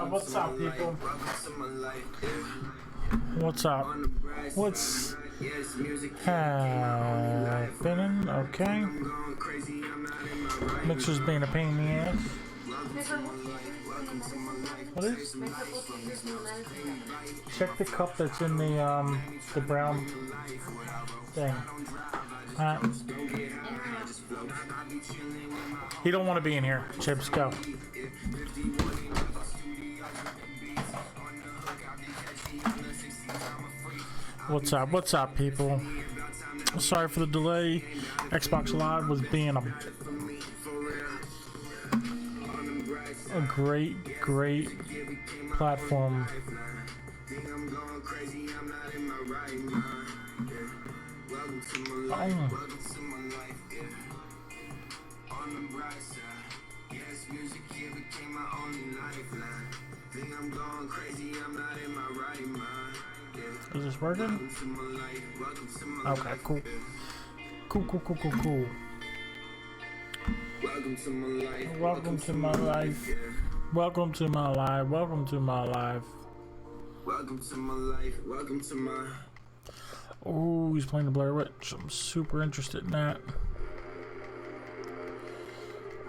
What's up, people? What's up? What's happening? Okay. Mixer's being a pain in the ass. What is? Check the cup that's in the brown thing. He don't want to be in here. Chips, go. What's up? What's up, people? Sorry for the delay. Xbox Live was being a great platform. Oh. Is this working? Okay, cool. Cool. Welcome to my life. Welcome to my life. Welcome to my life. Welcome to my life. Welcome to my life. Welcome to my. Oh, he's playing the Blair Witch. I'm super interested in that.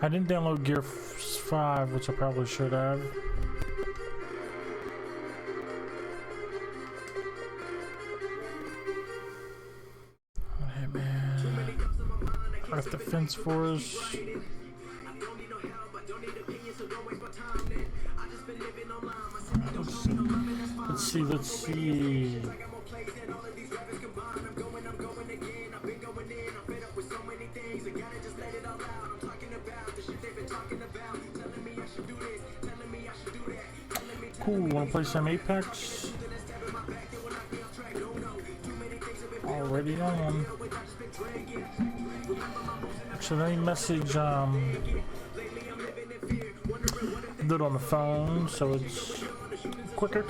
I didn't download Gear 5, which I probably should have. Hey man, Earth Defense Force. Let's see. Cool, wanna play some Apex? Already on. So let me message, do it on the phone so it's quicker.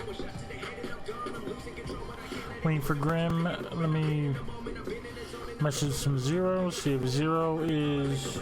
Waiting for Grim. Let me message some Zero, see if Zero is.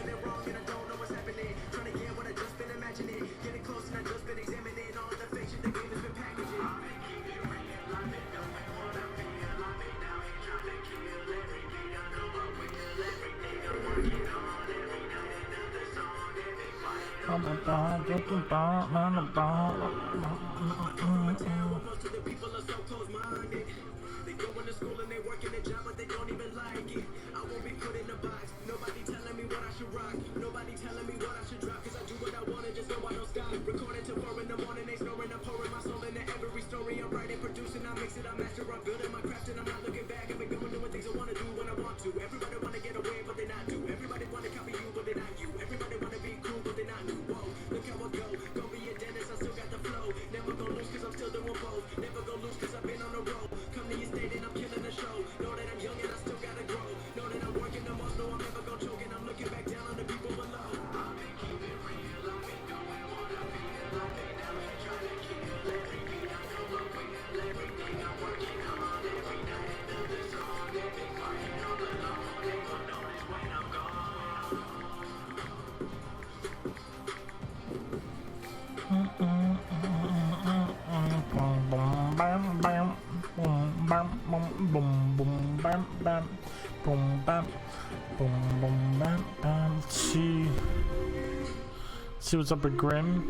See what's up with Grim.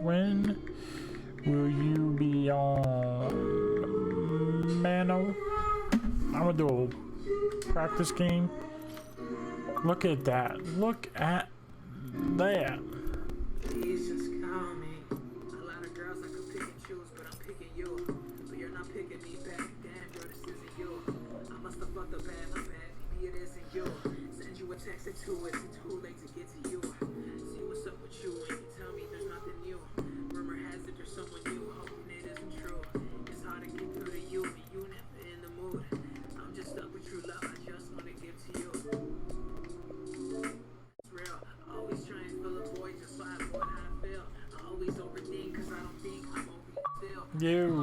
When will you be on Mano? I'm gonna do a practice game. Look at that. Look at that. Yo.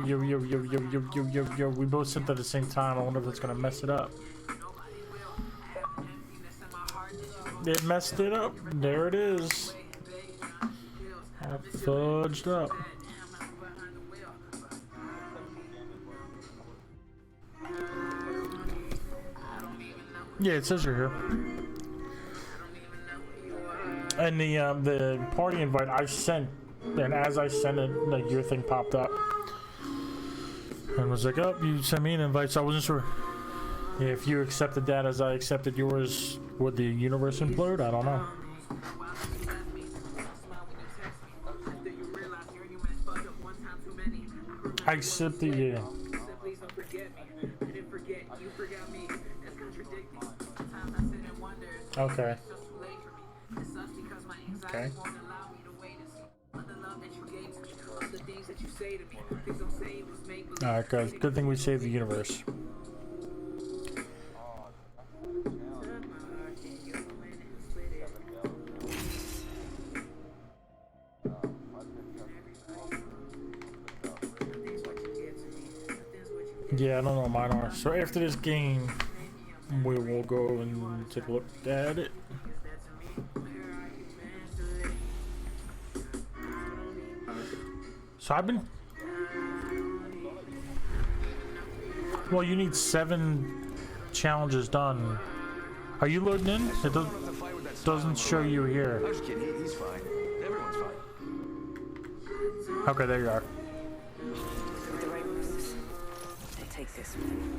We both sent at the same time. I wonder if it's gonna mess it up. It messed it up. There it is. All fudged up. Yeah, it says you're here. And the party invite I sent, and as I sent it, like your thing popped up. And was like, oh, you sent me an invite, so I wasn't sure. Yeah, if you accepted that as I accepted yours, would the universe implode? I don't know. I accepted, yeah. Okay. Okay. Alright, guys. Good thing we saved the universe. Yeah, I don't know what mine are. So after this game, we will go and take a look at it. So I've been... Well, you need 7 challenges done. Are you loading in? It doesn't show you here. I was kidding. He's fine. Everyone's fine. Okay, there you are. The right moves. I take this one.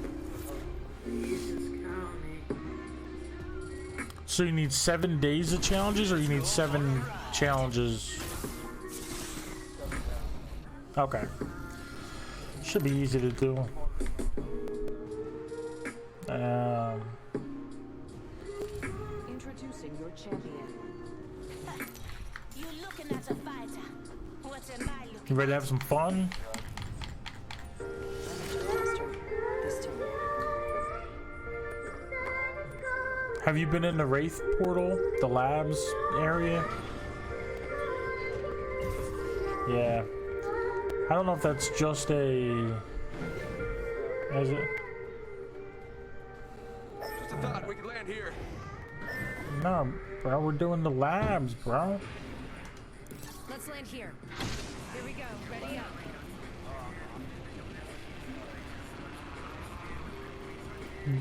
So you need 7 days of challenges, or you need 7 challenges? Okay. Should be easy to do. Introducing your champion. You looking at a fighter. What am I looking You ready to have some fun? This time. Have you been in the Wraith portal, the labs area? Yeah. I don't know if that's just a... Is it? Just a thought. We could land here. No, bro, we're doing the labs, bro. Let's land here. Here we go. Ready up.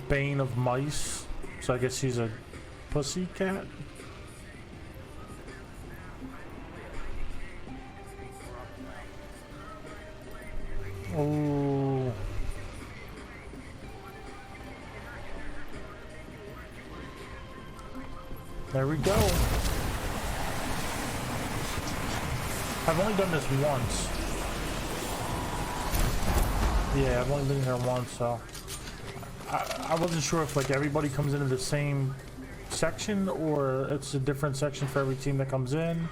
Bane of mice. So I guess he's a pussy cat. Oh. There we go. I've only done this once. Yeah, I've only been here once, so I wasn't sure if like everybody comes into the same section or it's a different section for every team that comes in.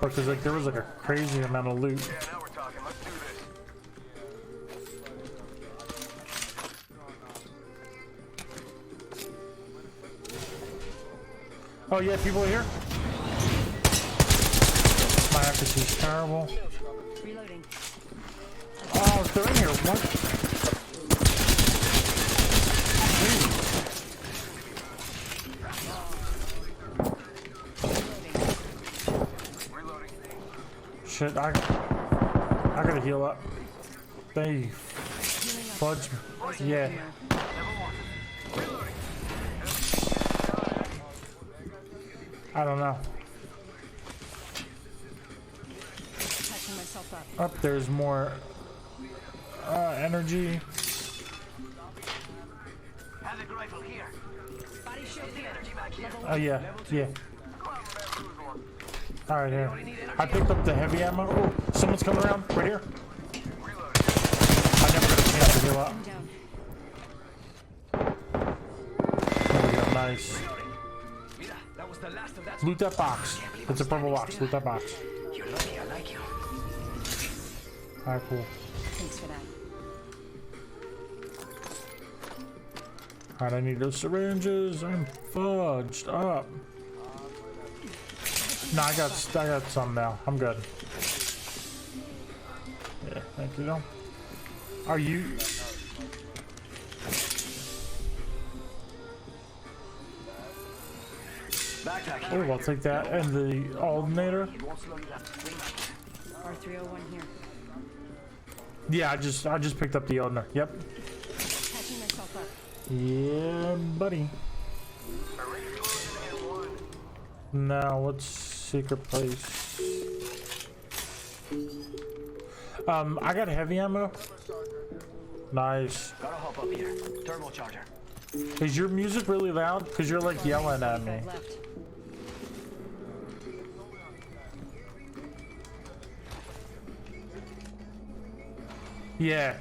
Because like there was like a crazy amount of loot. Yeah, now we're talking. Let's do this. Oh yeah, people are here. My accuracy's terrible. Reloading. Oh, they're in here. What? Shit, I gotta heal up. They fudge. Yeah. I don't know. Patching myself up. Up there's more energy. Body shield here. Oh yeah, yeah. All right, here. I picked up the heavy ammo. Oh, someone's coming around right here. I never got a chance to heal up. Down. There we go. Nice. Loot that box. It's a purple box. Loot that box. You're lucky I like you. All right, cool. Thanks for that. All right, I need those syringes. I'm fudged up. No, I got some now. I'm good. Yeah, thank you though. Are you? Oh, I'll take that and the alternator. R301 here. Yeah, I just picked up the alternator. Yep. Patching myself up. Yeah, buddy. Now, what's secret place? I got heavy ammo. Nice. Gotta hop up here. Turbocharger. Is your music really loud? Because you're like yelling at me. Left. Yeah.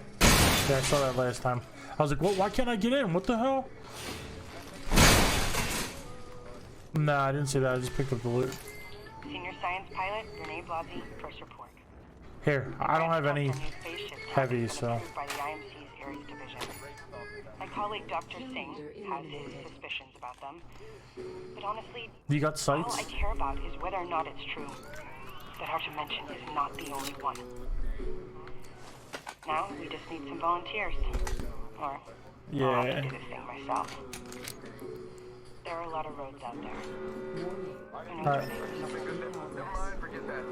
Yeah, I saw that last time. I was like, well, why can't I get in? What the hell? Nah, I didn't see that. I just picked up the loot. Senior science pilot Renee Blasi, first report. Here, I don't have any heavy, so. By the IMC's Ares division. My colleague Dr. Singh has his suspicions about them, but honestly, You got all sights? I care about is whether or not it's true. That our dimension is not the only one. Now we just need some volunteers, or I'll have Yeah. to do this thing myself. There are a lot of roads out there. Alright.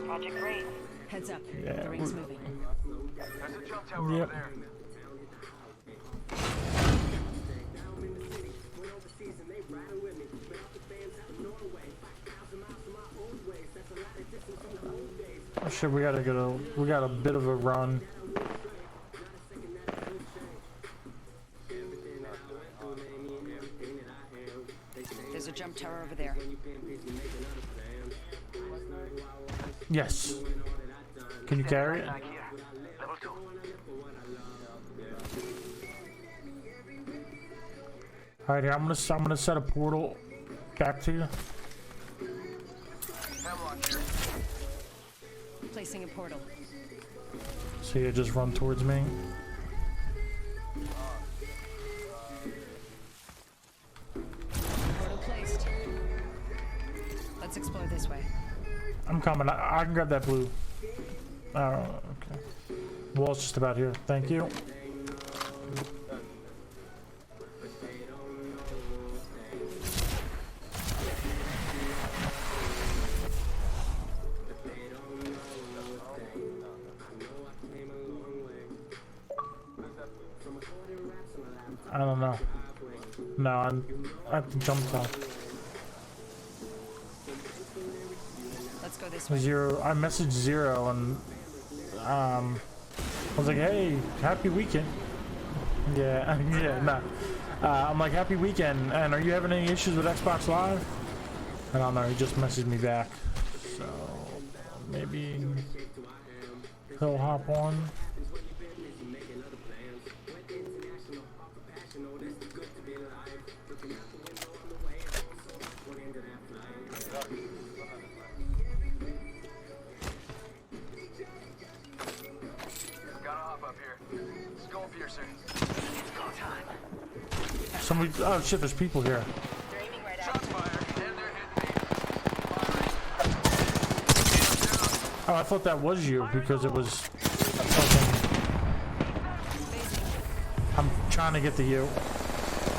Project Race. Heads up. Yeah, The ring's moving. There's a jump tower Yep. over there. Oh shit, we got a bit of a run. There's a jump tower over there. Yes. Can you carry it? Back here. Level 2. Alright, here, I'm gonna set a portal back to you. Hemlock here. Placing a portal. So you just run towards me. Portal placed. Let's explore this way. I'm coming. I can grab that blue. Oh, okay. Wall's just about here. Thank you. I don't know. No, I'm at the jump top. Let's go this way. Zero. I messaged Zero and I was like, "Hey, happy weekend." Yeah, yeah, nah. I'm like, "Happy weekend," and are you having any issues with Xbox Live? I don't know. He just messaged me back, so maybe he'll hop on. Gotta hop up here. Skull piercer. Somebody. Oh shit! There's people here. Shots fired, and they're hitting me. Oh, I thought that was you because it was fucking. I'm trying to get to you.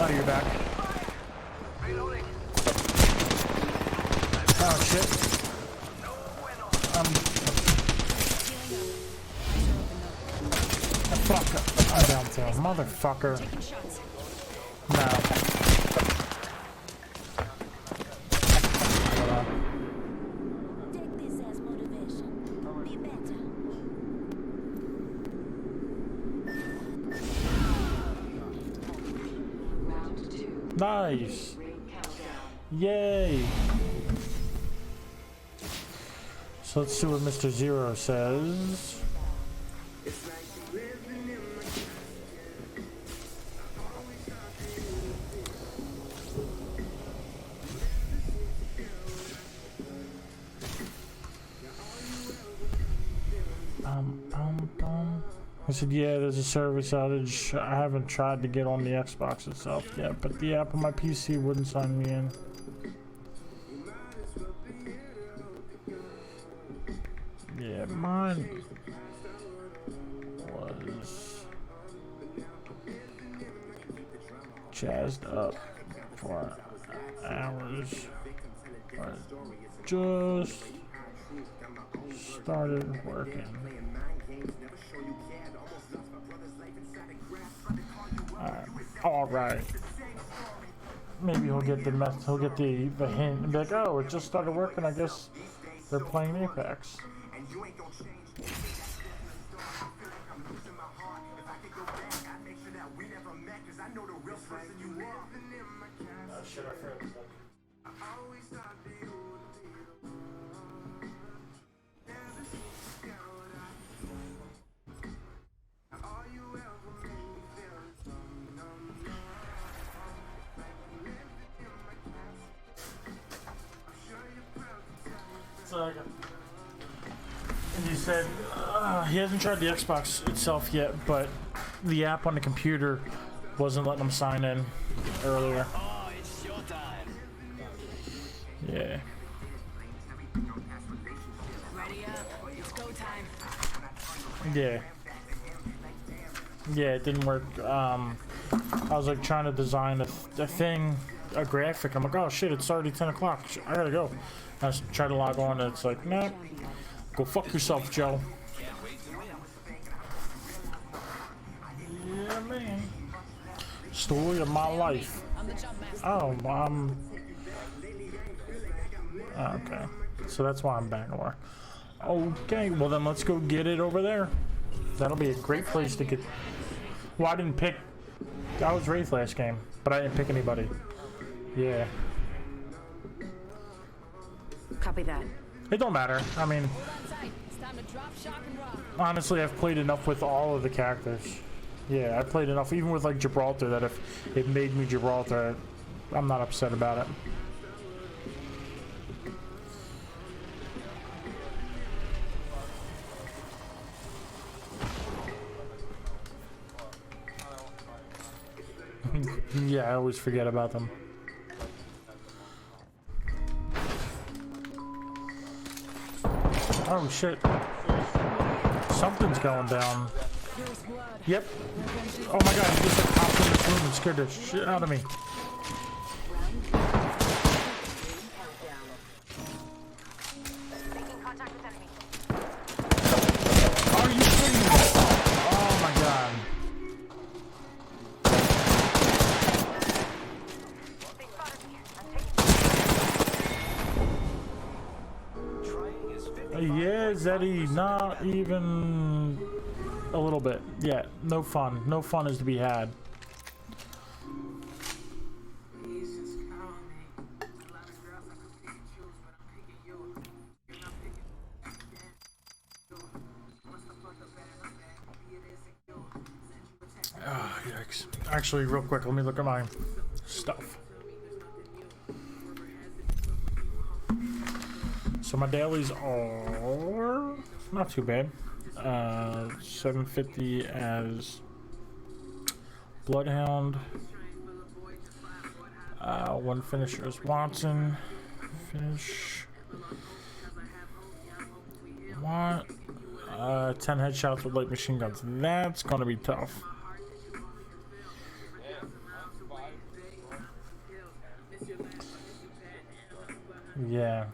Oh, you're back. Reloading. Oh shit. Fuck. I'm down to him. Motherfucker. Taking shots. No. Take this as motivation. Be better. Nice. Yay. So let's see what Mr. Zero says. I said, yeah, there's a service outage. I haven't tried to get on the Xbox itself yet, but the app on my PC wouldn't sign me in. Yeah, mine was jazzed up for hours. I just started working. All right. Maybe he'll get the he'll get the hint and be like, oh, it just started working. I guess they're playing Apex. And he said he hasn't tried the Xbox itself yet, but the app on the computer wasn't letting him sign in earlier. Oh, it's showtime. Yeah. Ready up. It's go time. Yeah. Yeah, it didn't work. I was like trying to design a thing, a graphic. I'm like, oh shit, it's already 10 o'clock. I gotta go. I tried to log on and it's like, nah, go fuck yourself, Joe. Yeah, man. Story of my life. Oh, okay. So that's why I'm back to work. Okay, well then let's go get it over there. That'll be a great place to get. Well, I didn't pick. I was Wraith last game, but I didn't pick anybody. Yeah. Copy that. It don't matter. I mean, honestly, I've played enough with all of the characters. Yeah, I played enough, even with like Gibraltar, that if it made me Gibraltar, I'm not upset about it. Yeah, I always forget about them. Oh shit. Something's going down. Yep. Oh my god, he just like popped in this room and scared the shit out of me. Are you serious? Oh my god. Yeah, Zeddy, not even a little bit. Yeah, no fun. No fun is to be had. Ah, yikes. Actually, real quick, let me look at my stuff. So my dailies are not too bad. 750 as Bloodhound. One finisher is Watson. Finish. What? 10 headshots with light machine guns. That's gonna be tough. Yeah.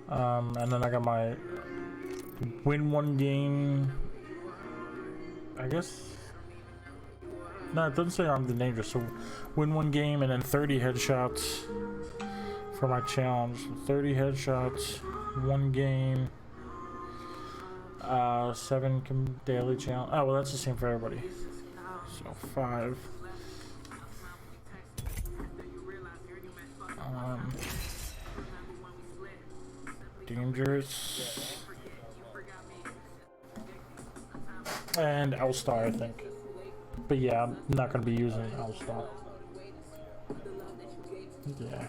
And then I got my win one game. I guess. No, it doesn't say Armed and Dangerous. So win one game and then 30 headshots for my challenge. 30 headshots, one game, 7 daily challenge. Oh, well, that's the same for everybody. So 5. Dangerous. And L-Star, I think. But yeah, I'm not going to be using L-Star. Yeah.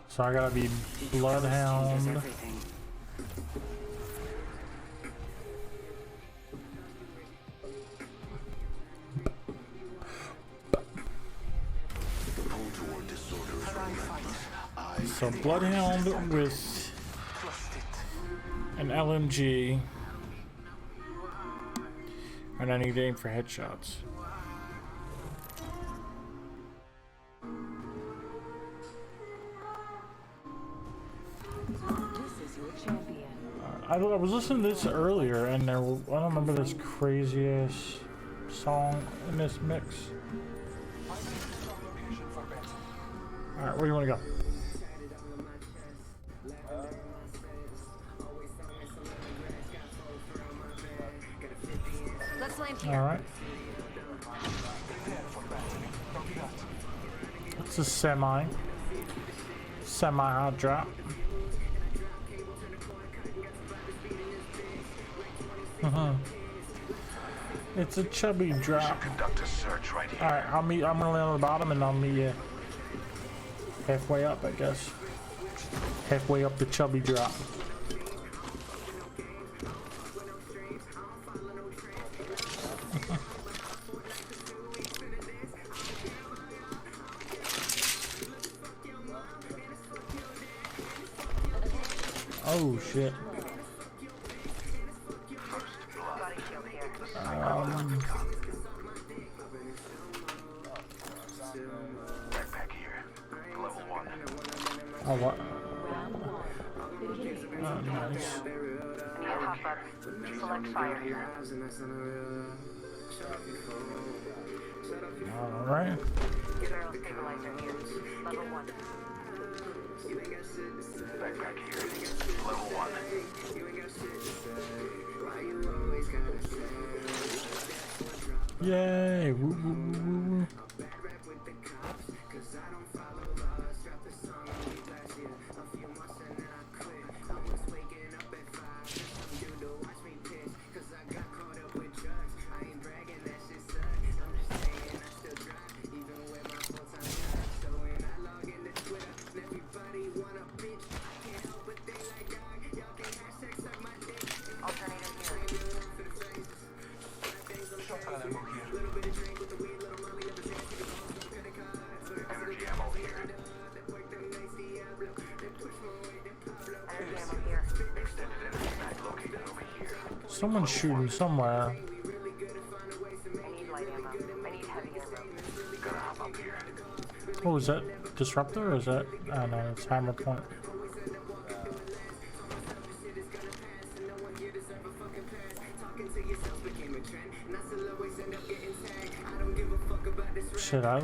So I gotta be Bloodhound. So Bloodhound with an LMG, and I need to aim for headshots. I was listening to this earlier, and I don't remember this crazy ass song in this mix. All right, where do you want to go? Let's land here. All right. It's a semi-hot drop. It's a chubby drop. All right, I'm gonna lay on the bottom, and I'll meet you halfway up, I guess. Halfway up the chubby drop. Oh shit. Backpack here. Level 1. Oh what? Oh, nice. Need a hop up. Select fire. All right. Barrel stabilizer here. Level 1. Backpack here. Level 1. Yay! Woo, woo, woo, woo, woo. Someone's shooting somewhere. I need light ammo. I need heavy ammo. Oh, is that Disruptor or is that? I know, it's Hammer Point. Shit, I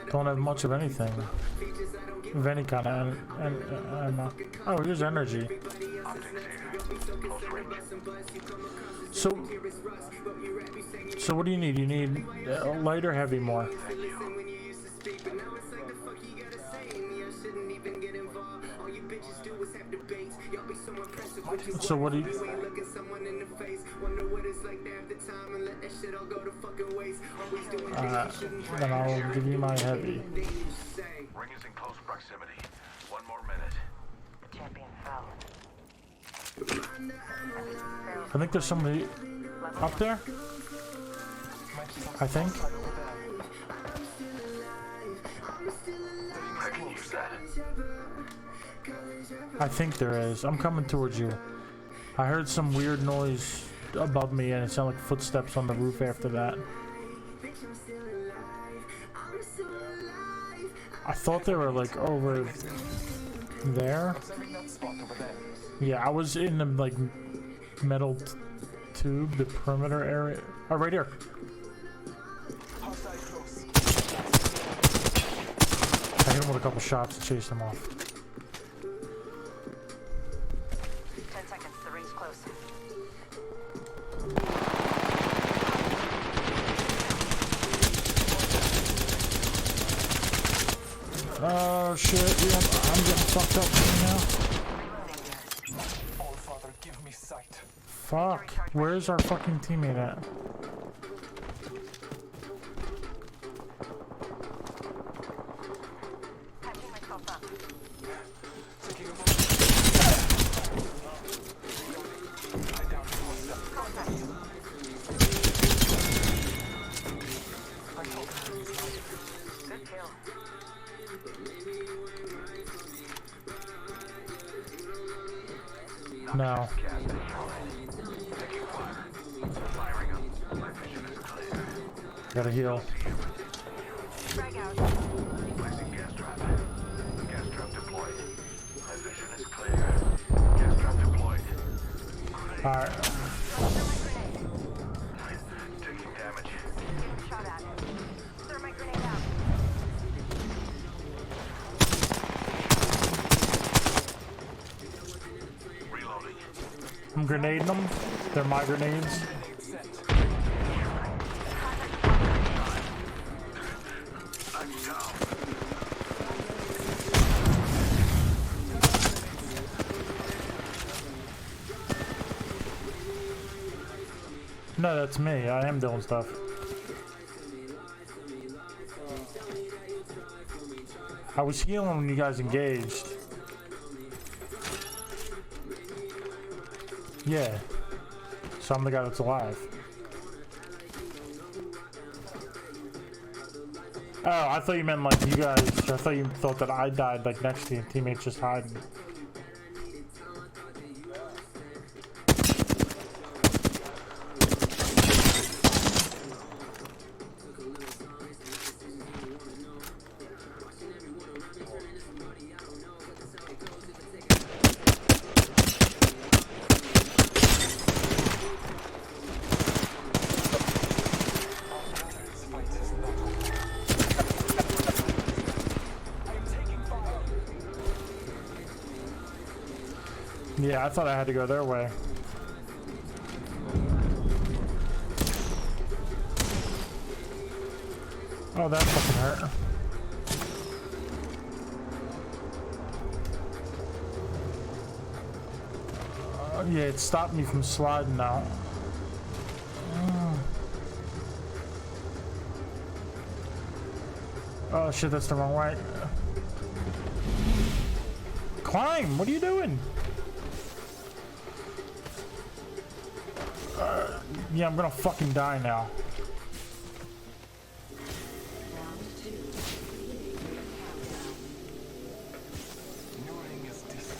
don't have much of anything. Of any kind of ammo. Oh, here's energy. So what do you need? You need light or heavy more? So what do you... then I'll give you my heavy. Ring is in close proximity. 1 more minute. Champion fell. I think there's somebody up there. I think. I can use that. I think there is. I'm coming towards you. I heard some weird noise above me and it sounded like footsteps on the roof after that. I thought they were like over there. Yeah, I was in the like metal tube, the perimeter area. Oh, right here. I hit him with a couple shots to chase him off. 10 seconds. The ring's close. Oh shit, yeah, I'm getting fucked up now. Oh, Father, give me sight. Fuck, where's our fucking teammate at? Patching myself up. Taking a moment. Good kill. No. Gotta heal. Frag out. Placing gas trap. Gas trap deployed. My vision is clear. Gas trap deployed. Alright. Taking damage. Getting shot at. Thermite grenade out. Reloading. I'm grenading them. They're my grenades. I'm down. No, that's me. I am doing stuff. I was healing when you guys engaged. Yeah. So I'm the guy that's alive. Oh, I thought you meant like you guys. I thought you thought that I died like next to you, teammates just hiding. Yeah, I thought I had to go their way. Oh, that fucking hurt. Yeah, it stopped me from sliding out. Oh shit, that's the wrong way. Climb! What are you doing? Yeah, I'm gonna fucking die now. Ring is distant.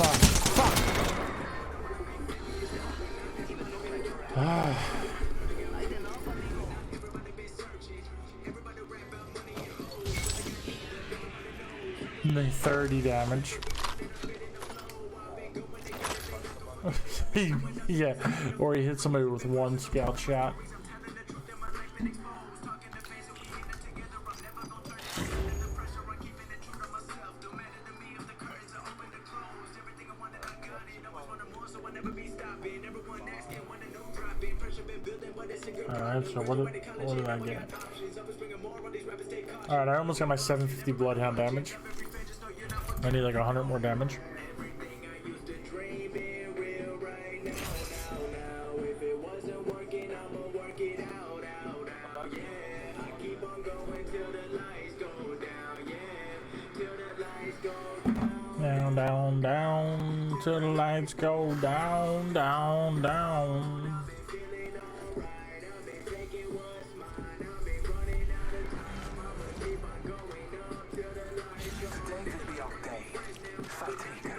Fuck. Fuck. Only 30 damage. Yeah, or he hit somebody with one scout shot. Alright, so what did I get? Alright, I almost got my 750 bloodhound damage. I need like 100 more damage. Down, down, down, till the lights go down, down, down. Today will be our day. Fatigue.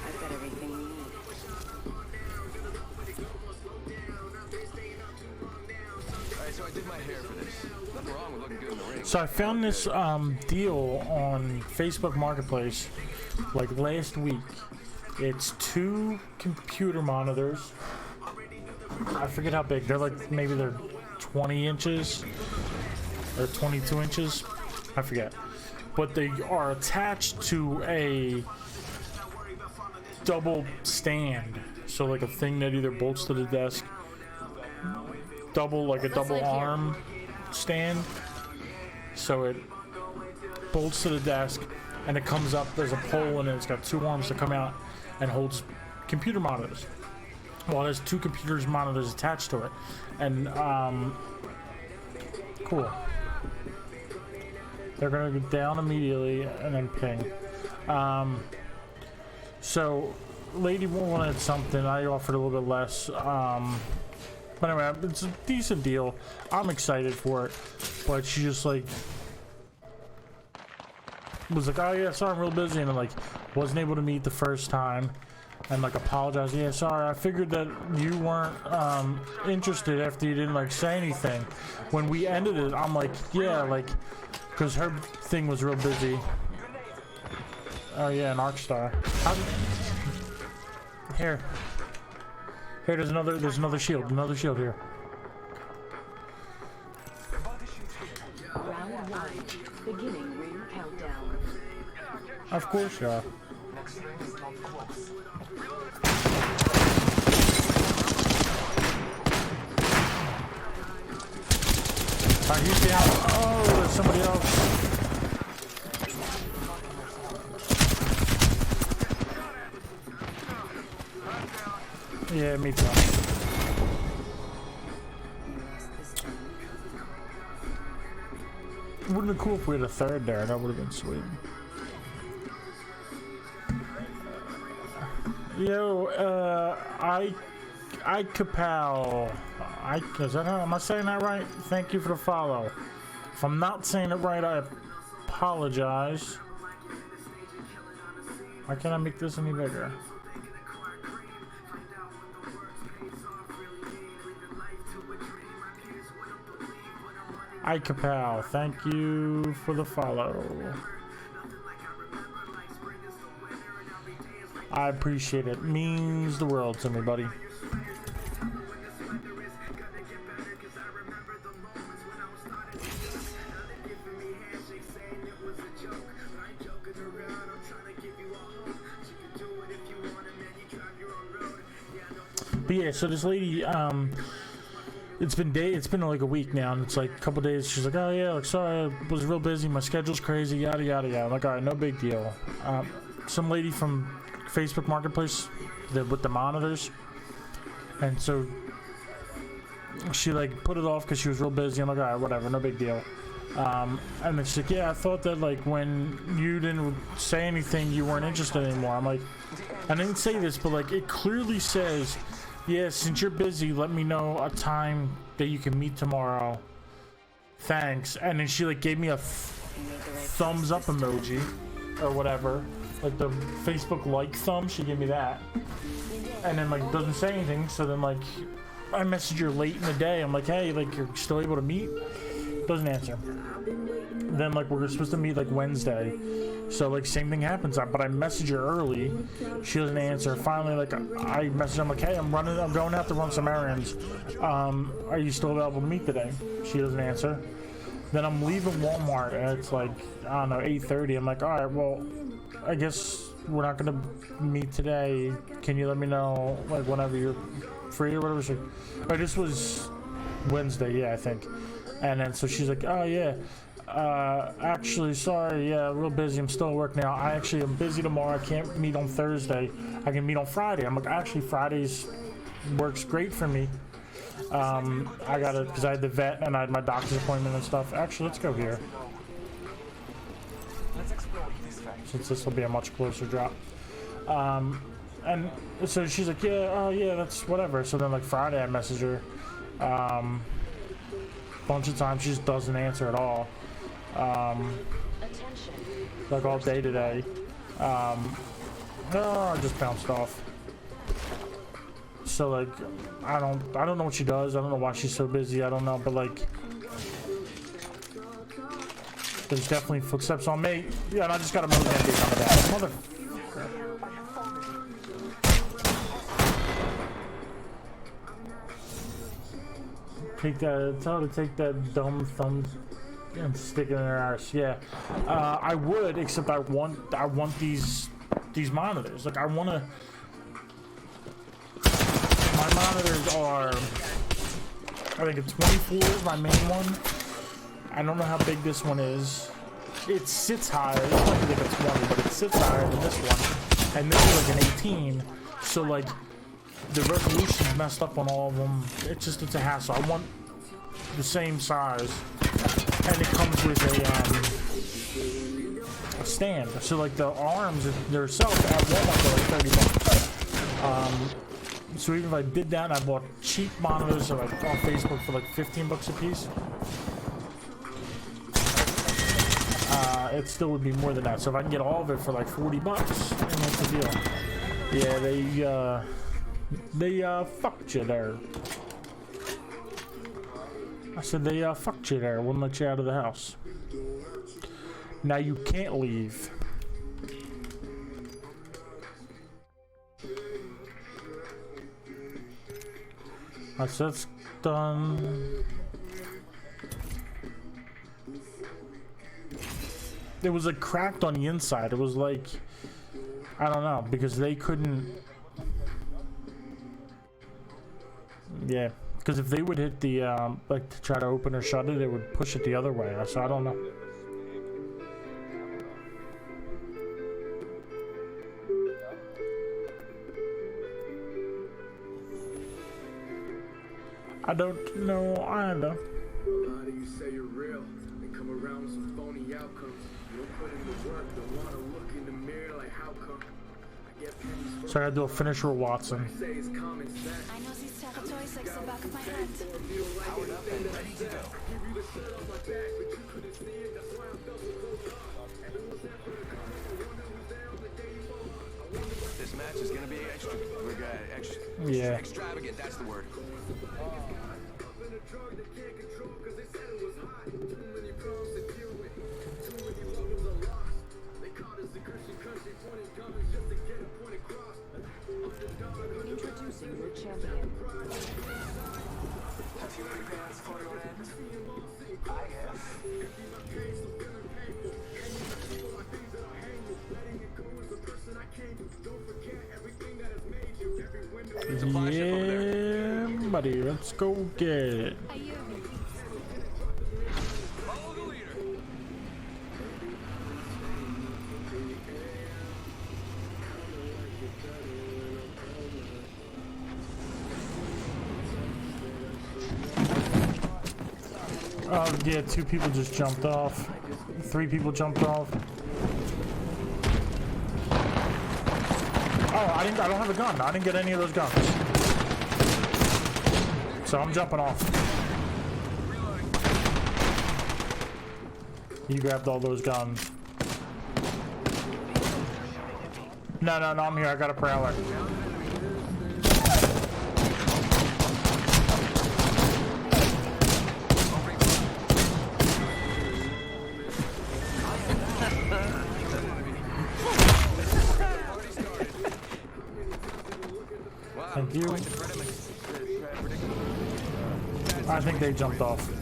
I've got everything we need. Alright, so I did my hair for this. Nothing wrong with looking good in the ring. So I found this deal on Facebook Marketplace like last week. It's 2 computer monitors. I forget how big. They're like, maybe they're 20 inches or 22 inches. I forget. But they are attached to a double stand. So like a thing that either bolts to the desk, like a double arm stand. So it bolts to the desk and it comes up, there's a pole in it, it's got 2 arms that come out and holds computer monitors. Well, there's 2 computers monitors attached to it, and cool. They're gonna go down immediately and then ping. So, lady wanted something. I offered a little bit less. But anyway, it's a decent deal. I'm excited for it, but she just like was like, oh yeah, sorry, I'm real busy, and I'm like, wasn't able to meet the first time, and like apologized. Yeah, sorry, I figured that you weren't interested after you didn't like say anything. When we ended it, I'm like, yeah, like, because her thing was real busy. Oh yeah, an arc star. Here, there's another shield here. Round 1, beginning ring countdown. Of course, yeah. Next ring is not close. He's down. Oh, there's somebody else. Yeah, me too. It would have been cool if we had a third there. That would have been sweet. Yo, I Kapow. Is that how, am I saying that right? Thank you for the follow. If I'm not saying it right, I apologize. Why can't I make this any bigger? I Kapow. Thank you for the follow. I appreciate it. Means the world to me, buddy. But yeah, so this lady, it's been like a week now, and it's like a couple days. She's like, oh yeah, like sorry, I was real busy. My schedule's crazy, yada yada yada. I'm like, all right, no big deal. Some lady from Facebook Marketplace with the monitors, and so she like put it off because she was real busy. I'm like, all right, whatever, no big deal. And then she's like, yeah, I thought that like when you didn't say anything, you weren't interested anymore. I'm like, I didn't say this, but like it clearly says, yeah, since you're busy, let me know a time that you can meet tomorrow. Thanks. And then she like gave me a thumbs up emoji or whatever, like the Facebook like thumb. She gave me that, and then like doesn't say anything. So then like I message her late in the day. I'm like, hey, like you're still able to meet? Doesn't answer. Then like we're supposed to meet like Wednesday. So like same thing happens, but I message her early. She doesn't answer. Finally, like I message her, I'm like, hey, I'm going out to run some errands. Are you still available to meet today? She doesn't answer. Then I'm leaving Walmart and it's like, I don't know, 8:30. I'm like, all right, well, I guess we're not gonna meet today. Can you let me know like whenever you're free or whatever? She's like, oh, this was Wednesday, yeah, I think. And then so she's like, oh yeah. Actually, sorry, yeah, real busy. I'm still at work now. I actually am busy tomorrow. I can't meet on Thursday. I can meet on Friday. I'm like, actually, Fridays works great for me. I got it because I had the vet and I had my doctor's appointment and stuff. Actually, let's go here. Let's explore this fact. Since this will be a much closer drop. And so she's like, yeah, oh yeah, that's whatever. So then like Friday, I message her. Bunch of times she just doesn't answer at all. Like all day today. Oh, I just bounced off. So like I don't know what she does. I don't know why she's so busy. I don't know, but like there's definitely footsteps on me. Yeah, and I just got a million updates on that. Mother. Take that. Tell her to take that dumb thumb and stick it in her arse. Yeah, I would, except I want these monitors. Like I want to. My monitors are, I think a 24 is my main one. I don't know how big this one is. It sits higher. It's not like a 20, but it sits higher than this one. And this is like an 18. So like the resolution's messed up on all of them. It's a hassle. I want the same size, and it comes with a stand. So like the arms themselves at Walmart are like $30. So even if I did that, and I bought cheap monitors like on Facebook for like $15 a piece. It still would be more than that. So if I can get all of it for like $40, then what's the deal? Yeah, they fucked you there. I said they fucked you there. Wouldn't let you out of the house. Now you can't leave. Alright, so that's done. It was like cracked on the inside. It was like, I don't know, because they couldn't. Yeah, because if they would hit the like to try to open or shut it, it would push it the other way. So I don't know. I don't know either. How do you say you're real and come around with some phony outcomes? You don't put in the work, don't want to look in the mirror like how come? I get pennies for So I gotta do a finisher with Watson. say it's common sense. I know these territories like the back of my hand. Powered up and ready to go. Give you the shirt off my back, but you couldn't see it. That's why I felt so close up. And it was after the comment. I wonder who's there on the day you fall off. I wonder what This match is gonna be extra. We're gonna Yeah. extravagant. That's the word. up in a drug they can't control because they said it was hot. Too many problems to deal with. Too many loved ones are lost. They caught us in Christian country, pointing guns just to get a point across. Introducing your champion. Have you prepared for your end? I have. Yeah, buddy, let's go get it. Follow the leader. Oh yeah, 2 people just jumped off. 3 people jumped off. Oh, I don't have a gun. I didn't get any of those guns. So I'm jumping off. You grabbed all those guns. No, I'm here. I got a prowler. Thank you. I think they jumped off. My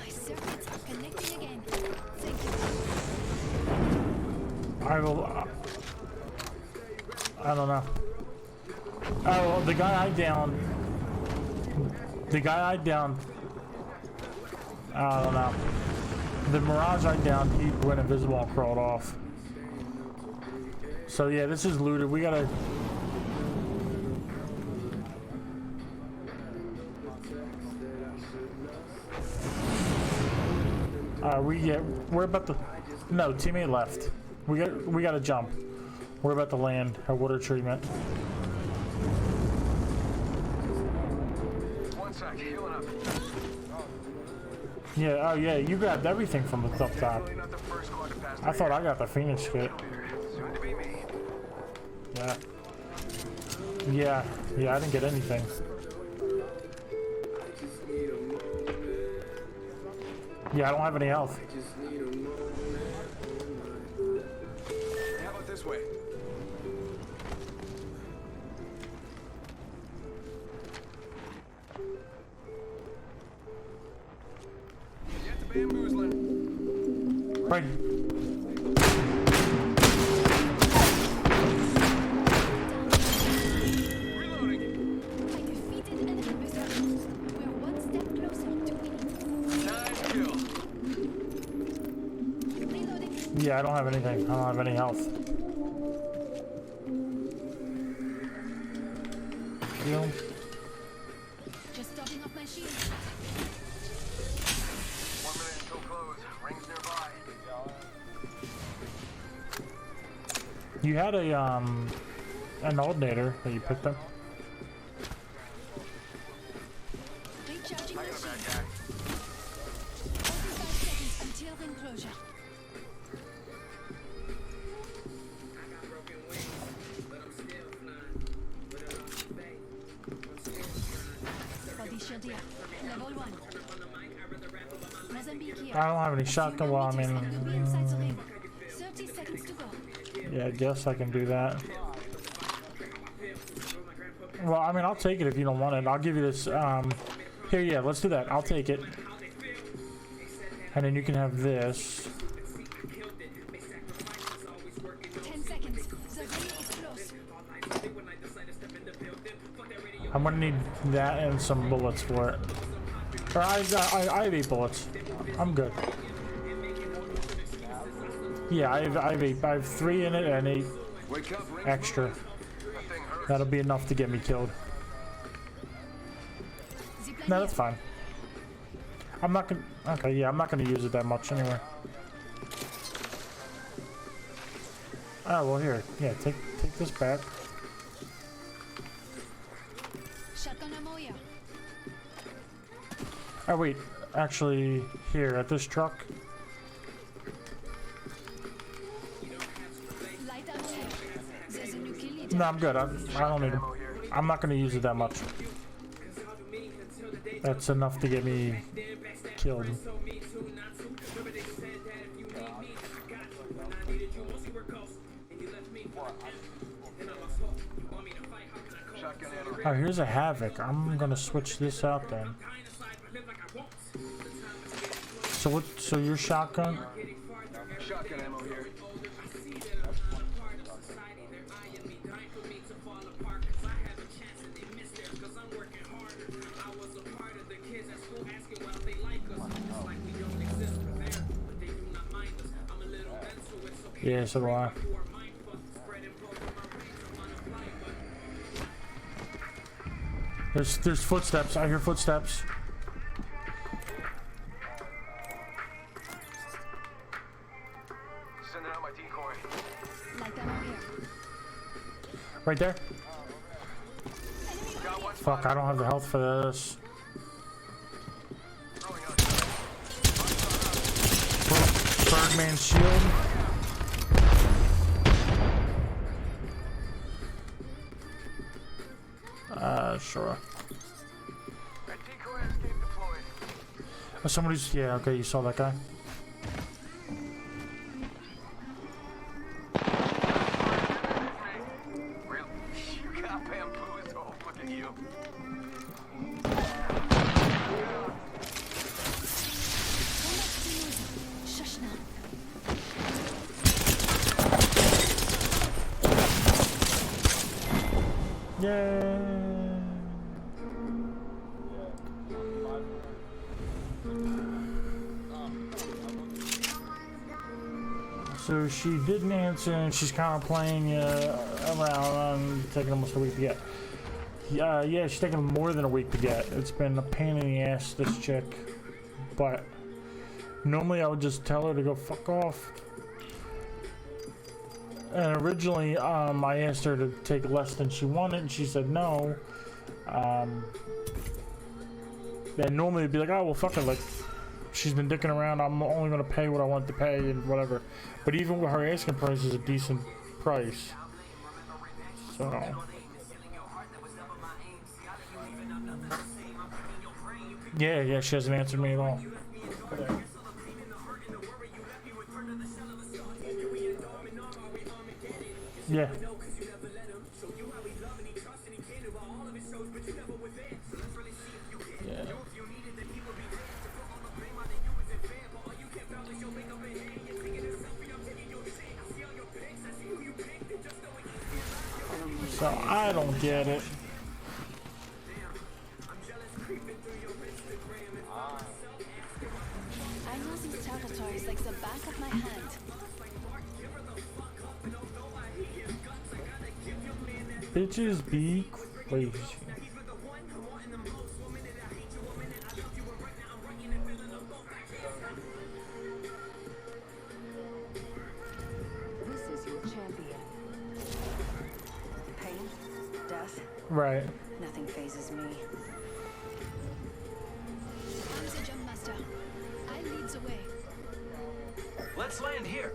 circuits are connecting again. Thank you. I will. I don't know. Oh, the guy I downed. I don't know. The Mirage I downed, he went invisible and crawled off. So yeah, this is looted. We gotta. We're about to. No, teammate left. We gotta jump. We're about to land our water treatment. One sec, healing up. Yeah. Oh yeah, you grabbed everything from the top. Definitely not the first squad to pass. I thought I got the Phoenix kit. Soon to be me. Yeah. Yeah. I didn't get anything. Yeah, I don't have any health. How about this way? Get the bamboozling. Right. Reloading. I defeated enemy resistance. We're one step closer to winning. Nice kill. Reloading. Yeah, I don't have anything. I don't have any health. shield. Just topping up my shield. 1 minute until close. Rings nearby. You had an alternator that you picked up. Recharging I my got a bad shield. guy. 45 seconds until enclosure. Body shield here. Level 1. Mozambique here. I don't have any shotgun. Well, I We'll be inside the mean, ring. 30 seconds to go. yeah, I guess I can do that. Well, I mean, I'll take it if you don't want it. I'll give you this. Here, yeah, let's do that. I'll take it. And then you can have this. 10 seconds. The ring is close. I'm gonna need that and some bullets for it. Or I have 8 bullets. I'm good. Yeah, I have 3 in it and 8 Wake up, rings extra. moving. That thing hurts. That'll be enough to get me killed. Zipline No, here. that's fine. I'm not gonna. Okay, yeah, I'm not gonna use it that much anyway. Oh well, here, yeah, take this back. Shotgun ammo here. Oh wait, actually, here at this truck. Light ammo here. There's a new kill leader. No, I'm good. I don't need them. I'm not gonna use it that much. That's enough to get me killed. Shotgun ammo. Oh, here's a Havoc. I'm gonna switch this out then. So what? So your shotgun? Shotgun ammo here. Yeah, so do I. There's footsteps. I hear footsteps. Sending out my decoy. Light ammo here. Right there. Got one. Fuck, I don't have the health for this. Throwing out. Birdman shield. Sure. That decoy escape deployed. Oh, somebody's. Yeah, okay, you saw that guy. Real. You got bamboozled. Look at you. Shush now. Yay! So she didn't answer, and she's kind of playing around, taking almost a week to get. Yeah, she's taking more than a week to get. It's been a pain in the ass, this chick. But normally I would just tell her to go fuck off. And originally, I asked her to take less than she wanted, and she said no. And normally it'd be like, oh, well, fuck it, like, she's been dicking around, I'm only gonna pay what I want to pay, and whatever. But even with her asking price is a decent price. So. Yeah, she hasn't answered me at all. Yeah. So I don't get it. I know these territories like the back of my hand. Bitches be crazy. Right. Nothing phases me. I'm the jump master. I lead the way. Let's land here.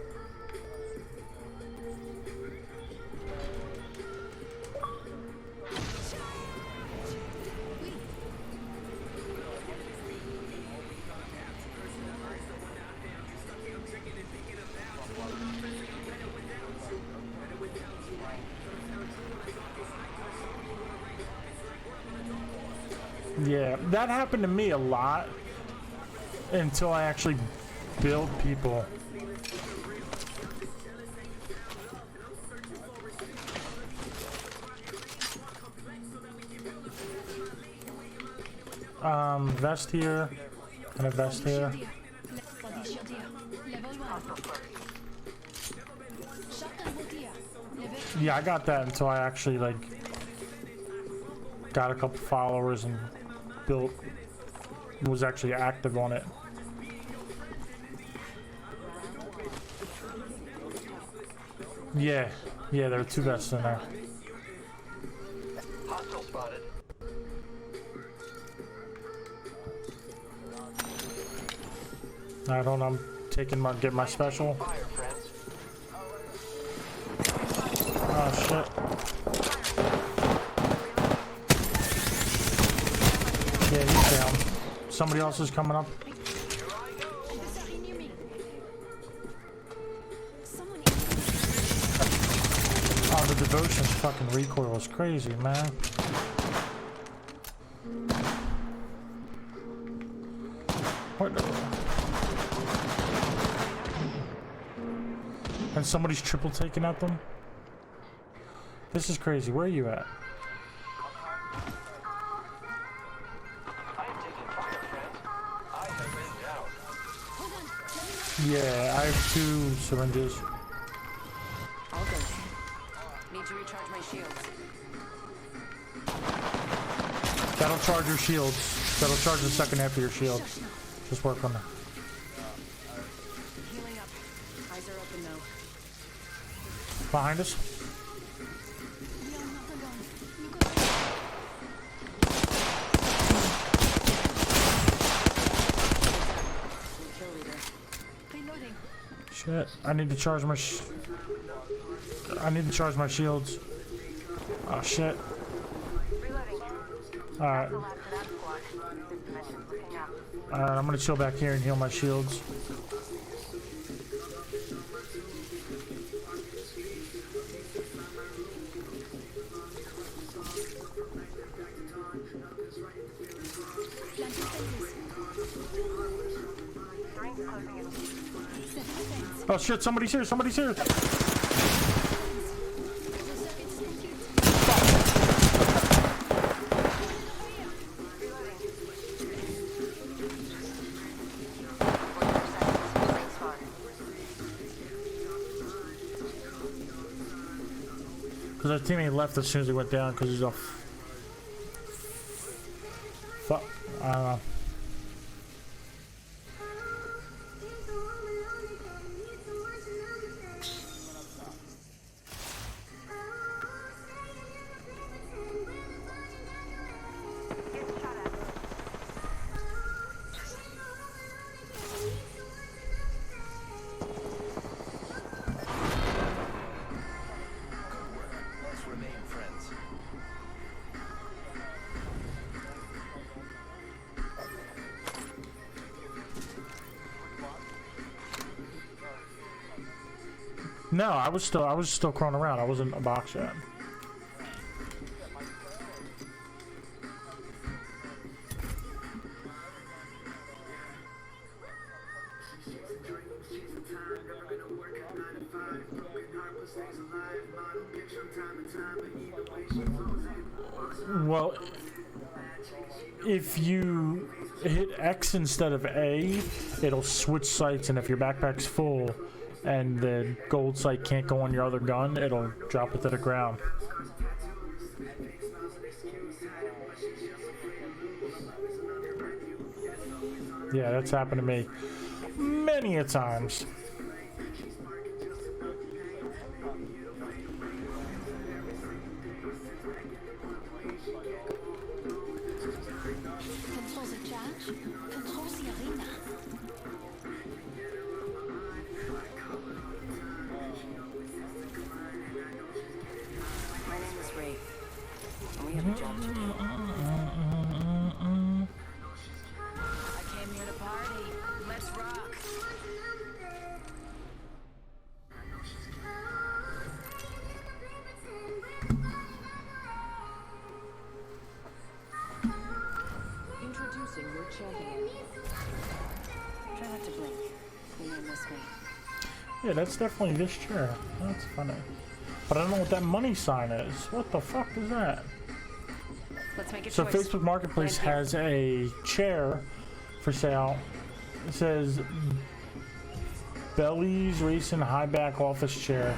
Yeah, that happened to me a lot until I actually build people. Vest here and a vest here. Body shield here. Level 1. Shotgun bolt here. Level 2. Yeah, I got that until I actually like got a couple followers and built, was actually active on it. Yeah, there are 2 vests in there. Hostile spotted. I don't know, I'm taking my, get my special. Fire, friends. Oh shit. Yeah, he's down. Somebody else is coming up. Adversary near me. Someone Oh, the devotion's fucking recoil is crazy, man. What the? And somebody's triple taking at them? This is crazy. Where are you at? I am taking fire, friends. I have been down. Hold on. Yeah, I have 2 syringes. All good. Need to recharge my shields. That'll charge your shields. That'll charge the second half of your shield. Just work on that. Healing up. Eyes are open now. Behind us. We are not alone. Look over Kill leader. there. Reloading. Shit. I need to charge my I need to charge my shields. Oh shit. Alright. Alright, I'm gonna chill back here and heal my shields. Planting fences. Setting fence. Oh shit, somebody's here, somebody's here! The circuit is complete. Because our teammate left as soon as he went down because he's off. Fuck. I don't know. Let's remain friends. No, I was still crawling around. I wasn't a box yet. Well, if you hit X instead of A, it'll switch sights, and if your backpack's full and the gold sight can't go on your other gun, it'll drop it to the ground. Yeah, that's happened to me many a times. Yeah, that's definitely this chair. That's funny. But I don't know what that money sign is. What the fuck is that? Let's make a So choice. Facebook Marketplace Land here. has a chair for sale. It says Belly's Racing High Back Office Chair.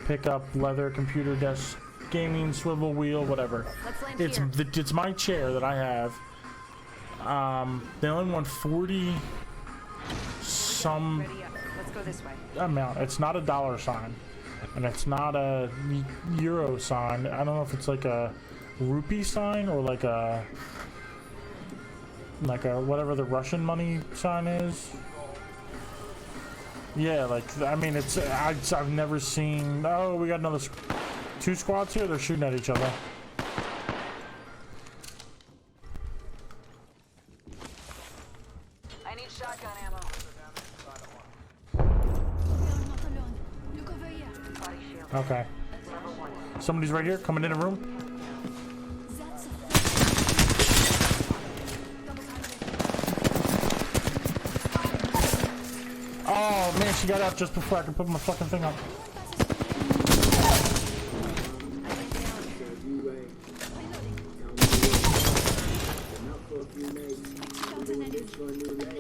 Pick up leather, computer desk, gaming, swivel wheel, whatever. Let's land It's here. it's my chair that I have. They only want 40 some Ready up. Let's go this way. amount. It's not a dollar sign, and it's not a euro sign. I don't know if it's like a rupee sign or like a whatever the Russian money sign is. Yeah, like I mean, I've never seen. Oh, we got another two squads here. They're shooting at each other. I need shotgun ammo. We are not alone. Look over here. Body shield. Okay. Number one. Somebody's right here, coming in a room. That's a Oh man, she got out just before I could put my fucking thing up.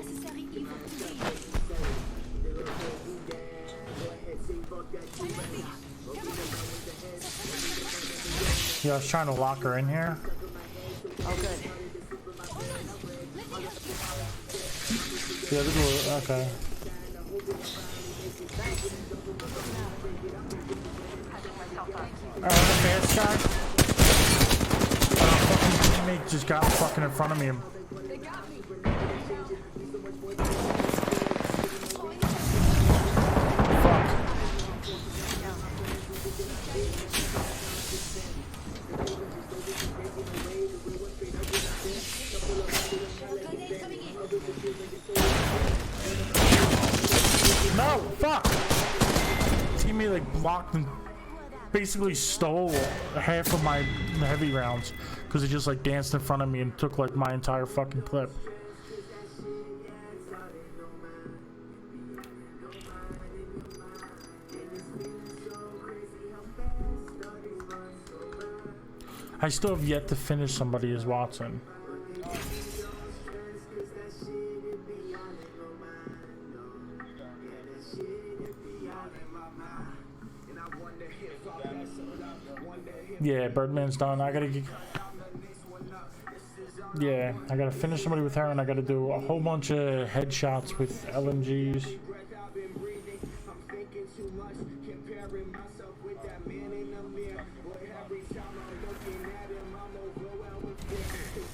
necessary evil Yeah, I was trying to lock her in here. Oh, good. Yeah, the door. Okay. Alright, the fast guy. Fucking teammate just got fucking in front of me. Fuck. No, fuck! Teammate like blocked and basically stole half of my heavy rounds because he just like danced in front of me and took like my entire fucking clip. I still have yet to finish Somebody is Watson. Yeah, Birdman's done. I gotta get... Yeah, I gotta finish Somebody with her, and I gotta do a whole bunch of headshots with LMGs.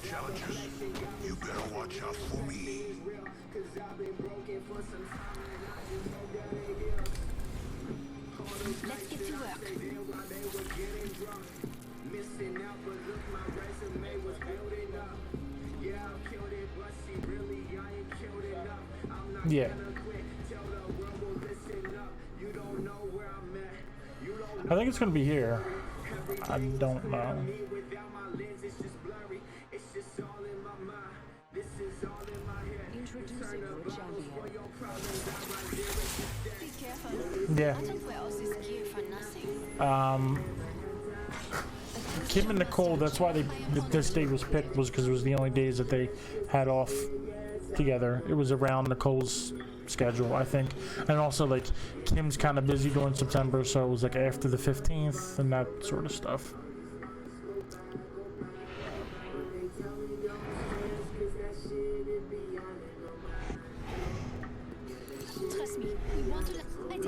Challengers, you better watch out for me. Let's get to work. Yeah. I think it's gonna be here. I don't know. Introducing your champion. Be careful. Yeah. I don't wear all this gear for nothing. Kim and Nicole, that's why this day was picked, was because it was the only days that they had off together. It was around Nicole's schedule, I think. And also, like, Kim's kind of busy during September, so it was like after the 15th and that sort of stuff. Trust me, we want to.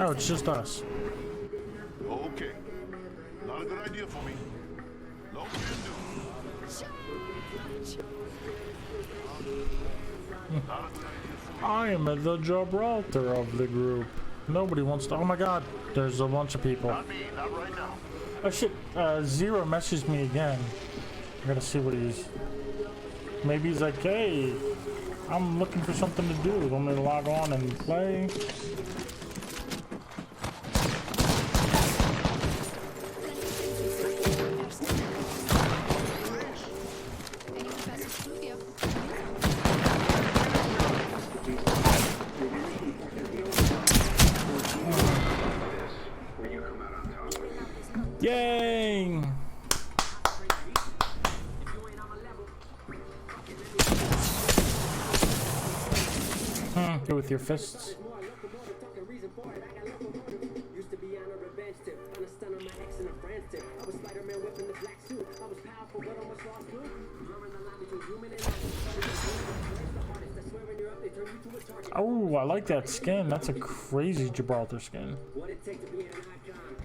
Oh, it's just us. Okay. Not a good idea for me. No can do. Not a good idea for me. I am at the Gibraltar of the group. Nobody wants to. Oh my god, there's a bunch of people. Not me, not right now. Oh shit, Zero messaged me again. I gotta see what he's... Maybe he's like, hey, I'm looking for something to do. Want me to log on and play? Yay! Go with your fists. Used to be on a revenge tip, on a stun on my ex and a friend's tip. I was Spider-Man whipping the black suit. I was powerful, but almost lost blue. Blurring the line between human and Oh, I like that skin. That's a crazy Gibraltar skin. what it takes to be an icon.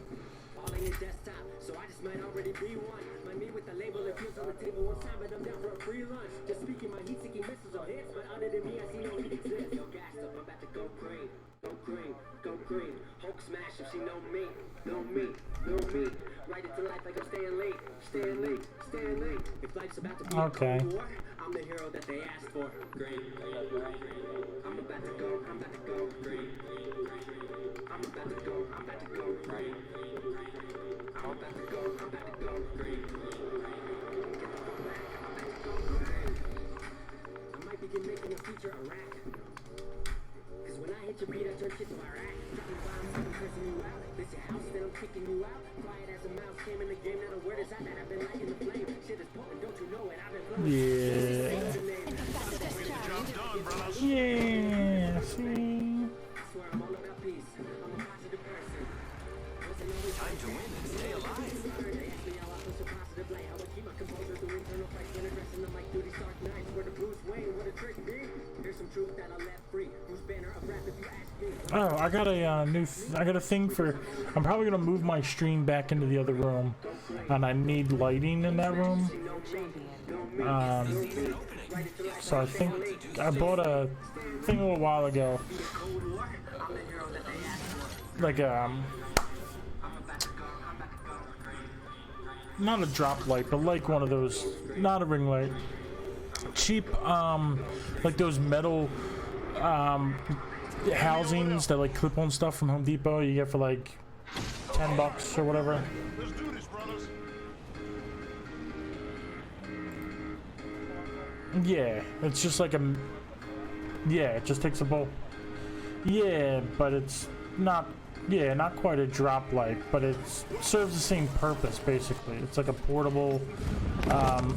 All in your desktop, so I just might already be one. My me with the label appeals on the table one time, but I'm down for a free lunch. Just speaking my heat-seeking missiles or hits, but other than me, I see no heat exist. Yo, gassed up, I'm about to go green. Go green, go green. Hulk smash if she know me, know me, know me. Right into life like I'm staying late, staying late, staying late. If life's about to be a cold war, I'm the hero that they asked for. Green. I'm about to go, I'm about to go green. I'm about to go, I'm about to go green. I'm about to go, I'm about to go green. I might begin making a feature a rack. Cause when I hit your beat, I turn shit to Iraq. Dropping bombs, I'm cursing you out. This your house, then I'm kicking you out. Quiet as a mouse, came in the game, not a word is out that I've been lighting the flame. Shit is potent, don't you know it? I've been blowing. Yeah. Yeah. See. I swear I'm all about peace. I'm a positive person. Time to win and stay alive. They ask me how I push a positive light. How I keep my composure through internal fights when addressing them like duty dark nights. Where the Bruce Wayne, what a trick me. Here's some truth that I left free. Bruce Banner of rap if you ask me. Oh, I got a I got a thing for. I'm probably gonna move my stream back into the other room, and I need lighting in that room. So I think I bought a thing a little while ago, like not a drop light, but like one of those, not a ring light, cheap, like those metal housings that like clip on stuff from Home Depot you get for like $10 or whatever. Let's do this, brothers. Yeah, it's just like a, yeah, it just takes a bowl. Yeah, but it's not, yeah, not quite a drop light, but it serves the same purpose basically. It's like a portable,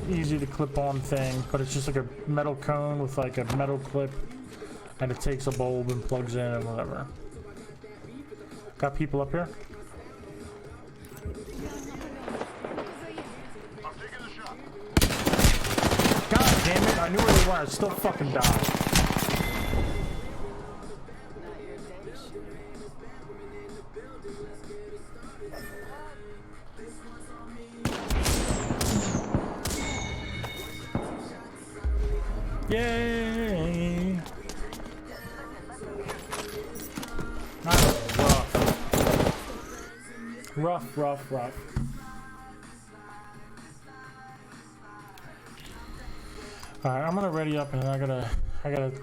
easy to clip on thing, but it's just like a metal cone with like a metal clip, and it takes a bulb and plugs in and whatever. Got people up here? I'm taking a shot. God damn it, I knew where they were, I still fucking died. Yay! That was rough. Rough. Alright, I'm gonna ready up and I gotta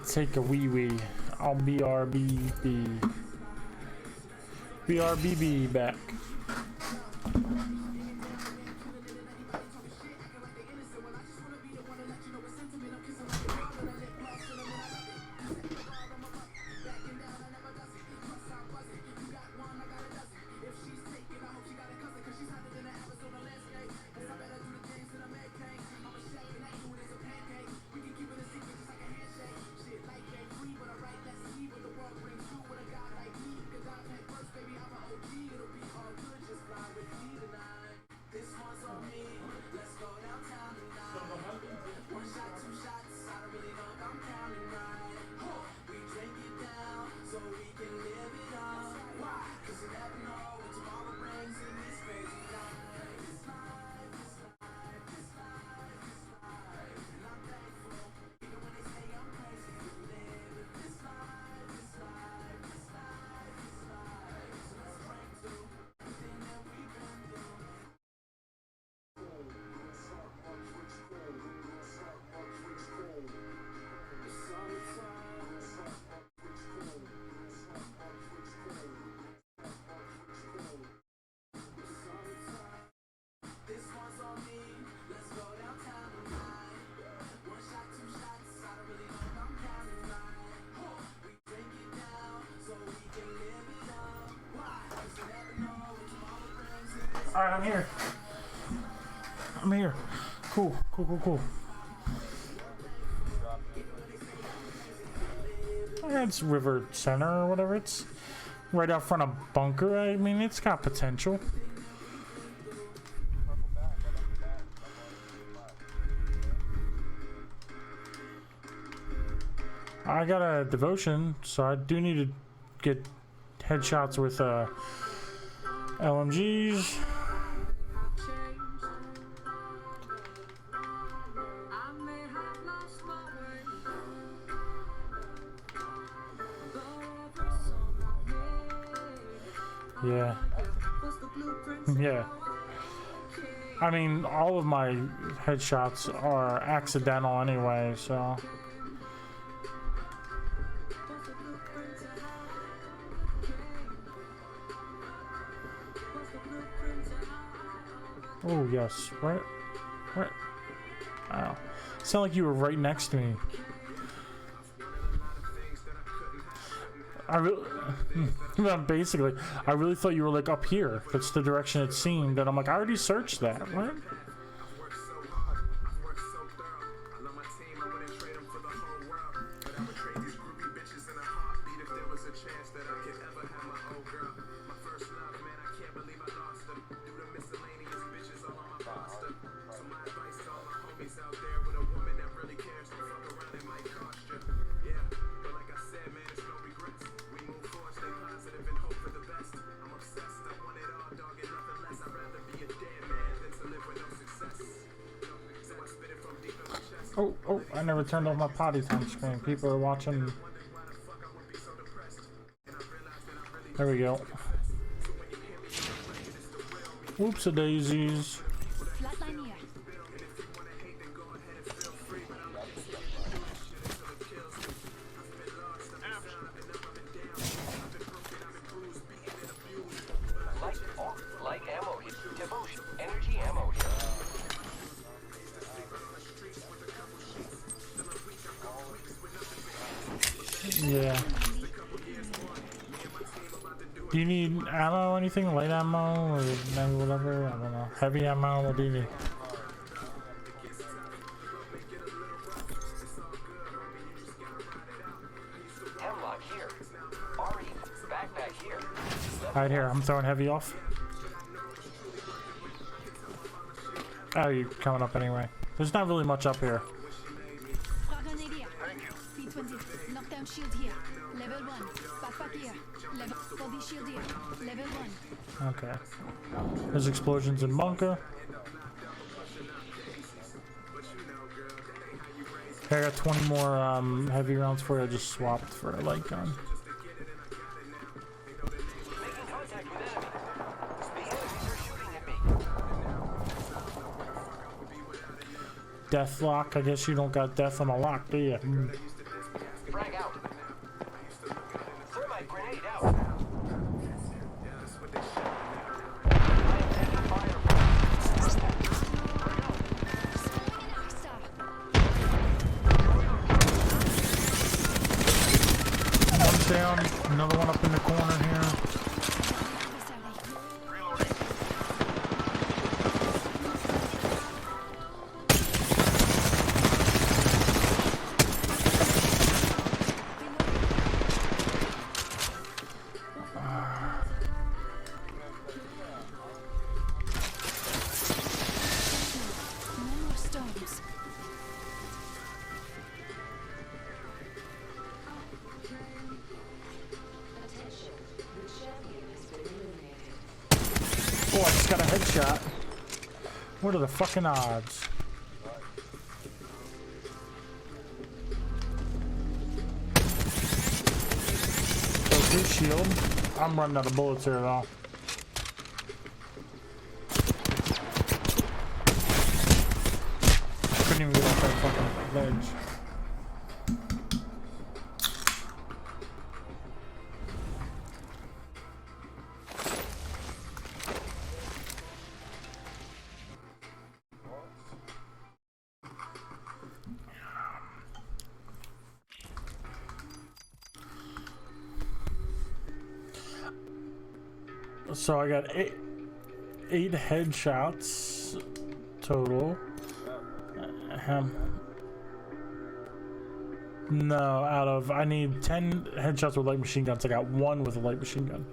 take a wee. I'll BRBB back. Alright, I'm here. I'm here. Cool. It's River Center or whatever. It's right out front of Bunker. I mean, it's got potential. I got a devotion, so I do need to get headshots with LMGs. Yeah. Yeah. I mean, all of my headshots are accidental anyway, so. Oh, yes. Right? Ow. Sound like you were right next to me. Basically, I really thought you were like up here. That's the direction it seemed. And I'm like, I already searched that. What? Oh, I never turned off my potty time screen. People are watching. There we go. Whoops-a-daisies. Flatline here. Like ammo here. Devotion. Energy ammo here. Yeah. Do you need ammo or anything? Light ammo or maybe whatever? I don't know. Heavy ammo? What do you need? Hemlock here. Ari, backpack here. Right here. I'm throwing heavy off. Oh, you're coming up anyway. There's not really much up here. P20. Knockdown shield here. Level 1. Backpack here. Level body shield here. Level 1. Okay. There's explosions in bunker. Okay, I got 20 more heavy rounds for you. I just swapped for a light gun. Making contact with enemy. The enemies are shooting at me. Deathlock. I guess you don't got death on the lock, do you? Frag out. Thermite grenade out. I am taking fire. One's down. Another one up in the corner here. Oh, I just got a headshot. What are the fucking odds? Okay, shield. I'm running out of bullets here though. Couldn't even get off that fucking ledge. So I got 8 headshots total. No, out of I need 10 headshots with light machine guns. I got 1 with a light machine gun.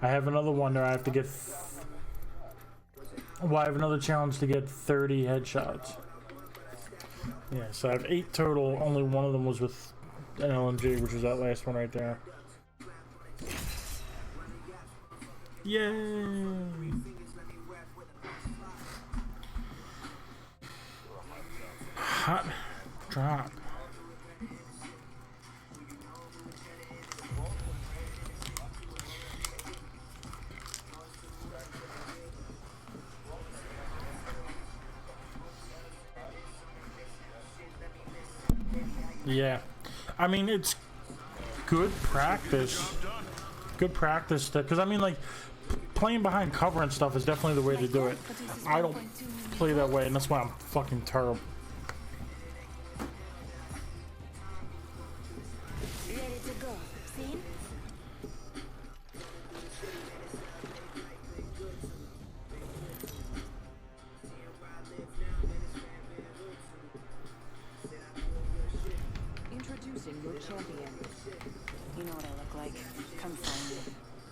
I have another one there. I have to get. Well, I have another challenge to get 30 headshots. Yeah, so I have 8 total. Only one of them was with an LMG, which was that last one right there. Yay! Hot drop. Yeah, I mean it's good practice. Good practice, because I mean, like playing behind cover and stuff is definitely the way to do it. I don't play that way, and that's why I'm fucking terrible. Ready to go. Seen? Introducing your champion. You know what I look like. Come find me.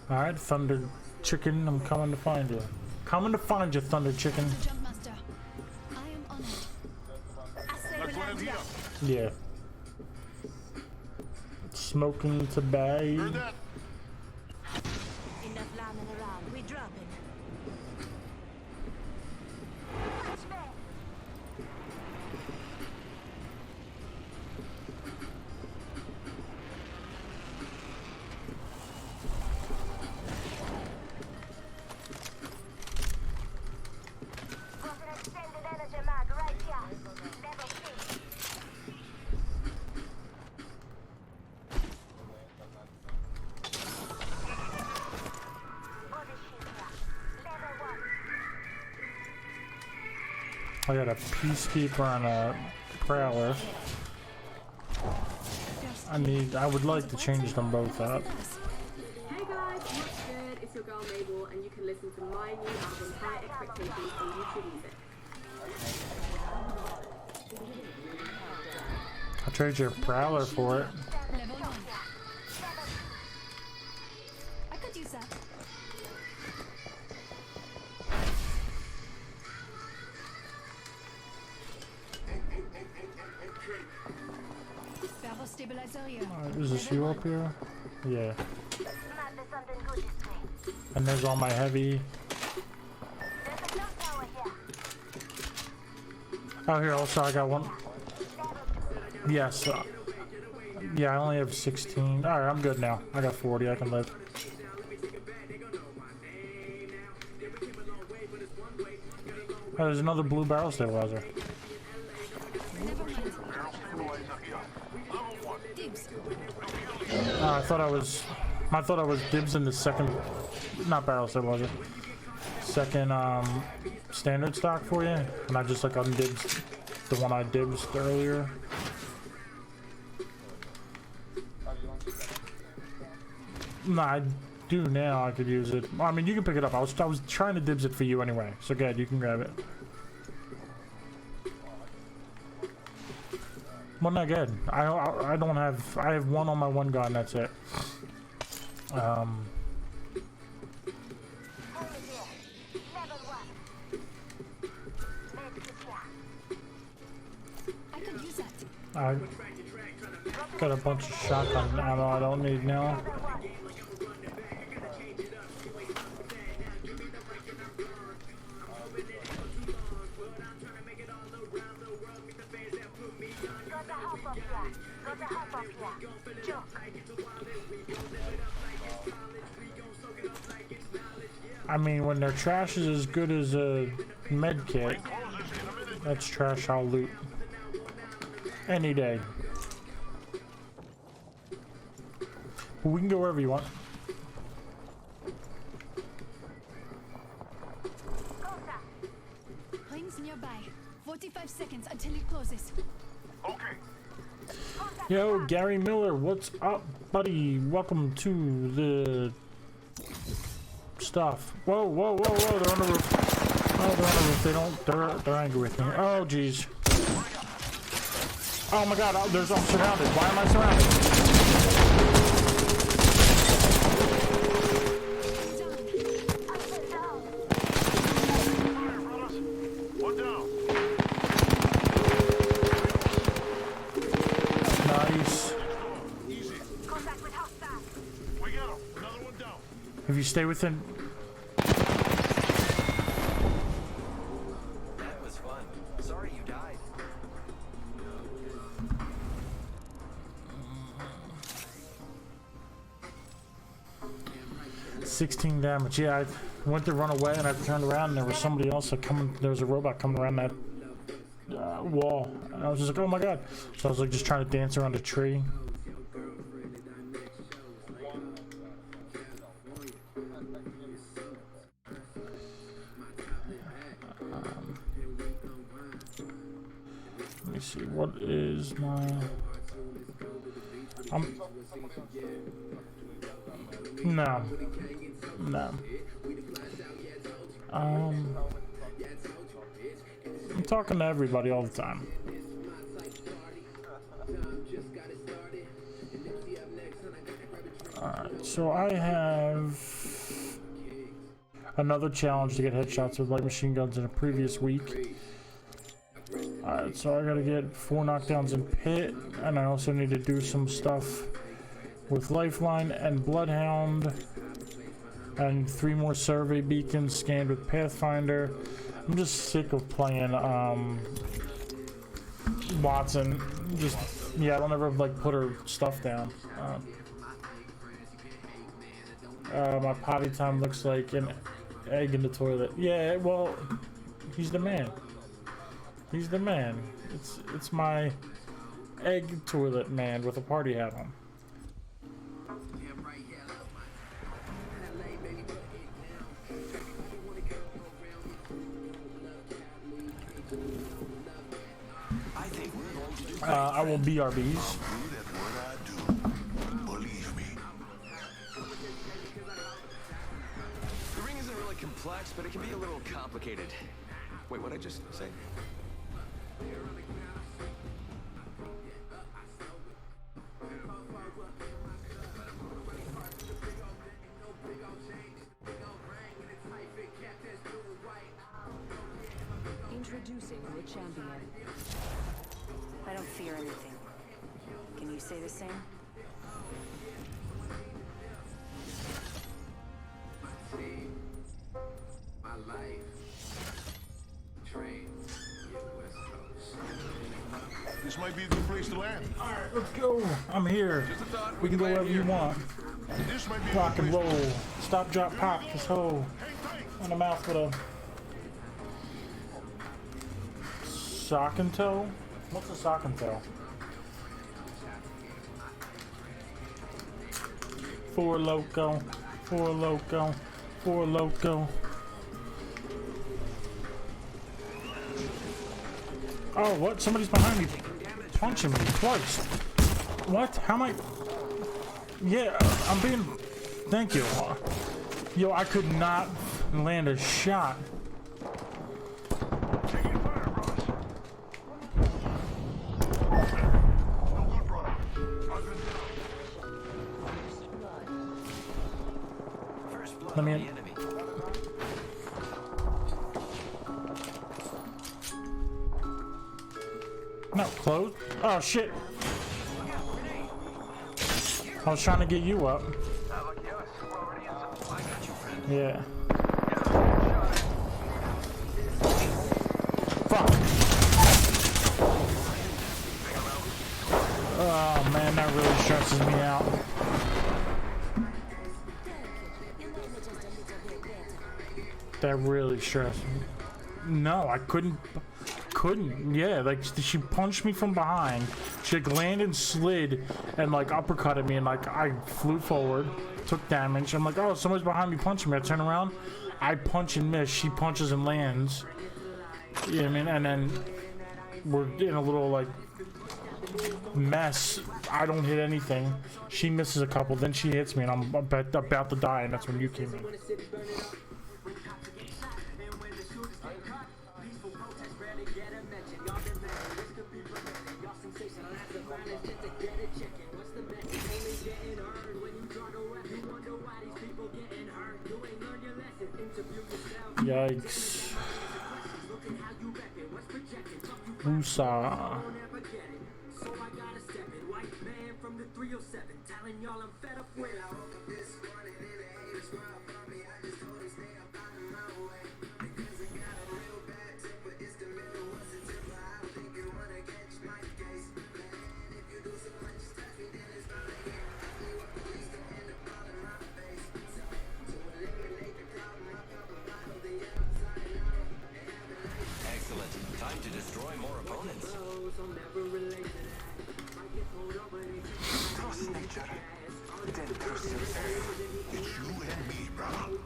All right, Thunder Chicken, I'm coming to find you. Coming to find you, Thunder Chicken. Jump master. I am on it. I say we land here. Yeah. Smoking to bay. Enough lambing around. We dropping. I got a Peacekeeper and a Prowler. I would like to change them both up. Hey guys, what's good? It's your girl Mabel, and you can listen to my new album High Expectations on YouTube Music. I'll trade your Prowler for it. Level 1. I could use that. Barrel stabilizer here. Alright, is this you up here? Yeah. And there's all my heavy. Oh, here also I got one. Yes. Yeah, I only have 16. Alright, I'm good now. I got 40. I can live. Oh, there's another blue barrel stabilizer. I thought I was dibs in the second, not barrel stabilizer, second standard stock for you, and I just like undibs the one I dibs earlier. No, I do now. I could use it. I mean, you can pick it up. I was trying to dibs it for you anyway. So good, you can grab it. Well, not good. I don't have. I have one on my one gun. That's it. I could use that. I got a bunch of shotgun ammo I don't need now. I mean, when their trash is as good as a med kit, that's trash I'll loot any day. But we can go wherever you want. Rings nearby. 45 seconds until it closes. Yo, Gary Miller, what's up, buddy? Welcome to the stuff. Whoa, whoa, whoa, whoa! They're on the roof. Oh, they're on the roof. They don't. They're angry with me. Oh, jeez. Oh my God! I'm surrounded. Why am I surrounded? One down. Nice. Easy. Contact with hostile. We got him. Another one down. If you stay within. That was fun. Sorry you died. 16 damage. Yeah, I went to run away and I turned around and there was somebody else coming. There was a robot coming around that wall. And I was just like, oh my God. So I was like just trying to dance around a tree. Let me see. What is my... No. No. I'm talking to everybody all the time. Alright, so I have another challenge to get headshots with light machine guns in a previous week. Alright, so I gotta get 4 knockdowns in Pit, and I also need to do some stuff with Lifeline and Bloodhound, and 3 more survey beacons scanned with Pathfinder. I'm just sick of playing Watson. Just, yeah, I don't ever like put her stuff down. My potty time looks like an egg in the toilet. Yeah, well, he's the man. He's the man. It's my egg toilet man with a party hat on. I will BRBs. The ring isn't really complex, but it can be a little complicated. Wait, what'd I just say? Introducing the champion. I don't fear anything. Can you say the same? This might be a good place to land. Alright, let's go. I'm here. We can go wherever you want. This might be a Rock good and place roll. Stop, drop, pop. This hole. On the mouth with a sock and toe? What's a sock and toe? Four loco. Four loco. Four loco. Oh, what? Somebody's behind me punching me twice. What? How am I? Yeah, I'm being... Thank you. Yo, I could not land a shot. Taking fire, Ross. No good, brother. I've been down. First blood Let me on in. the enemy. No, close. Oh, shit. I was trying to get you up. Yeah. Fuck. Oh, man, that really stresses me out. That really stressed me. No, I couldn't. Yeah, like she punched me from behind. She like landed and slid and like uppercutted me, and like I flew forward, took damage. I'm like, oh, somebody's behind me punching me. I turn around, I punch and miss. She punches and lands. You know what I mean? And then we're in a little like mess. I don't hit anything. She misses a couple, then she hits me, and I'm about to die, and that's when you came in. Yikes. Woosah. Excellent. Time to destroy more opponents. Trust nature, then trust yourself. It's you and me, brother.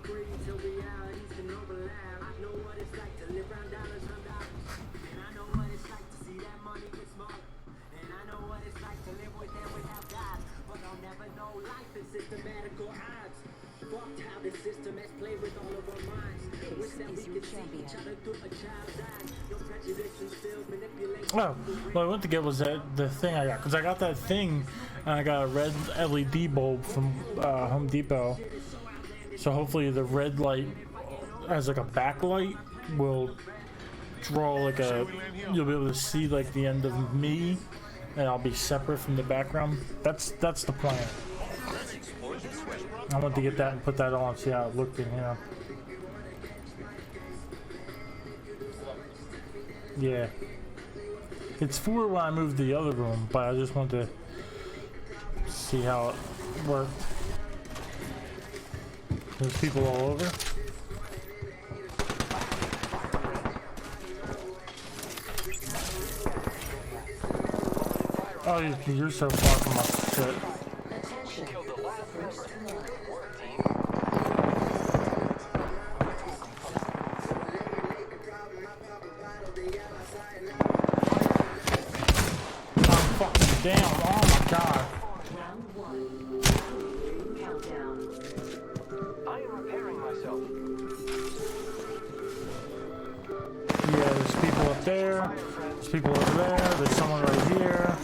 Oh, what I went to get was the thing I got, because I got that thing, and I got a red LED bulb from Home Depot. So hopefully the red light as like a backlight will draw like a, you'll be able to see like the end of me, and I'll be separate from the background. That's the plan. I want to get that and put that on, see how it looked in here. Yeah. It's for when I moved to the other room, but I just wanted to see how it worked. There's people all over. Oh, you're so far from us. Shit. Damn, oh my god. Round 1. Countdown. I am repairing myself. Yeah, there's people up there. There's people over there. There's someone right here.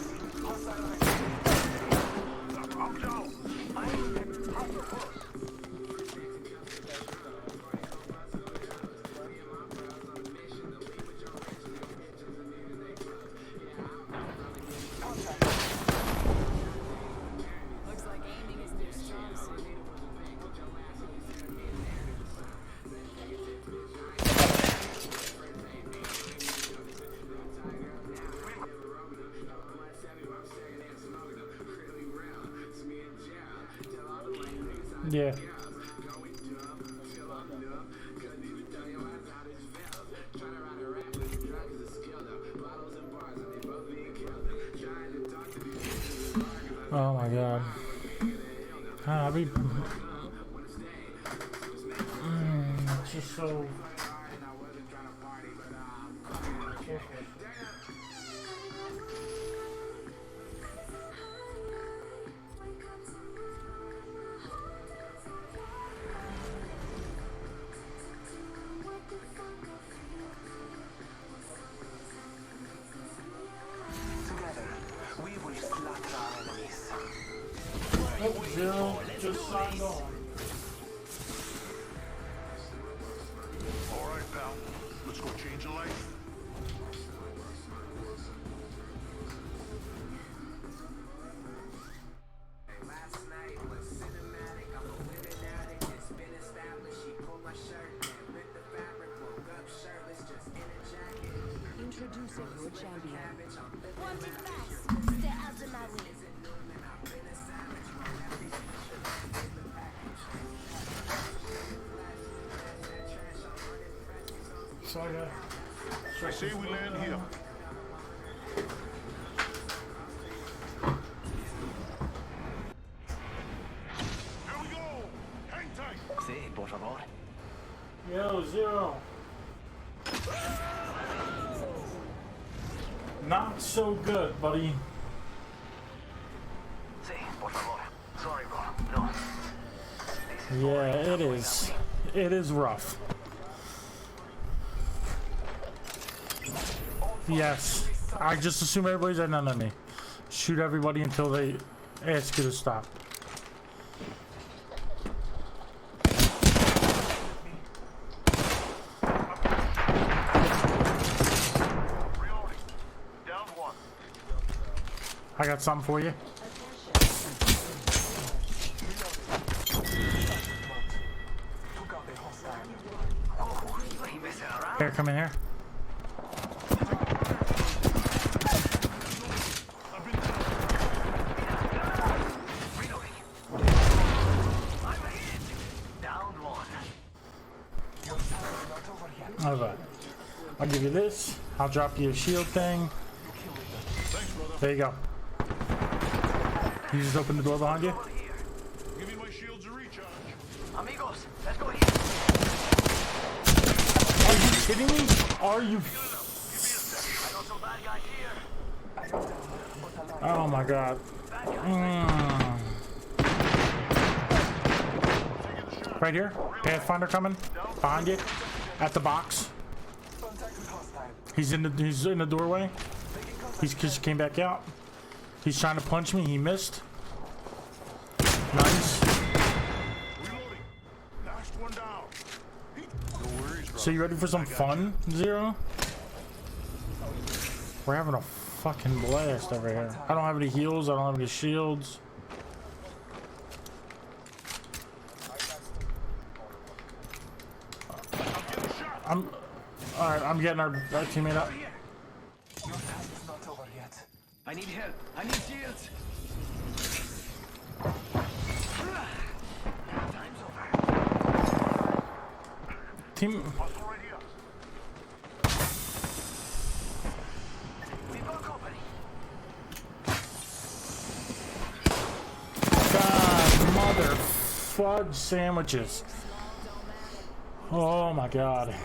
Yeah. Oh my god. I'll be. It's just so. Zero just signed on. Alright, pal. Let's go change a life. Last night was cinematic. I'm a women addict. It's been established. She pulled my shirt and ripped the fabric. Woke up shirtless, just in a jacket. Introducing your champion. Want it fast? Stay out of my way. I say we land here. Here we go! Hang tight! Sí, por favor. Yo, Zero. Not so good, buddy. Yeah, it is. It is rough. Yes. I just assume everybody's at none of me. Shoot everybody until they ask you to stop. Reloading. Down one. I got something for you. Here, come in here. Alright. I'll give you this. I'll drop you a shield thing. There you go. You just open the door behind you? Give me my shields to recharge. Amigos, let's go here. Are you kidding me? Are you? I got some bad guys here. Oh my god. Right here. Pathfinder coming. Behind you. At the box. He's in the doorway. He's just came back out. He's trying to punch me. He missed. Nice. Reloading. Last one down. No worries, So you ready for some fun, Zero? We're having a fucking blast over here. I don't have any heals. I don't have any shields. Alright, I'm getting our teammate up. Your task is not over yet. I need help. I need shields. Time's over. Team. Hostile right here. We've got company. God, mother fudge sandwiches. Oh my god.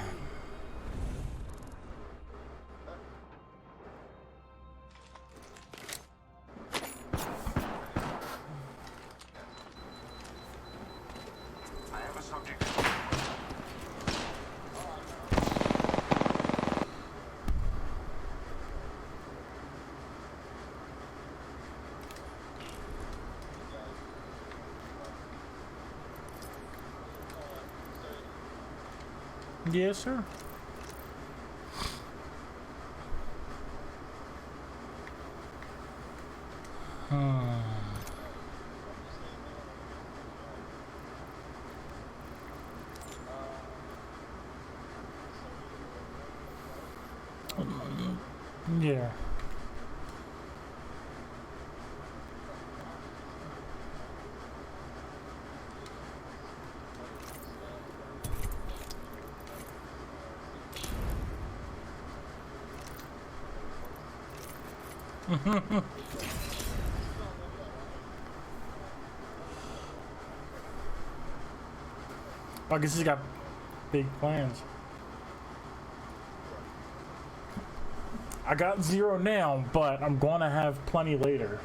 I have a subject. Yes, sir. Yeah. I guess he's got big plans. I got 0 now, but I'm going to have plenty later.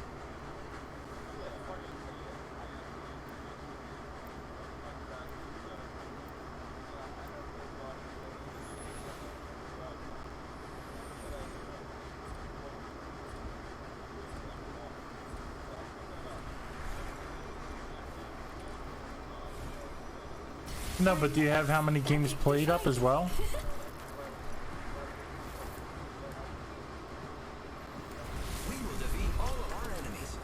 No, but do you have how many games played up as well? We will defeat all of our enemies.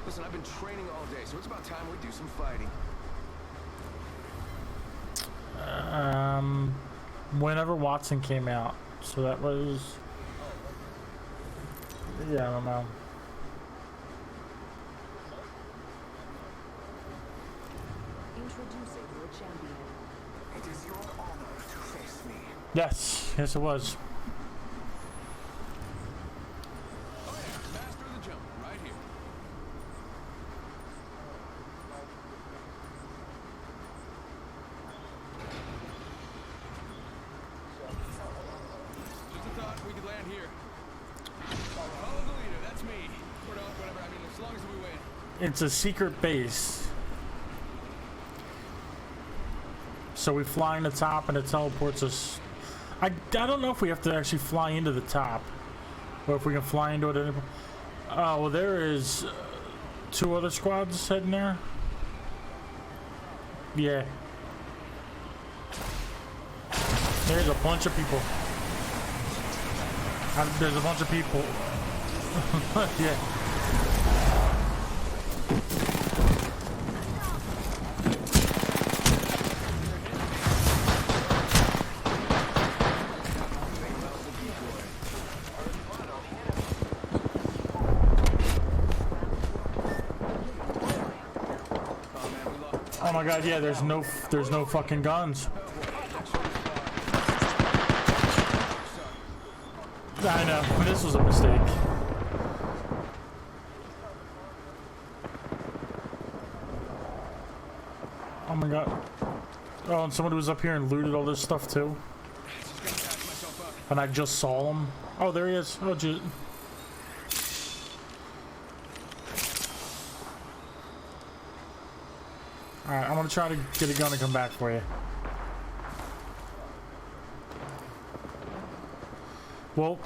Listen, I've been training all day, so it's about time we do some fighting. Whenever Watson came out, so that was, yeah, I don't know. Introducing your champion. It is your honor to face me. Yes, yes it was. Oh yeah, master of the jump, right here. Just a thought we could land here. Follow the leader, that's me. Or not, whatever, I mean, as long as we win. It's a secret base. So we fly in the top and it teleports us. I don't know if we have to actually fly into the top. Or if we can fly into it. Oh, well, there is 2 other squads heading there. Yeah. There's a bunch of people. There's a bunch of people. Yeah. Oh my god, yeah, there's no fucking guns. I know, this was a mistake. Oh my god. Oh, and somebody was up here and looted all this stuff too. And I just saw him. Oh, there he is. Oh, just. Alright, I'm gonna try to get a gun and come back for you. Well.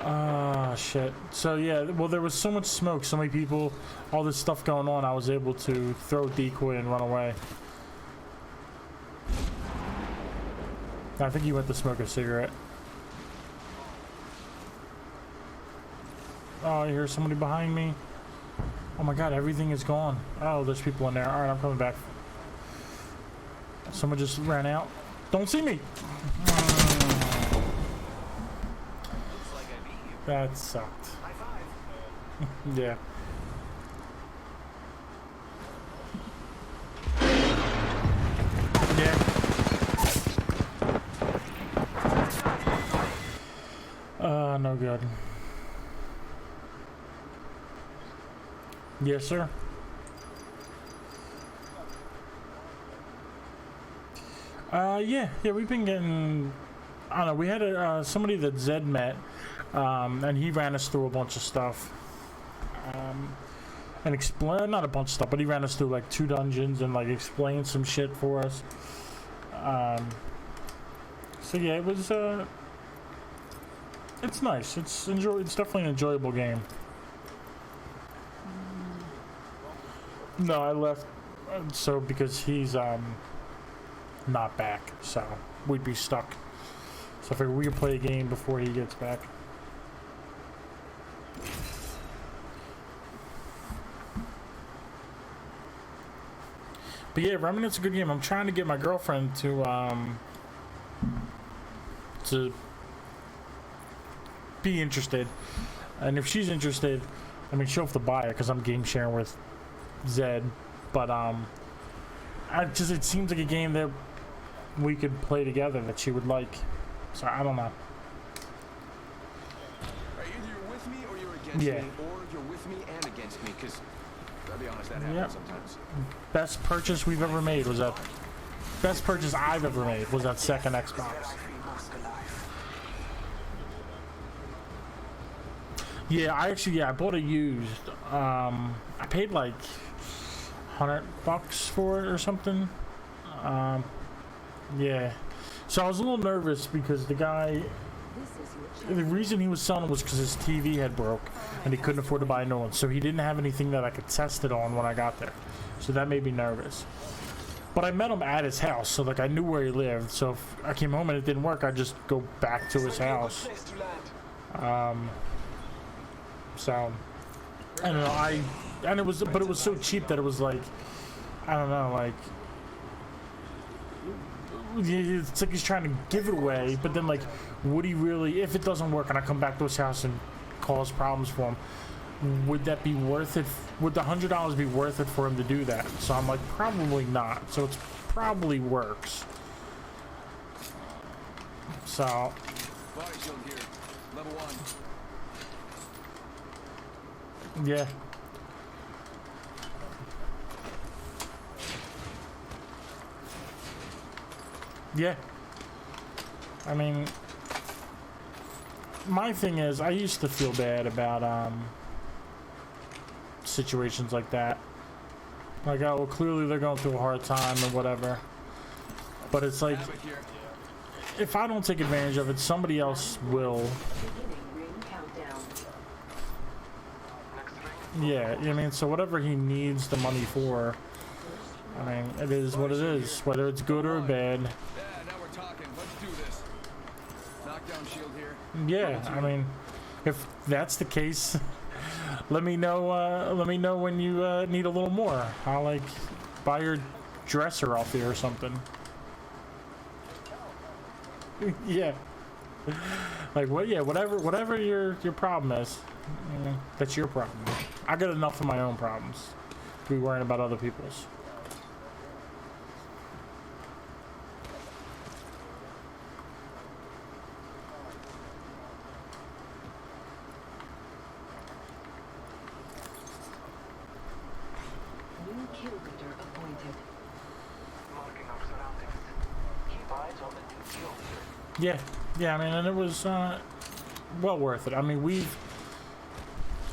Ah, shit. So, yeah, well, there was so much smoke, so many people, all this stuff going on, I was able to throw decoy and run away. I think he went to smoke a cigarette. Oh, I hear somebody behind me. Oh my god, everything is gone. Oh, there's people in there. Alright, I'm coming back. Someone just ran out. Don't see me! That sucked. Yeah. Yeah. No good. Yes, sir. Yeah, we've been getting, I don't know, we had somebody that Zed met, and he ran us through a bunch of stuff, and explain, not a bunch of stuff, but he ran us through like 2 dungeons and like explained some shit for us. So yeah, it was, it's nice, it's definitely an enjoyable game. No, I left, so because he's, not back, so we'd be stuck. So I figured we could play a game before he gets back. But yeah, Remnant's a good game. I'm trying to get my girlfriend to be interested, and if she's interested, I mean, she'll have to buy it because I'm game sharing with Zed. But it seems like a game that we could play together that she would like. So I don't know. Either you're with me or you're against me, or you're with me and against me, because I'll be honest, that happens sometimes. Best purchase we've ever made was that. Best purchase I've ever made was that second Xbox. Yeah, I bought it used. I paid like $100 for it or something. Yeah. So I was a little nervous because the guy, the reason he was selling it was because his TV had broke and he couldn't afford to buy a new one. So he didn't have anything that I could test it on when I got there. So that made me nervous. But I met him at his house, so like I knew where he lived. So if I came home and it didn't work, I'd just go back to his house. So I don't know. But it was so cheap that it was like, I don't know, like. It's like he's trying to give it away, but then like, would he really, if it doesn't work and I come back to his house and cause problems for him, would that be worth it? Would the $100 be worth it for him to do that? So I'm like, probably not. So it's probably works. So. Body shield here, level 1. Yeah. Yeah. I mean, my thing is, I used to feel bad about situations like that. Like, oh, well, clearly they're going through a hard time or whatever. But it's like, if I don't take advantage of it, somebody else will. Yeah, I mean, so whatever he needs the money for, I mean, it is what it is, whether it's good or bad. Yeah, now we're talking. Let's do this. Knockdown shield here. Yeah, I mean, if that's the case, let me know. Let me know when you need a little more. I'll like buy your dresser off you or something. Yeah. Like what? Yeah, whatever your problem is, that's your problem. I got enough of my own problems to be worrying about other people's. New kill leader appointed. Marking our surroundings. Keep eyes on the new kill leader. Yeah, I mean, and it was well worth it. I mean, we've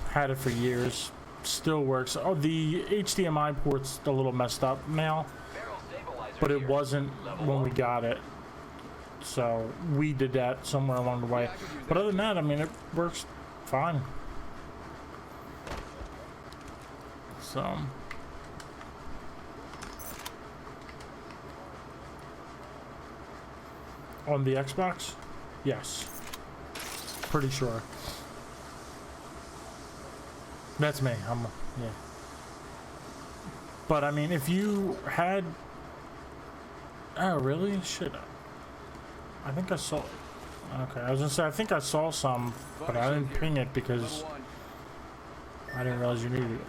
had it for years. Still works. Oh, the HDMI port's a little messed up now, but it wasn't when we got it. So we did that somewhere along the way. But other than that, I mean, it works fine. So. On the Xbox? Yes. Pretty sure. That's me. Yeah. But I mean, if you had... Oh, really? Shit. I think I saw... Okay, I was gonna say, I think I saw some, but I didn't ping it because I didn't realize you needed it.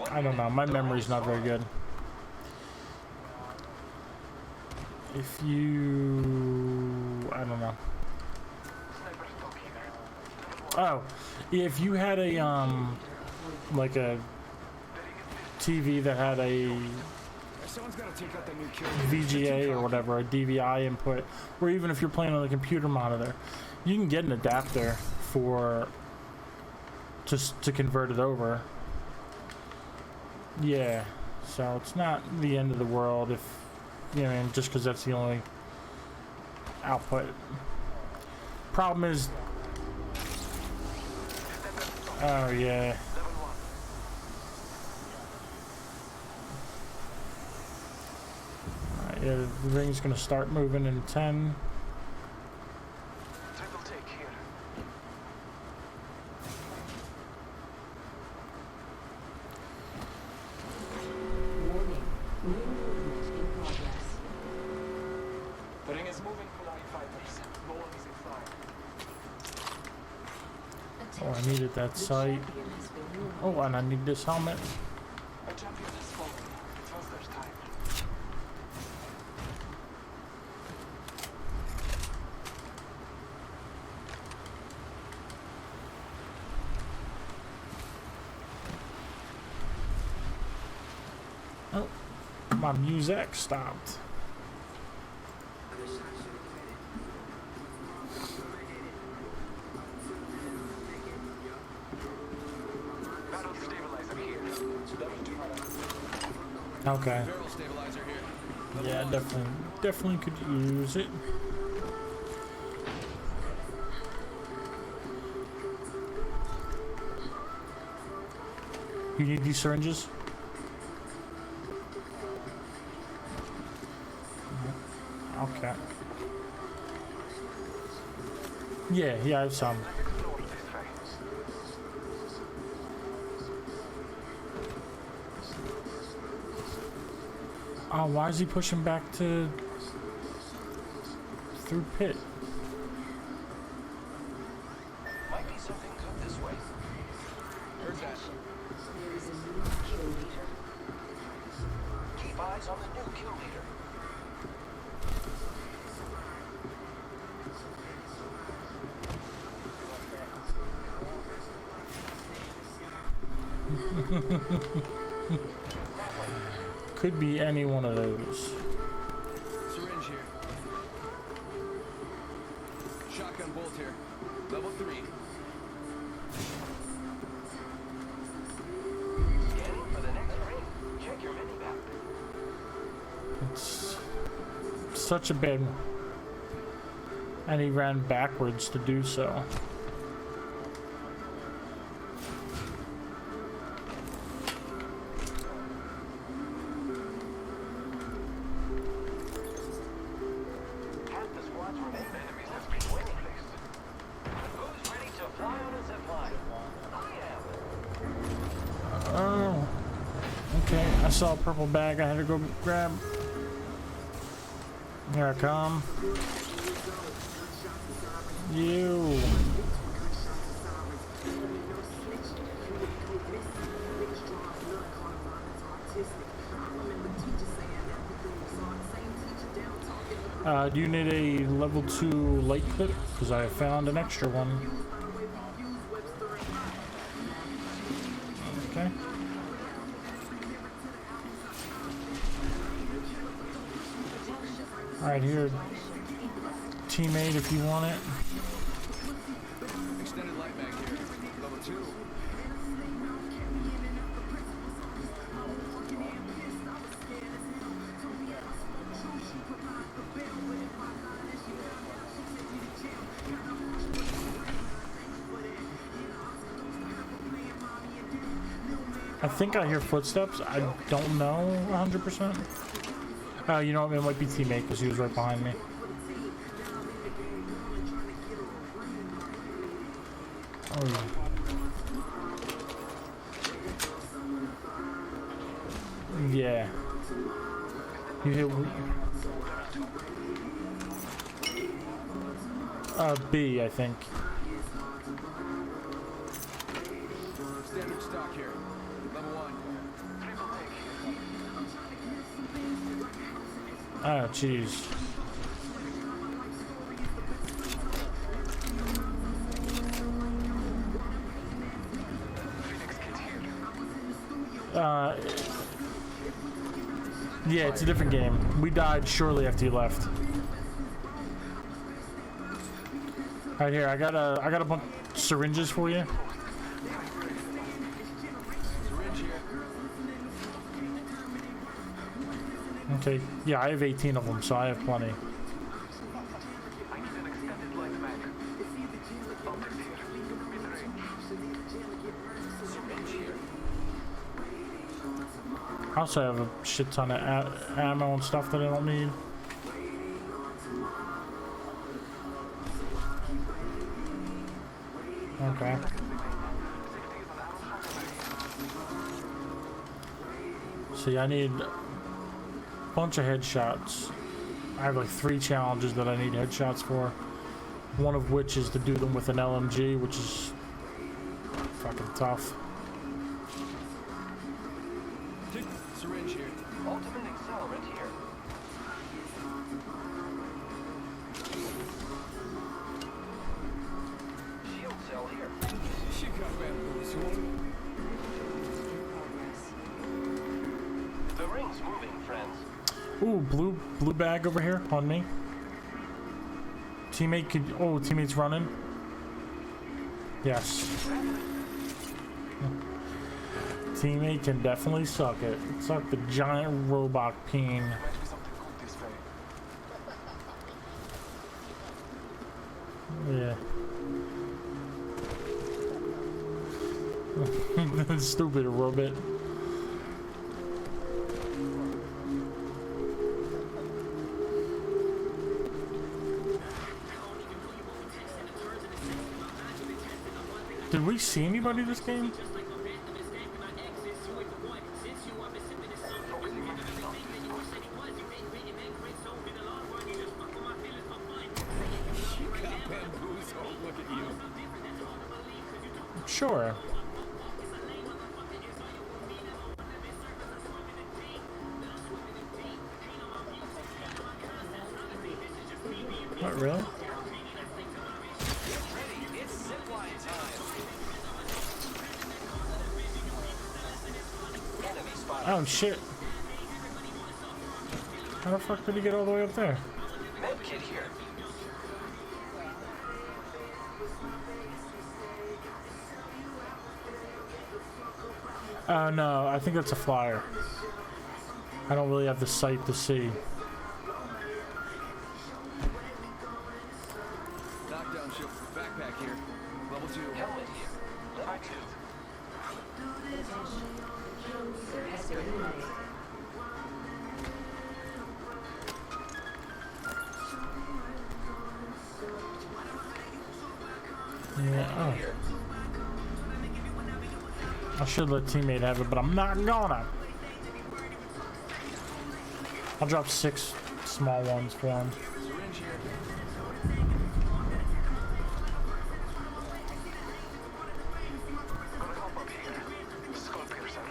I don't know. My memory's not very good. If you... I don't know. Oh, if you had a, like a TV that had a VGA or whatever, a DVI input, or even if you're playing on a computer monitor, you can get an adapter for... just to convert it over. Yeah, so it's not the end of the world if, you know, just because that's the only output. Problem is, oh yeah. Alright, yeah, the ring's gonna start moving in 10. Oh, I needed that sight. Oh, and I need this helmet. Oh, my music stopped. Okay. Yeah, definitely could use it. You need these syringes? Okay. Yeah, I have some. Oh, why is he pushing back to... through pit? Might be something good this way. Attention. There is a new kill leader. Keep eyes on the new kill leader. Could be any one of those. Syringe here. Shotgun bolt here. Level 3. Scanning for the next ring. Check your mini map. It's such a bad one. And he ran backwards to do so. Half the squads remain. Enemies have been winning this. Who's ready to fly on a zip line? I am. Oh. Okay, I saw a purple bag I had to go grab. Here I come. You. Do you need a level 2 light clip? Because I found an extra one. Okay. Alright, here. Teammate, if you want it. Extended light mag here. Level 2. I think I hear footsteps. I don't know 100%. You know what? It might be teammate because he was right behind me. Oh yeah. Yeah. You hit. B, I think. Standard stock here. Level 1. Oh, jeez. Yeah, it's a different game. We died shortly after you left. Right here, I got a bunch of syringes for you. Okay, yeah, I have 18 of them, so I have plenty. I need an extended light mag. Optic here. Mid-range. Syringe here. I also have a shit ton of ammo and stuff that I don't need. Okay. See, I need a bunch of headshots. I have like 3 challenges that I need headshots for. One of which is to do them with an LMG, which is fucking tough. Syringe here. Ultimate accelerant here. Shield cell here. She got bamboozled. The ring's moving, friends. Ooh, blue bag over here on me. Teammate could. Oh, teammate's running. Yes. Teammate can definitely suck it. Suck the giant robot peen. Yeah. Stupid robot. Did we see anybody this game? Sure. What, really? Enemy Oh shit. How the fuck did he get all the way up there? Med kit here. No, I think that's a flyer. I don't really have the sight to see. Knockdown shield. Backpack here. Level 2. Helmet here. Level 2. Yeah, oh. I should let teammate have it, but I'm not gonna. I'll drop 6 small ones for him. Syringe here. Gonna hop up here. Skull piercer.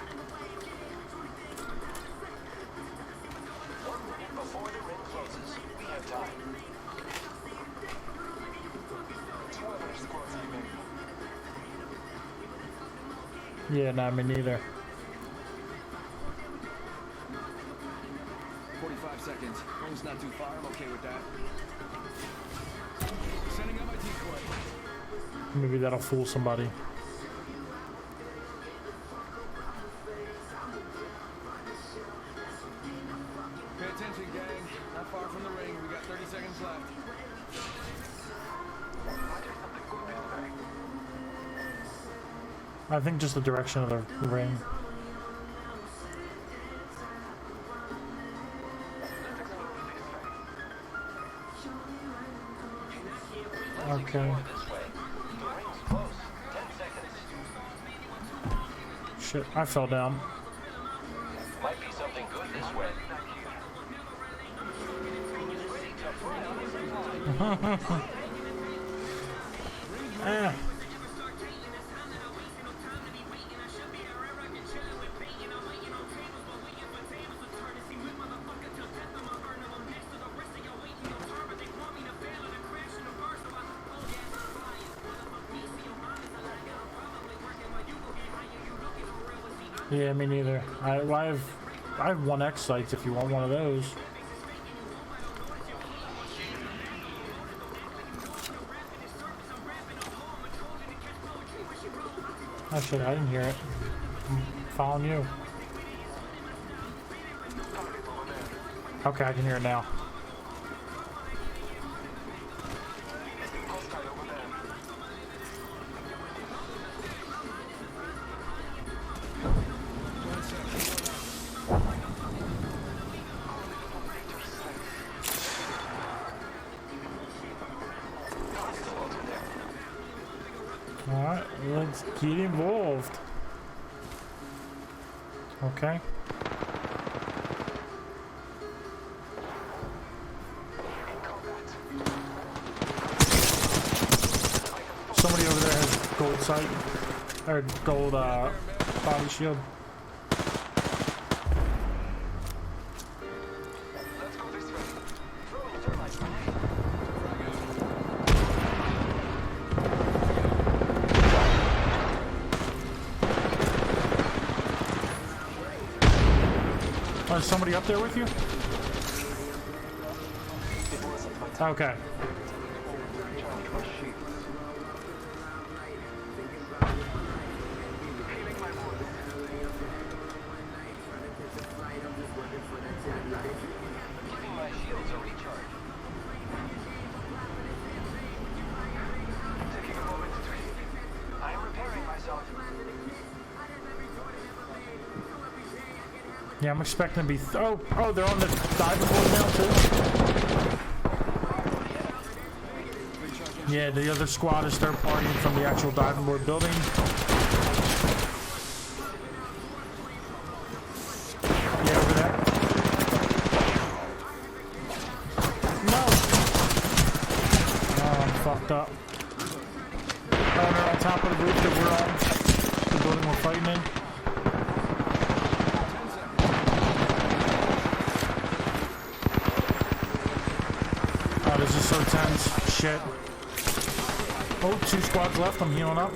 1 minute before the ring closes. We have time. 2 other squads remaining. Yeah, nah, me neither. 45 seconds. Ring's not too far. I'm okay with that. Sending out my decoy. Maybe that'll fool somebody. Pay attention, gang. Not far from the ring. We got 30 seconds left. I think just the direction of the ring. Okay. Shit, I fell down. Might be something good this way. Ah. Yeah, me neither. I have 1X sights if you want one of those. Oh shit, I didn't hear it. I'm following you. Okay, I can hear it now. Alright, let's get involved. Okay. Somebody over there has gold sight, or gold body shield. Is somebody up there with you? Okay. Giving my shields a recharge. Taking a moment to breathe. I am repairing myself. Yeah, I'm expecting to be. Oh, they're on the diving board now too. Yeah, the other squad is third partying from the actual diving board building. Yeah, over there. No. Oh, I'm fucked up. Oh, they're on top of the roof that we're on. The building we're fighting in. This is so tense. Shit. Oh, 2 squads left. I'm healing up.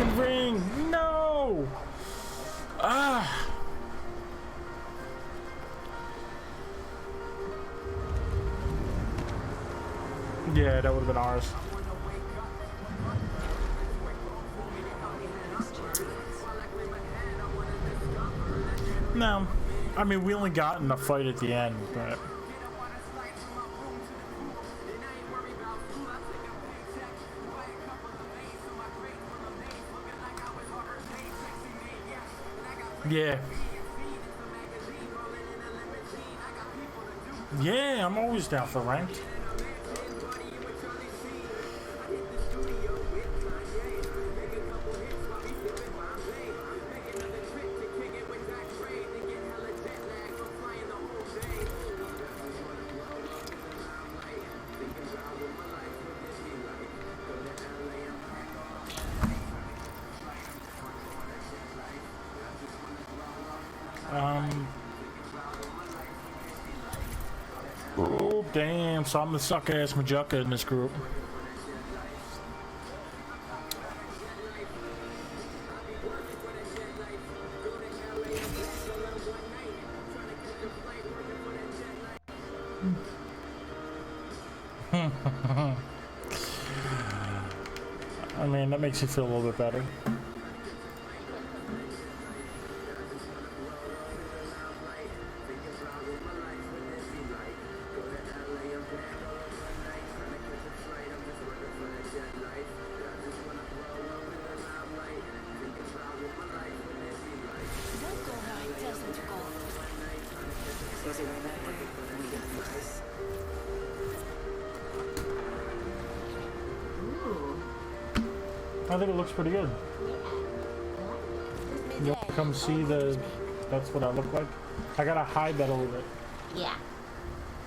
fucking ring! No! Ah! Yeah, that would have been ours. No. I mean, we only got in a fight at the end, but... Yeah. Yeah, I'm always down for ranked. Oh, damn, so I'm the suck-ass Majuka in this group. I mean, that makes you feel a little bit better. I think it looks pretty good. You want to come see the... That's what I look like? I gotta hide that a little bit. Yeah.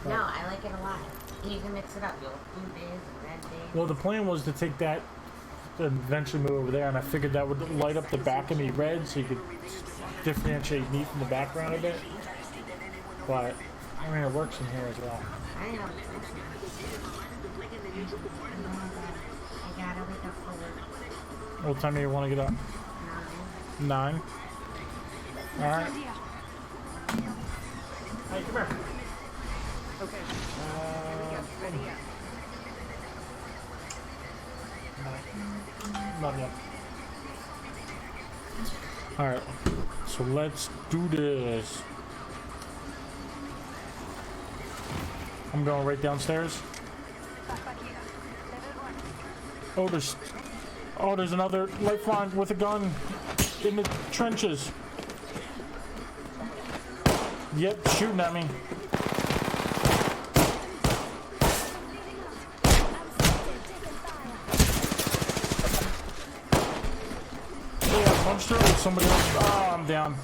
No, I like it a lot. You can mix it up. You'll blue days and red days. Well, the plan was to take that and eventually move over there, and I figured that would light up the back of me red so you could differentiate me from the background a bit. But, I mean, it works in here as well. I know. I gotta wake up for work. What time do you want to get up? 9. Alright. Hey, come here. Okay. Not yet. Alright. So let's do this. I'm going right downstairs. Oh, there's another lifeline with a gun in the trenches. Yep, shooting at me. Yeah, I punched her with somebody else. Oh, I'm down.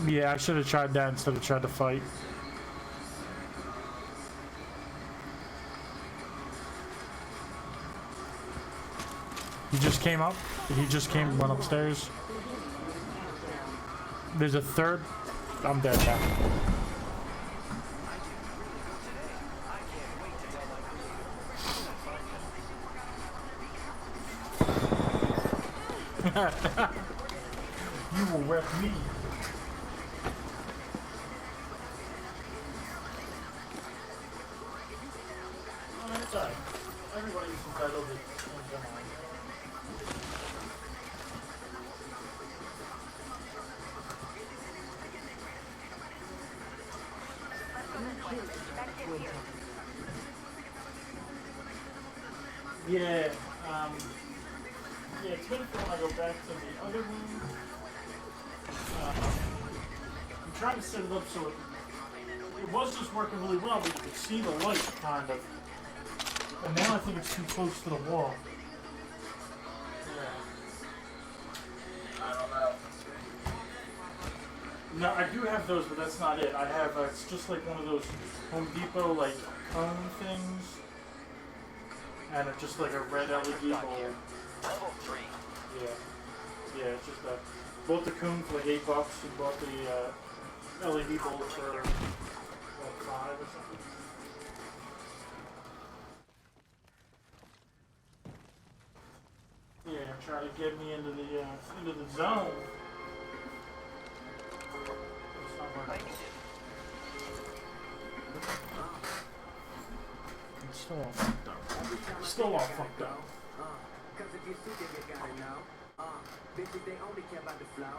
Yeah, I should have tried that instead of tried to fight. He just came up. He just went upstairs. There's a third. I'm dead now. You will wreck me. Oh, that's alright. Everybody's entitled to. Yeah, yeah, it's good when I go back to the other room. I'm trying to set it up so it was just working really well, but you could see the light, kind of. And now I think it's too close to the wall. Yeah. I don't know. No, I do have those, but that's not it. I have, it's just like one of those Home Depot, like, cone things. And it's just like a red LED bulb. Level 3. Yeah. Yeah, it's just bought the cone for like $8 and bought the LED bulb for like 5 or something. Try to get me into the zone. It's not working. It's still all fucked up. Still all fucked up. Cause if you see that you gotta know. Bitches, they only care about the flow.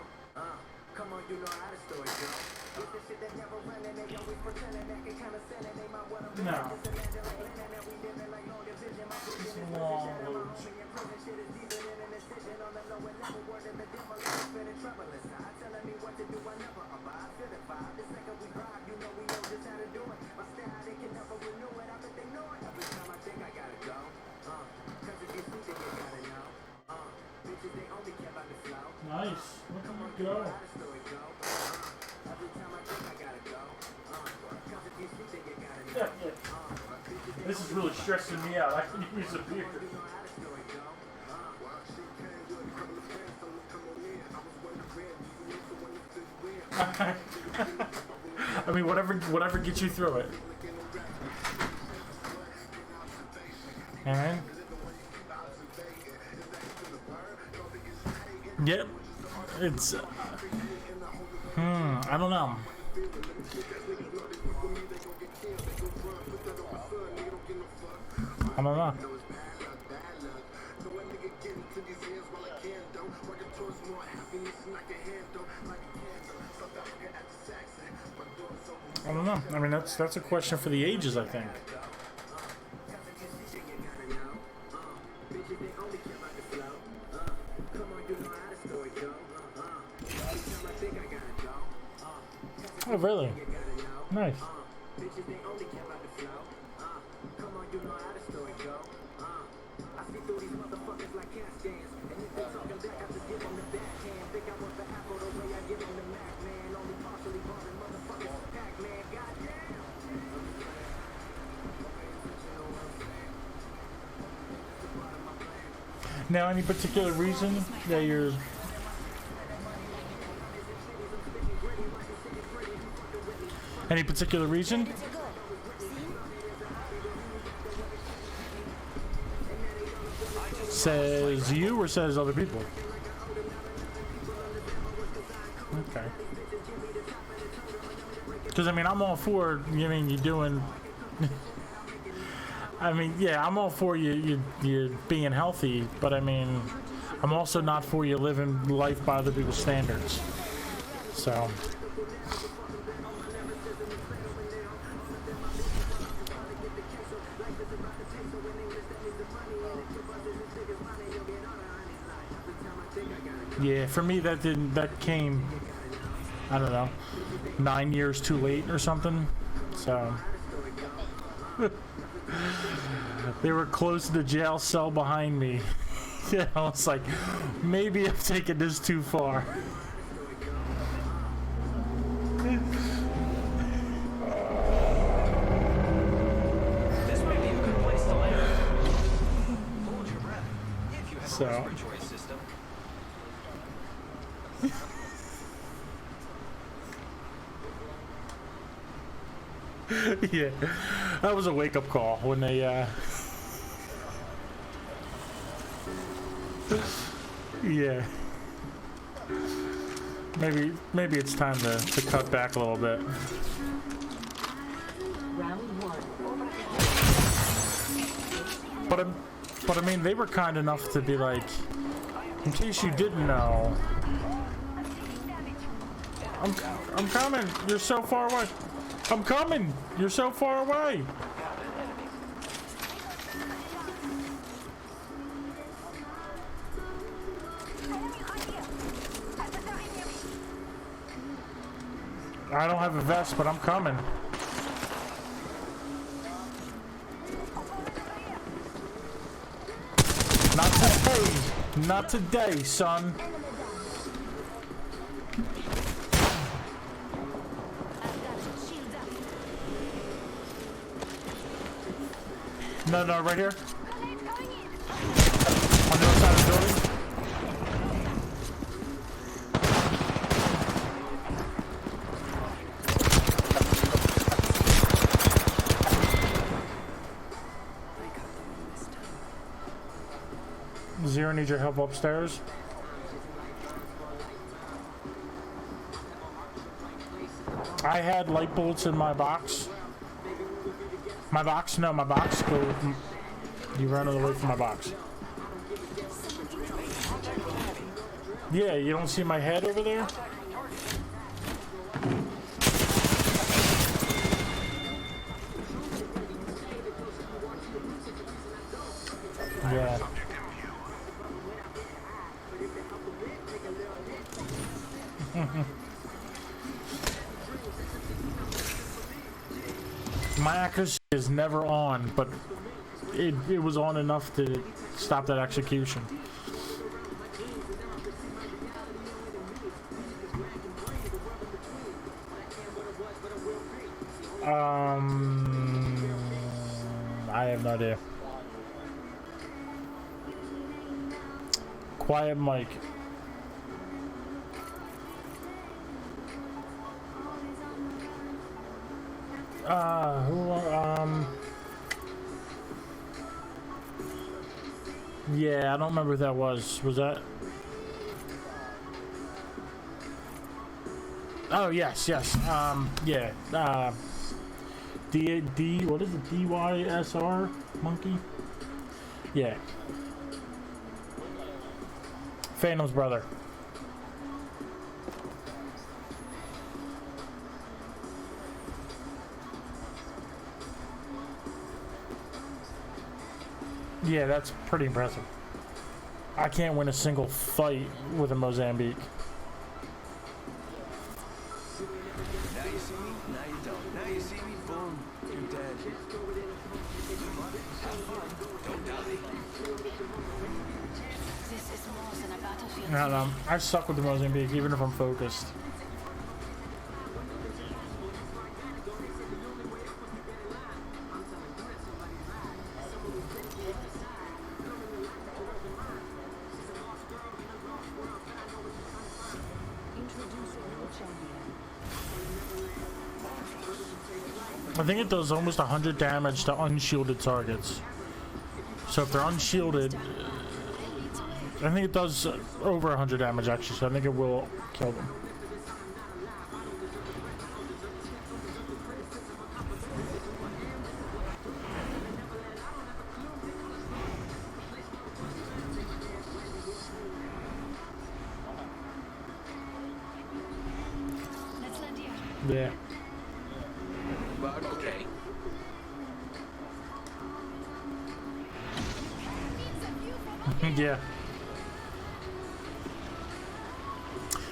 Come on, you know how the story goes. It's the shit that never run and they always pretending that can kind of send and they might want to be No. just imagine like land that we living like long division. My vision is Long vision. My loads. homie in prison shit is deeper than an incision on the lower level. Word of the devil is spinning trouble inside. Telling me what to do, I never abide. Feel the vibe. The second we ride, you know we know just how to do it. My style, they can never renew it. I bet they know it. Every time I think I gotta go. Cause if you see that you gotta know. Bitches, they only care about the flow. Nice. Look at me go. Yeah, yeah. This is really stressing me out. I can use a beer. I mean, whatever gets you through it. And yep, it's I don't know. I don't know. I don't know. I mean, that's a question for the ages, I think. Oh, really? Nice. Now, any particular reason that you're... Any particular reason? Says you or says other people? Okay. Because, I mean, I'm all for, you mean, you doing... I mean, yeah, I'm all for you being healthy, but I mean, I'm also not for you living life by other people's standards. So... Yeah, for me that came, I don't know, 9 years too late or something. So they were close to the jail cell behind me. Yeah, I was like, maybe I've taken this too far. This might be a good place to land. Hold your breath. If you have a respiratory system. Yeah, that was a wake-up call when they yeah, maybe it's time to cut back a little bit. But I mean, they were kind enough to be like, in case you didn't know, I'm coming. You're so far away. I'm coming! You're so far away! I don't have a vest, but I'm coming. Not today! Not today, son! No, right here. On the other side of the building. Zero needs your help upstairs. I had light bolts in my box. My box? No, my box. Go. You ran away from my box. Yeah, you don't see my head over there? Yeah. My accuracy is never on, but it was on enough to stop that execution. I have no idea. Quiet mic. Yeah, I don't remember who that was. Was that? Oh, yes. Yeah. What is it? DYSR monkey? Yeah. Phantom's brother. Yeah, that's pretty impressive. I can't win a single fight with a Mozambique. Now you see me, now you don't. Now you see me, boom, you're dead. Have fun, don't die. This is more than a battlefield. I don't know. I suck with the Mozambique, even if I'm focused. I think it does almost 100 damage to unshielded targets. So if they're unshielded, I think it does over 100 damage actually, so I think it will kill them. Let's land here. Yeah. But okay. Yeah.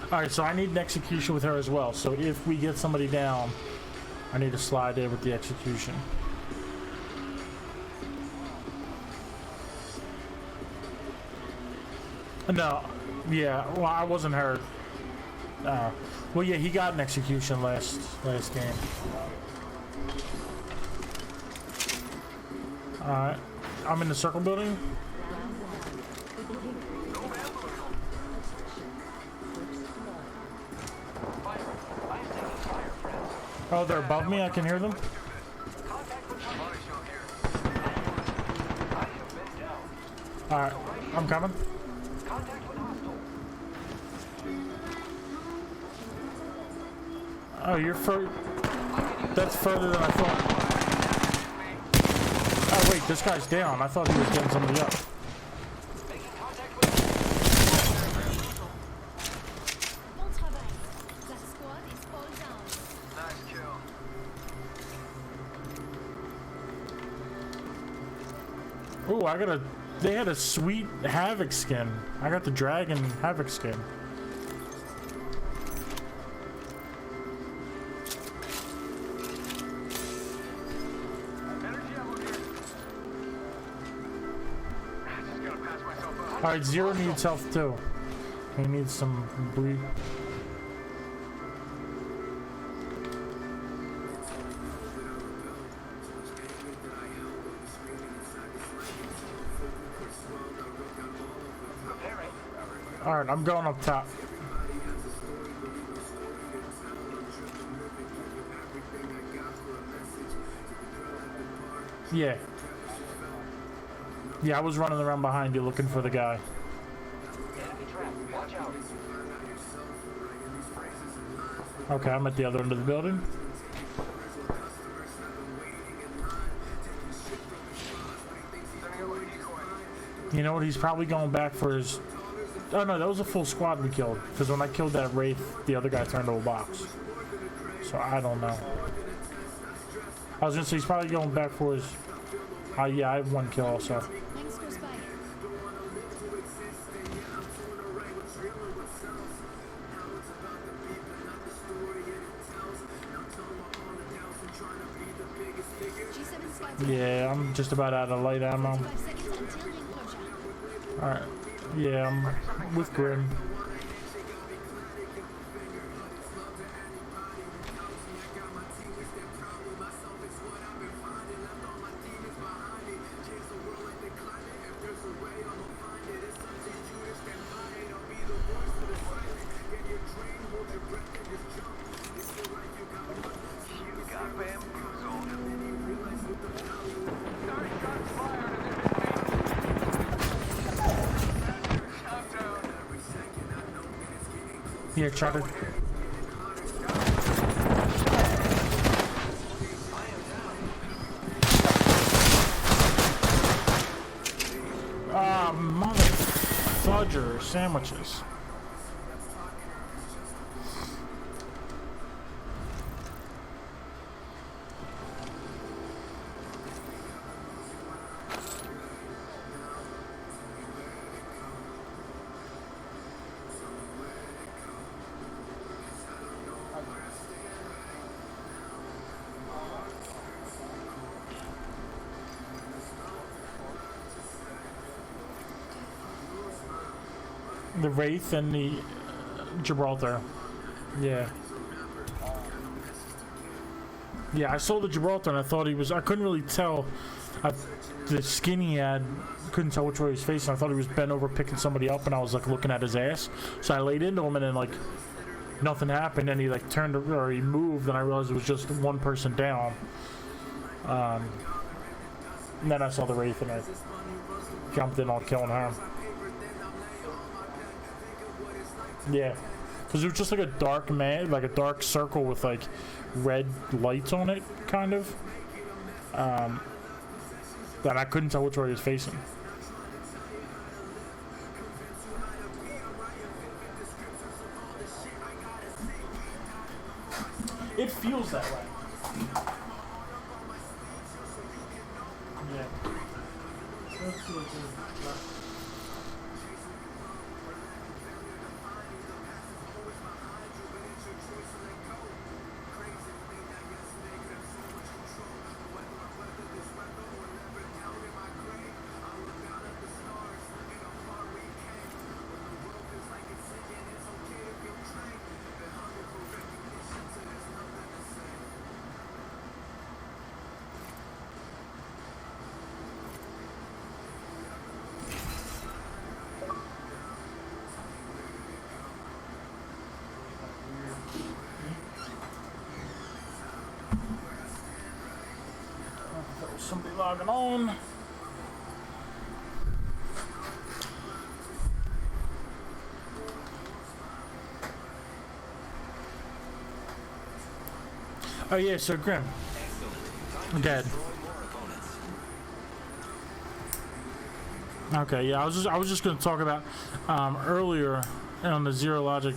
Alright, so I need an execution with her as well. So if we get somebody down, I need to slide in with the execution. No. Yeah, well, I wasn't hurt. Well, yeah, he got an execution last game. Alright. I'm in the circle building. Oh, they're above me? I can hear them? Alright, I'm coming. Oh, you're that's further than I thought. Oh, wait, this guy's down. I thought he was getting somebody up. Bon travail. That squad is all down. Nice kill. Ooh, they had a sweet Havoc skin. I got the Dragon Havoc skin. Alright, Zero needs health too. He needs some bleed. Alright, I'm going up top. Yeah. Yeah, I was running around behind you looking for the guy. Enemy trap. Watch out. Okay, I'm at the other end of the building. You know what? He's probably going back for his... Oh no, that was a full squad we killed. Because when I killed that Wraith, the other guy turned to a box. So I don't know. I was gonna say he's probably going back for his... yeah, I have one kill also. Thanks for spy. G7 scouts. Yeah, I'm just about out of light ammo. 5 seconds until ring closure. Alright. Yeah, I'm with Grim. Here, try to... Ah, mother fudger sandwiches. The Wraith and the Gibraltar. Yeah. Yeah, I saw the Gibraltar and I thought he was... I couldn't really tell. The skin he had, couldn't tell which way he was facing. I thought he was bent over picking somebody up and I was like looking at his ass. So I laid into him and then like nothing happened and he like turned or he moved and I realized it was just one person down. And then I saw the Wraith and I jumped in all killing her. Yeah, because it was just like a dark like a dark circle with like red lights on it, kind of. That I couldn't tell which way he was facing. It feels that way. Yeah. Somebody logging on. Oh yeah, so Grim. I'm dead. Okay, yeah, I was just gonna talk about earlier on the Zero Logic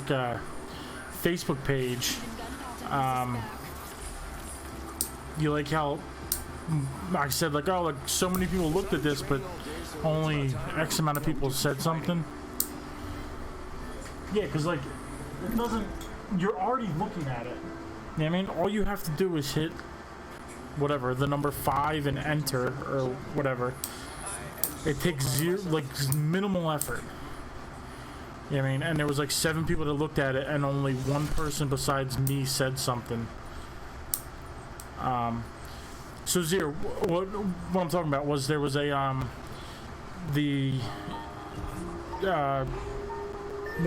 Facebook page. You like how I said like, oh, like so many people looked at this, but only X amount of people said something. Yeah, because like it doesn't. You're already looking at it. You know what I mean? All you have to do is hit whatever the number 5 and enter or whatever. It takes zero, like minimal effort. You know what I mean? And there was like 7 people that looked at it, and only one person besides me said something. So Zero, what I'm talking about was there was a one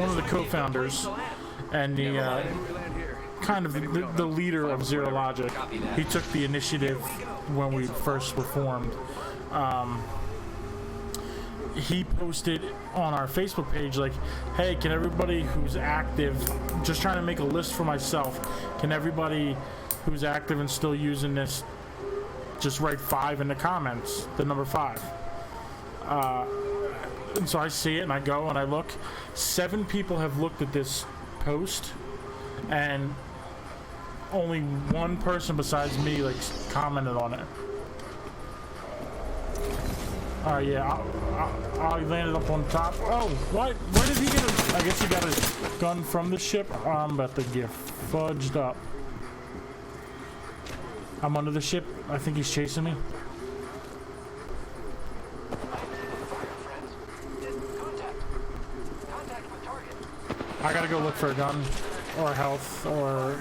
of the co-founders and the kind of the leader of Zero Logic. He took the initiative when we first were formed. he posted on our Facebook page like, hey, can everybody who's active, just trying to make a list for myself, can everybody who's active and still using this just write 5 in the comments, the number 5. And so I see it and I go and I look. 7 people have looked at this post and only 1 person besides me like commented on it. Yeah, I landed up on top. Oh, what? Where did he get I guess he got a gun from the ship. I'm about to get fudged up. I'm under the ship. I think he's chasing me. I gotta go look for a gun or health or...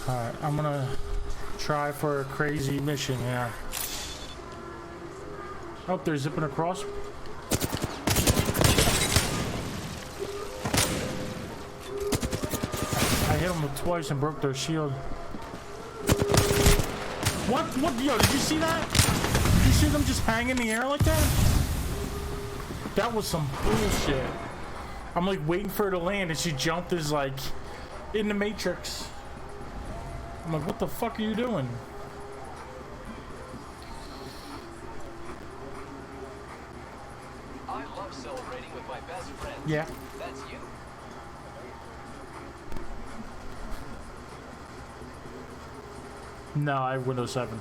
Alright, I'm gonna try for a crazy mission here. Oh, they're zipping across. I hit them twice and broke their shield. What? What? Yo, did you see that? Did you see them just hang in the air like that? That was some bullshit. I'm like waiting for her to land and she jumped as like in the Matrix. I'm like, what the fuck are you doing? I love celebrating with my best friend. Yeah. That's you. No, I have Windows 7.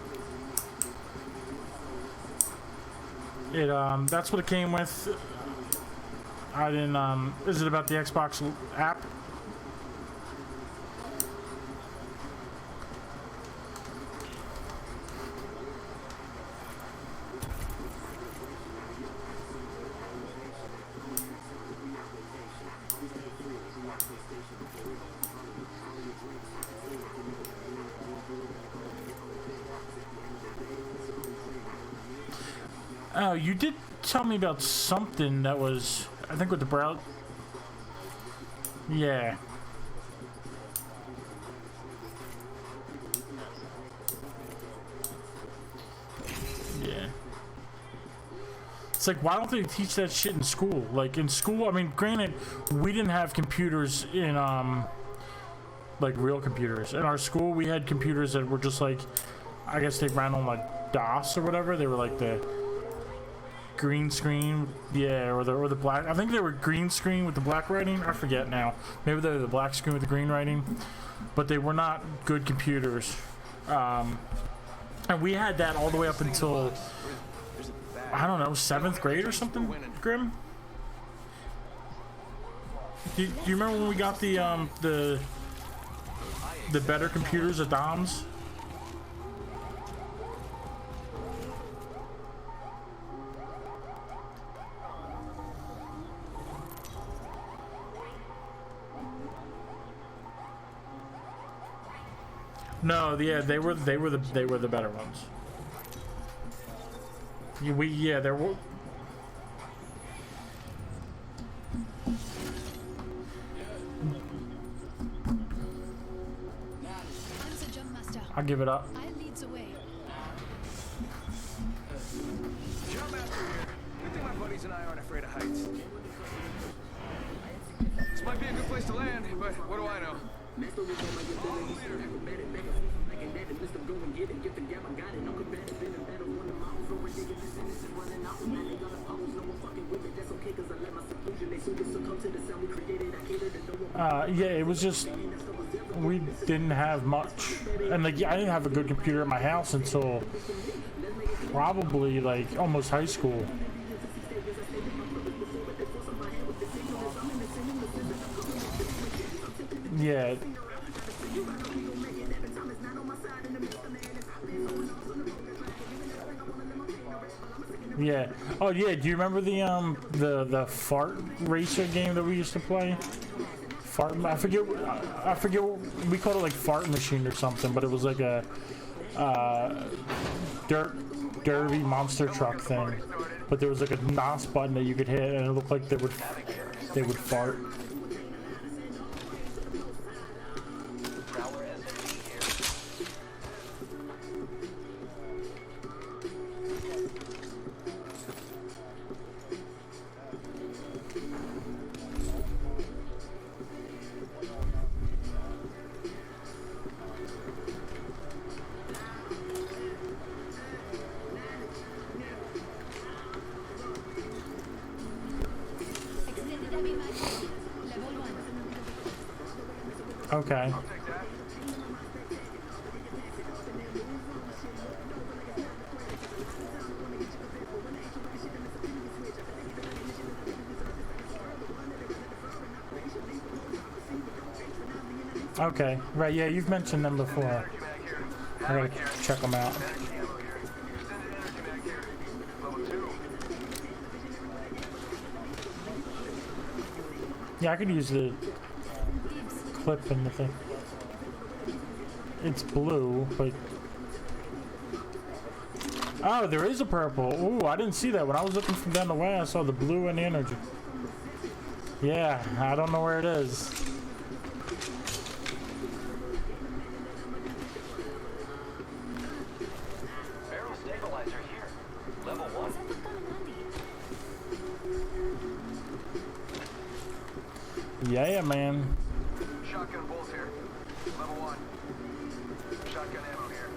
It that's what it came with. I didn't is it about the Xbox app? Oh, you did tell me about something that was, I think with the browser. Yeah. Yeah. It's like, why don't they teach that shit in school? Like, in school, I mean, granted, we didn't have computers in, like, real computers. In our school, we had computers that were just like, I guess they ran on, like, DOS or whatever. They were like the green screen, yeah, or the black. I think they were green screen with the black writing. I forget now. Maybe they were the black screen with the green writing, but they were not good computers. And we had that all the way up until I don't know, 7th grade or something. Grim. Do you remember when we got the better computers at Dom's? No, yeah, they were the better ones. Yeah, there were. I'll give it up. I lead the way. Jump master here. Good thing my buddies and I aren't afraid of heights. This might be a good place to land, but what do I know? Yeah, it was just we didn't have much, and like I didn't have a good computer at my house until probably like almost high school. Yeah. Yeah. Oh yeah. Do you remember the fart racer game that we used to play? Fart. I forget. What, we called it like fart machine or something, but it was like a derby monster truck thing. But there was like a NOS button that you could hit, and it looked like they would fart. Okay. Okay, right, yeah, you've mentioned them before. I gotta check them out. Yeah, I could use the clip in the thing. It's blue, but... Oh, there is a purple. Ooh, I didn't see that. When I was looking from down the way, I saw the blue and the energy. Yeah, I don't know where it is. Barrel stabilizer here. Level 1. Yeah, man. Shotgun bolt here. Level 1. Shotgun ammo here.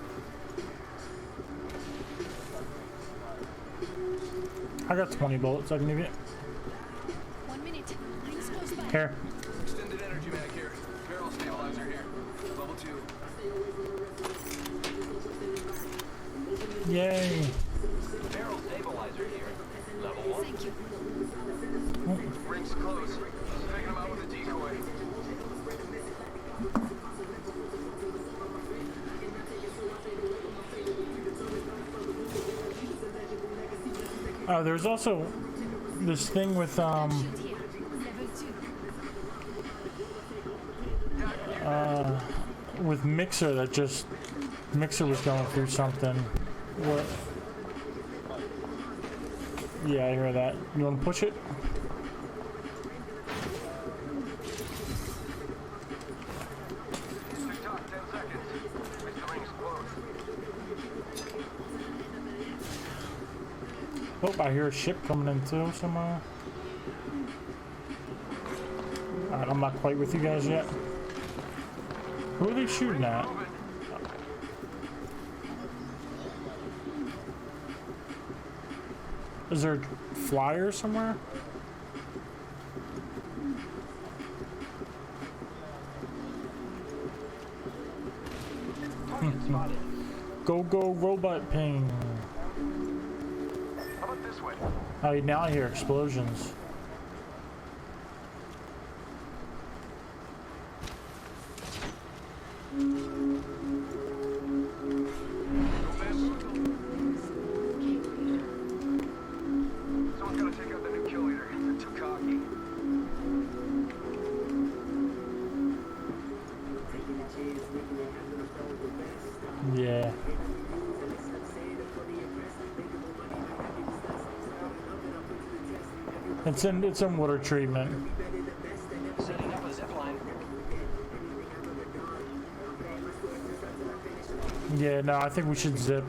I got 20 bullets. I can give you. 1 minute. Rings close by. Here. Extended energy mag here. Barrel stabilizer here. Level 2. Yay. Barrel stabilizer here. Level 1. Thank you. Rings close. Taking them out with a decoy. Oh, there's also this thing with Shield here. Level 2. with Mixer that just Mixer was going through something. What? Yeah, I hear that. You want to push it? TikTok, 10 seconds. Mr. Rings close. Oh, I hear a ship coming in too somewhere. Alright, I'm not quite with you guys yet. Who are they shooting at? Is there a flyer somewhere? Go, go, robot ping. How about this way? Oh, now I hear explosions. Someone's gotta take out the new kill leader. They're too cocky. Yeah. It's in water treatment. Setting up a zipline. Yeah, no, I think we should zip.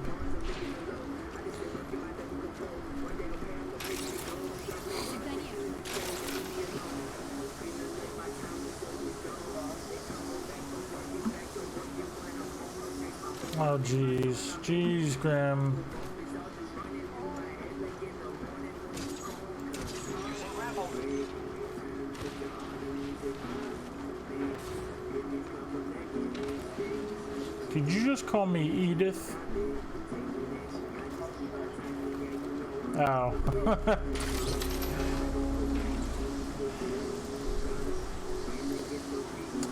Oh, jeez. Jeez, Grim. Using grapple. Could you just call me Edith? Oh.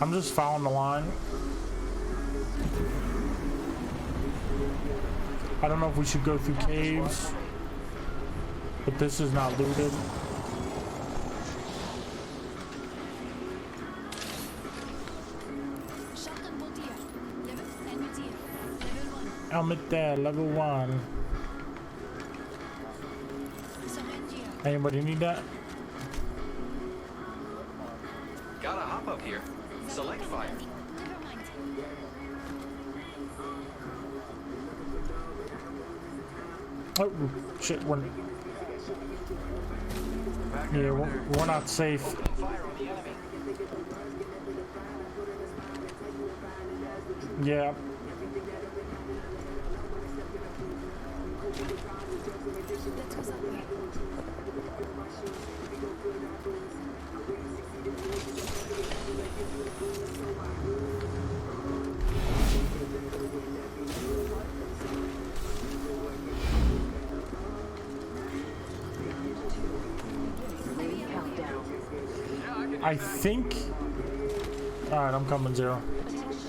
I'm just following the line. I don't know if we should go through caves, but this is not looted. Helmet there, level 1. Anybody need that? Gotta hop up here. Select fire. Oh, shit, we're not safe. Yeah. I think... Alright, I'm coming, Zero.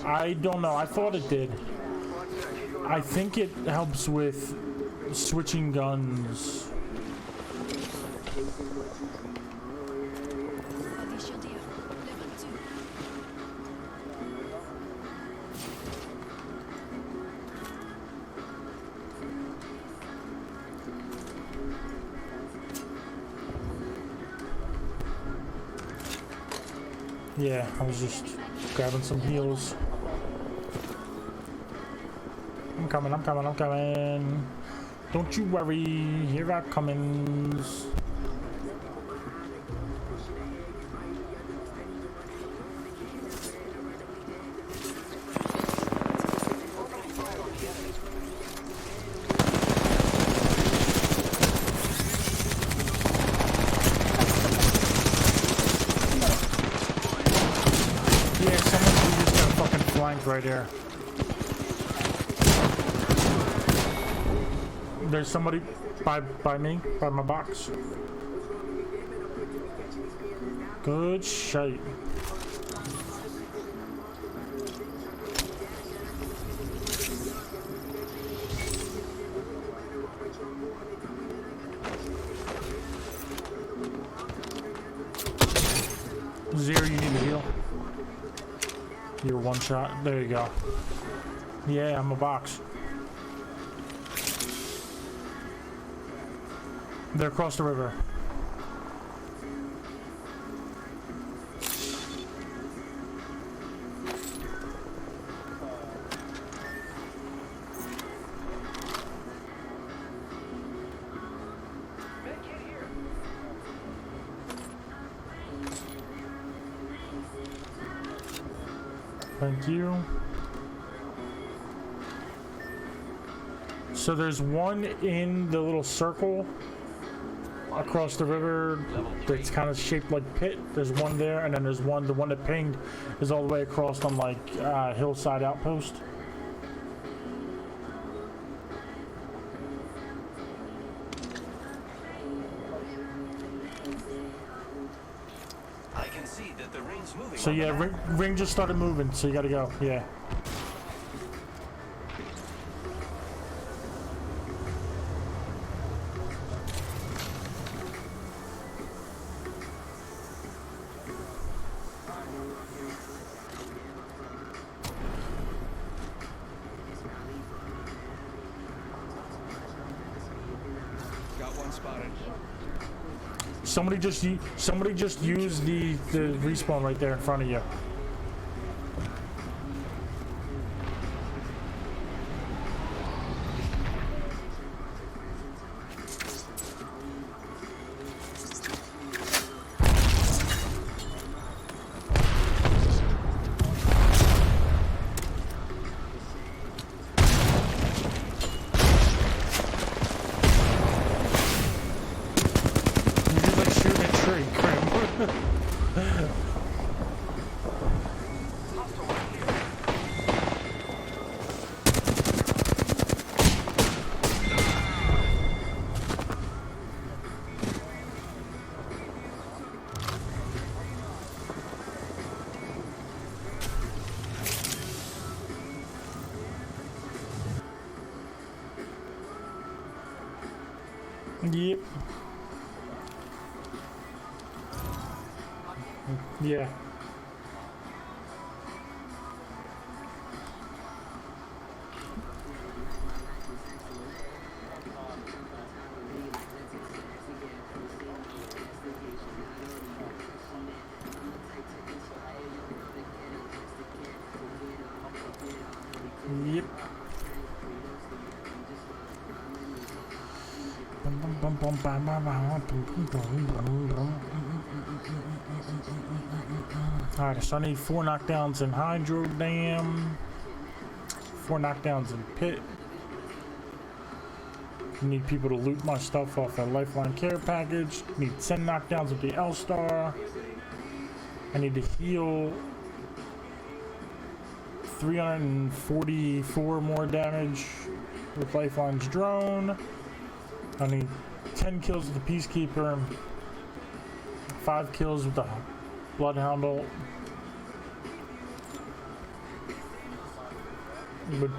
I don't know. I thought it did. I think it helps with switching guns. Yeah, I was just grabbing some heals. I'm coming, I'm coming, I'm coming. Don't you worry, here I comings. Right here. There's somebody by me, by my box. Good shite. Zero, you need to heal. You're one shot. There you go. Yeah, I'm a box. They're across the river. Thank you. So there's one in the little circle across the river that's kind of shaped like pit. There's one there, and then there's one, the one that pinged is all the way across on like hillside outpost. I can see that the ring's moving. So yeah, ring just started moving, so you gotta go. Yeah. Somebody just used the respawn right there in front of you. Yep. Yeah. Yep. Alright, so I need 4 knockdowns in Hydro Dam, 4 knockdowns in Pit. I need people to loot my stuff off a Lifeline care package. I need 10 knockdowns with the L-Star. I need to heal 344 more damage with Lifeline's drone. I need 10 kills with the Peacekeeper, 5 kills with the Bloodhound ult. With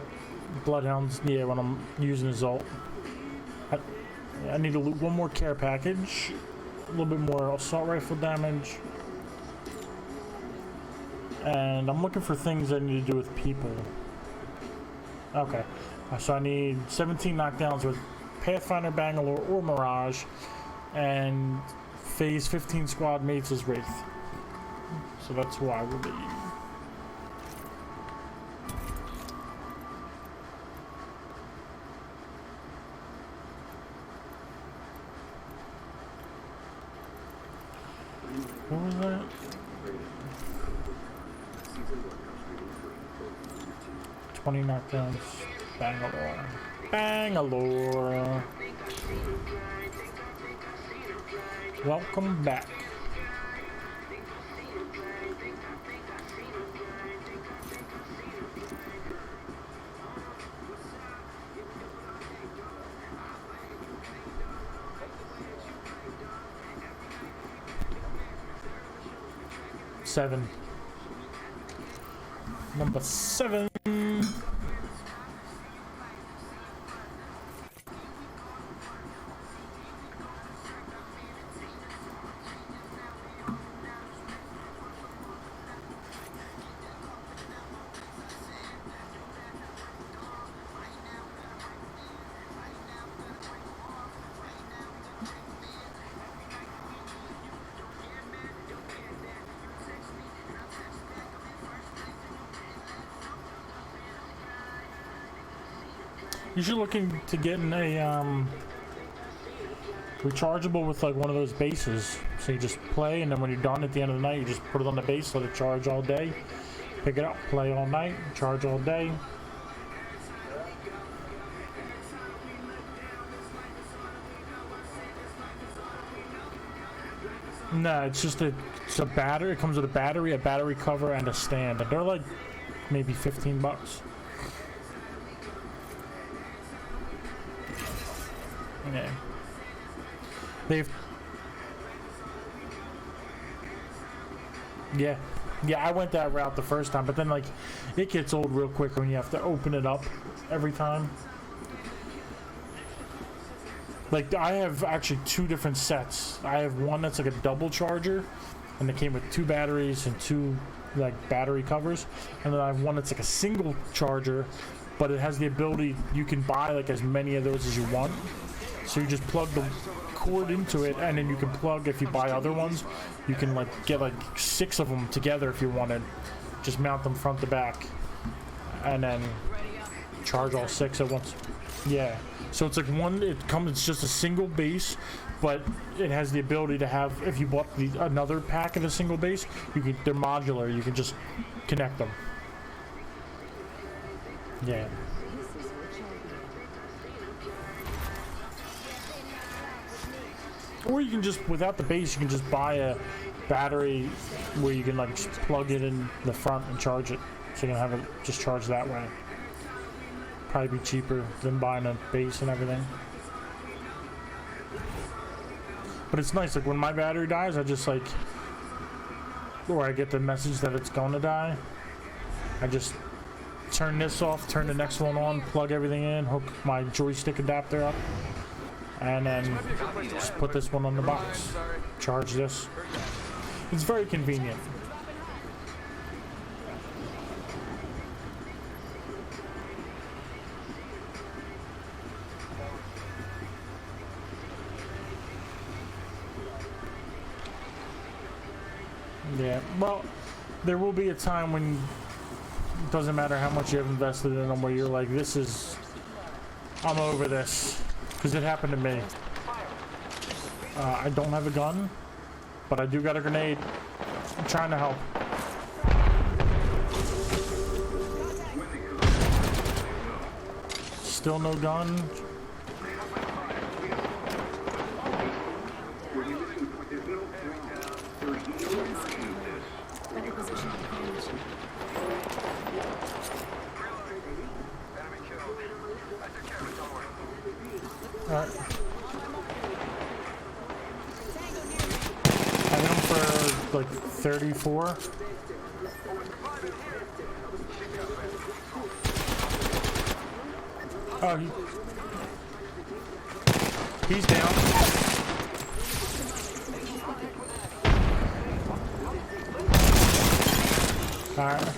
Bloodhounds, yeah, when I'm using his ult. I need to loot 1 more care package, a little bit more assault rifle damage. And I'm looking for things I need to do with people. Okay, so I need 17 knockdowns with Pathfinder, Bangalore, or Mirage, and Phase 15 squad mates as Wraith. So that's who I will be. What was that? $20 knockdowns. Bangalore. Bangalore. Welcome back. Seven. Number 7. You should look into getting a rechargeable with like one of those bases. So you just play, and then when you're done at the end of the night, you just put it on the base, let it charge all day. Pick it up, play all night, charge all day. No, it's just it's a battery. It comes with a battery cover, and a stand. And they're like maybe $15. Yeah. Yeah, I went that route the first time, but then like it gets old real quick when you have to open it up every time. Like I have actually 2 different sets. I have one that's like a double charger, and it came with 2 batteries and 2 like battery covers, and then I have one that's like a single charger, but it has the ability you can buy like as many of those as you want. So you just plug the cord into it, and then you can plug, if you buy other ones, you can like get like 6 of them together if you wanted. Just mount them front to back, and then charge all 6 at once. Yeah. So it's like it's just a single base, but it has the ability to have, if you bought another pack of a single base, they're modular. You can just connect them. Yeah. Or you can just, without the base, you can just buy a battery where you can like just plug it in the front and charge it. So you can have it just charge that way. Probably be cheaper than buying a base and everything. But it's nice, like when my battery dies, I just like, or I get the message that it's gonna die, I just turn this off, turn the next one on, plug everything in, hook my joystick adapter up, and then just put this one on the box. Charge this. It's very convenient. Yeah, well, there will be a time when it doesn't matter how much you have invested in them, where you're like, this is, I'm over this, because it happened to me. I don't have a gun, but I do got a grenade. I'm trying to help. Still no gun. Alright. I hit him for like 34. Oh, he's down. Alright.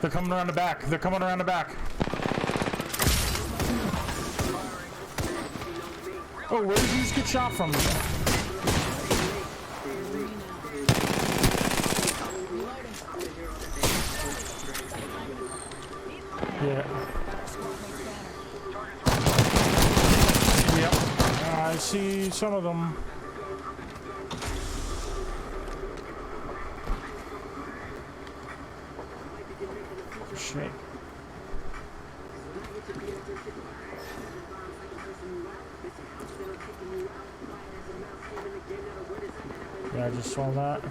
They're coming around the back. They're coming around the back. Oh, where did you just get shot from? Yeah. Yep. I see some of them. Shit. Yeah, I just saw that.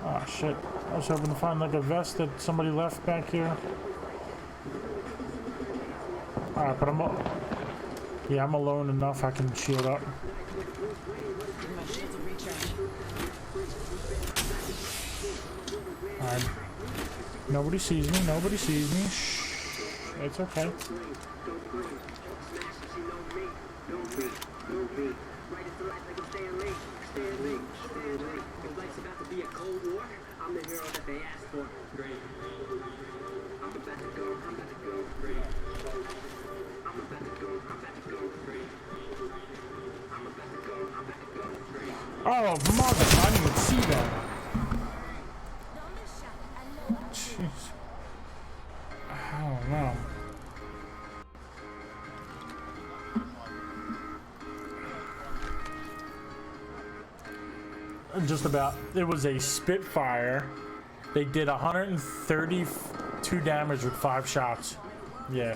Oh shit. I was hoping to find like a vest that somebody left back here. Alright, but I'm alone enough I can shield up. Alright. Nobody sees me, nobody sees me. Shh. It's okay. Oh, mother! I didn't even see that. Jeez. I don't know. Just about. It was a Spitfire. They did 132 damage with 5 shots. Yeah.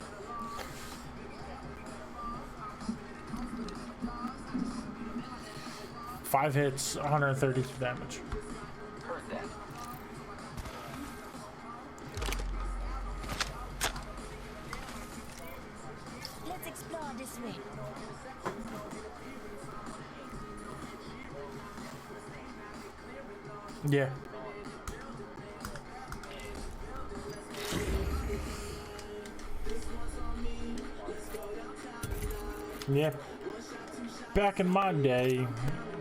Five hits, 132 damage. Let's explore this way. Yeah. Yeah. Back in my day,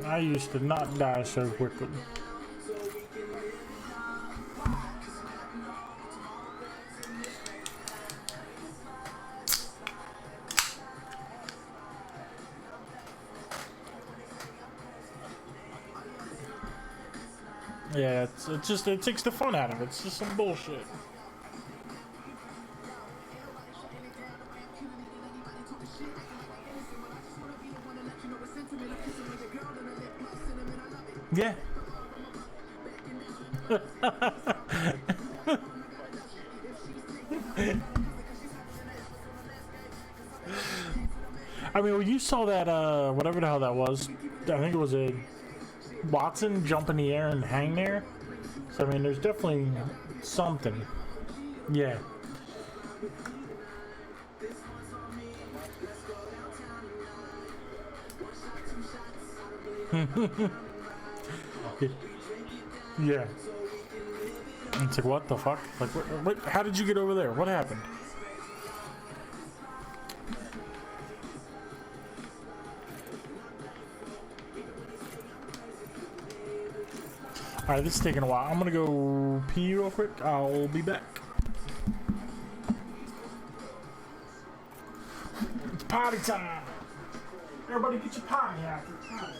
I used to not die so quickly. Yeah, it's just, it takes the fun out of it. It's just some bullshit. Yeah. I mean, when you saw that, whatever the hell that was, I think it was a Watson jump in the air and hang there. So, I mean, there's definitely something. Yeah. Yeah. It's like, what the fuck? Like, what, how did you get over there? What happened? Alright, this is taking a while. I'm gonna go pee real quick. I'll be back. It's party time! Everybody get your potty out. It's party time.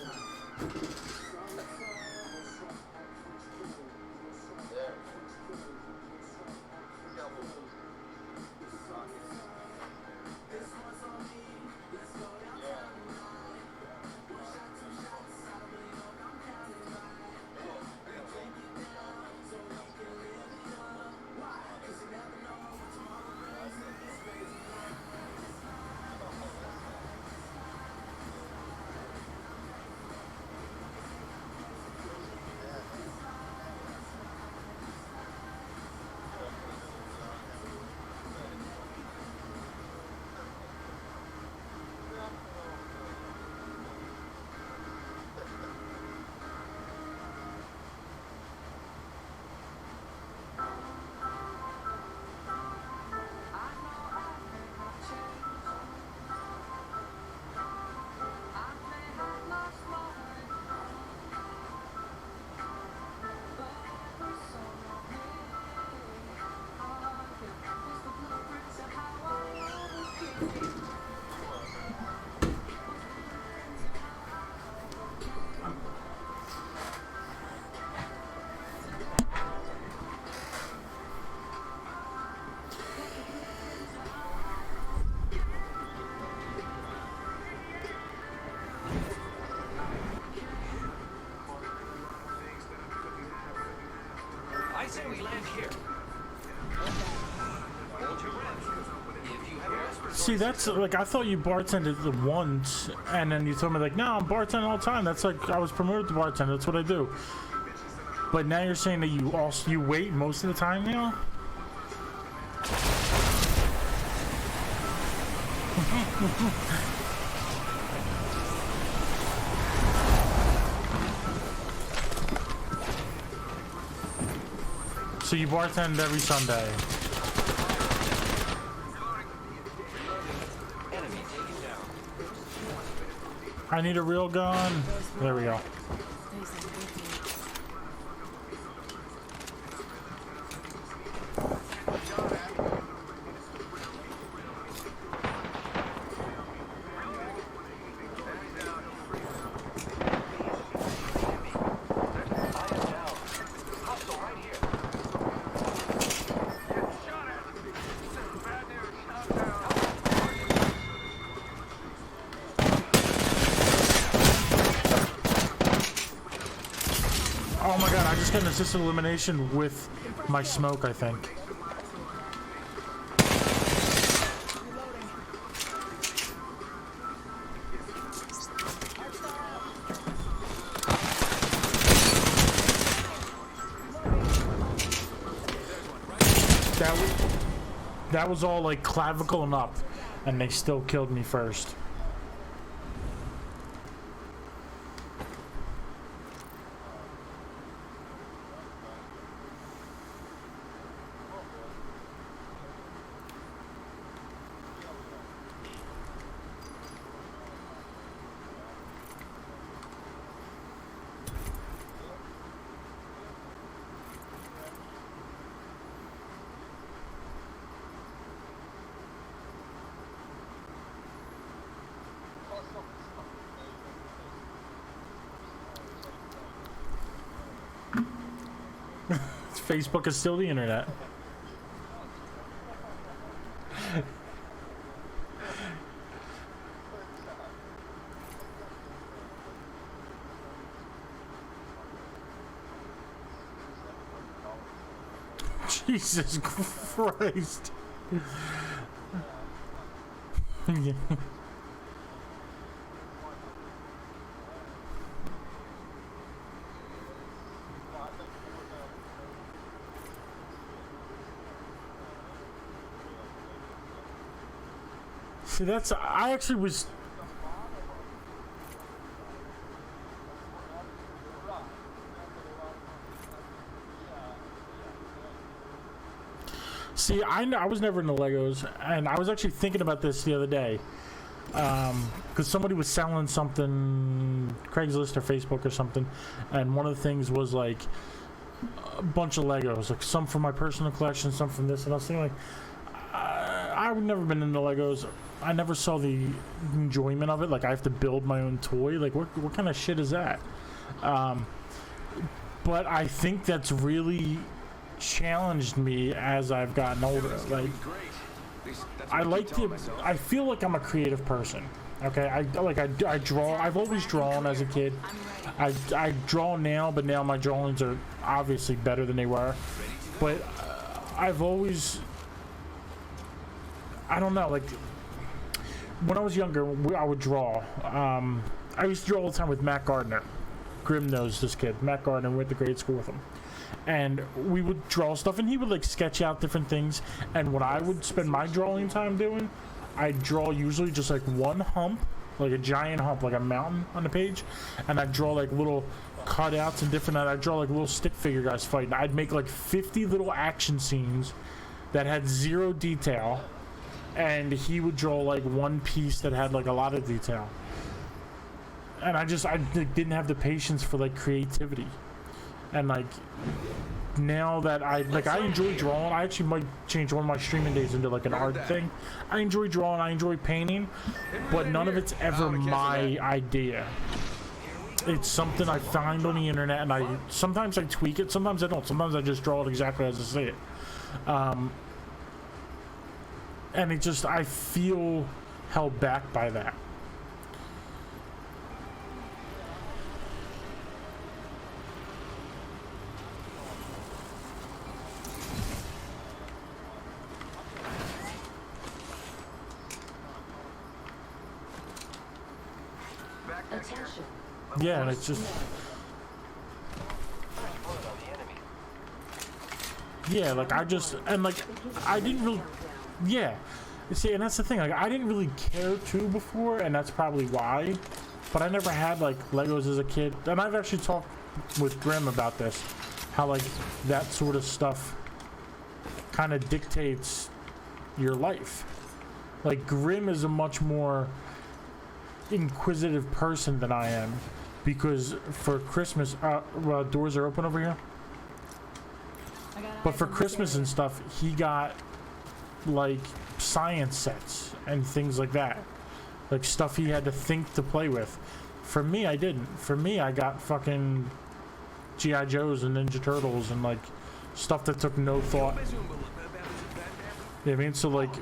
I say we land here. See, that's like, I thought you bartended the once, and then you told me like, no, I'm bartending all the time. That's like, I was promoted to bartender. That's what I do. But now you're saying that you wait most of the time now? So you bartend every Sunday. I need a real gun. There we go. Oh my god, I just got an assisted elimination with my smoke, I think. That was all like clavicle and up, and they still killed me first. Facebook is still the internet. Jesus Christ. Yeah. See, that's, I actually was, See, I was never into Legos, and I was actually thinking about this the other day. Because somebody was selling something, Craigslist or Facebook or something, and one of the things was like a bunch of Legos, like some from my personal collection, some from this, and I was thinking like, I've never been into Legos. I never saw the enjoyment of it. Like, I have to build my own toy. Like, what kind of shit is that? But I think that's really challenged me as I've gotten older. Like, I feel like I'm a creative person. Okay, I draw. I've always drawn as a kid. I draw now, but now my drawings are obviously better than they were. But I've always, I don't know, like when I was younger, I would draw. I used to draw all the time with Matt Gardner. Grim knows this kid. Matt Gardner, went to grade school with him. And we would draw stuff, and he would like sketch out different things. And what I would spend my drawing time doing, I'd draw usually just like one hump, like a giant hump, like a mountain on the page. And I'd draw like little cutouts and different, I'd draw like little stick figure guys fighting. I'd make like 50 little action scenes that had zero detail. And he would draw like one piece that had like a lot of detail. And I didn't have the patience for like creativity. And like now that I enjoy drawing, I actually might change one of my streaming days into like an art thing. I enjoy drawing, I enjoy painting, but none of it's ever my idea. It's something I find on the internet, and sometimes I tweak it, sometimes I don't. Sometimes I just draw it exactly as I see it. And it just, I feel held back by that. Attention. Yeah, and it's just, yeah, like I didn't really, yeah. See, and that's the thing, like I didn't really care to before, and that's probably why. But I never had like Legos as a kid, and I've actually talked with Grim about this, how like that sort of stuff kind of dictates your life. Like Grim is a much more inquisitive person than I am, because for Christmas, doors are open over here. But for Christmas and stuff, he got like science sets and things like that, like stuff he had to think to play with. For me, I didn't. For me, I got fucking G.I. Joes and Ninja Turtles and like stuff that took no thought. You know what I mean? So like,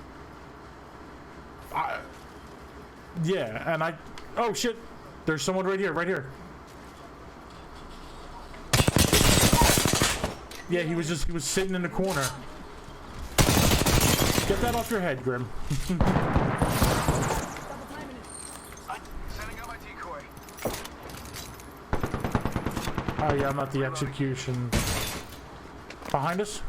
yeah, and oh shit, there's someone right here, right here. Yeah, he was sitting in the corner. Get that off your head, Grim. Setting up my decoy. Oh yeah, I'm not the execution. Behind us?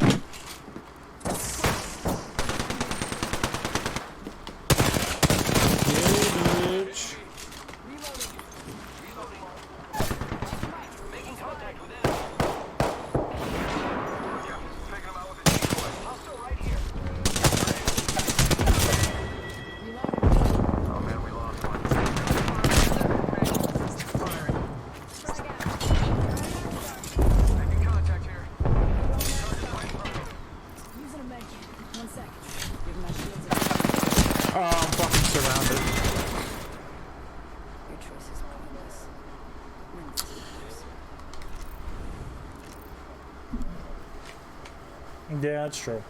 Yeah, that's true.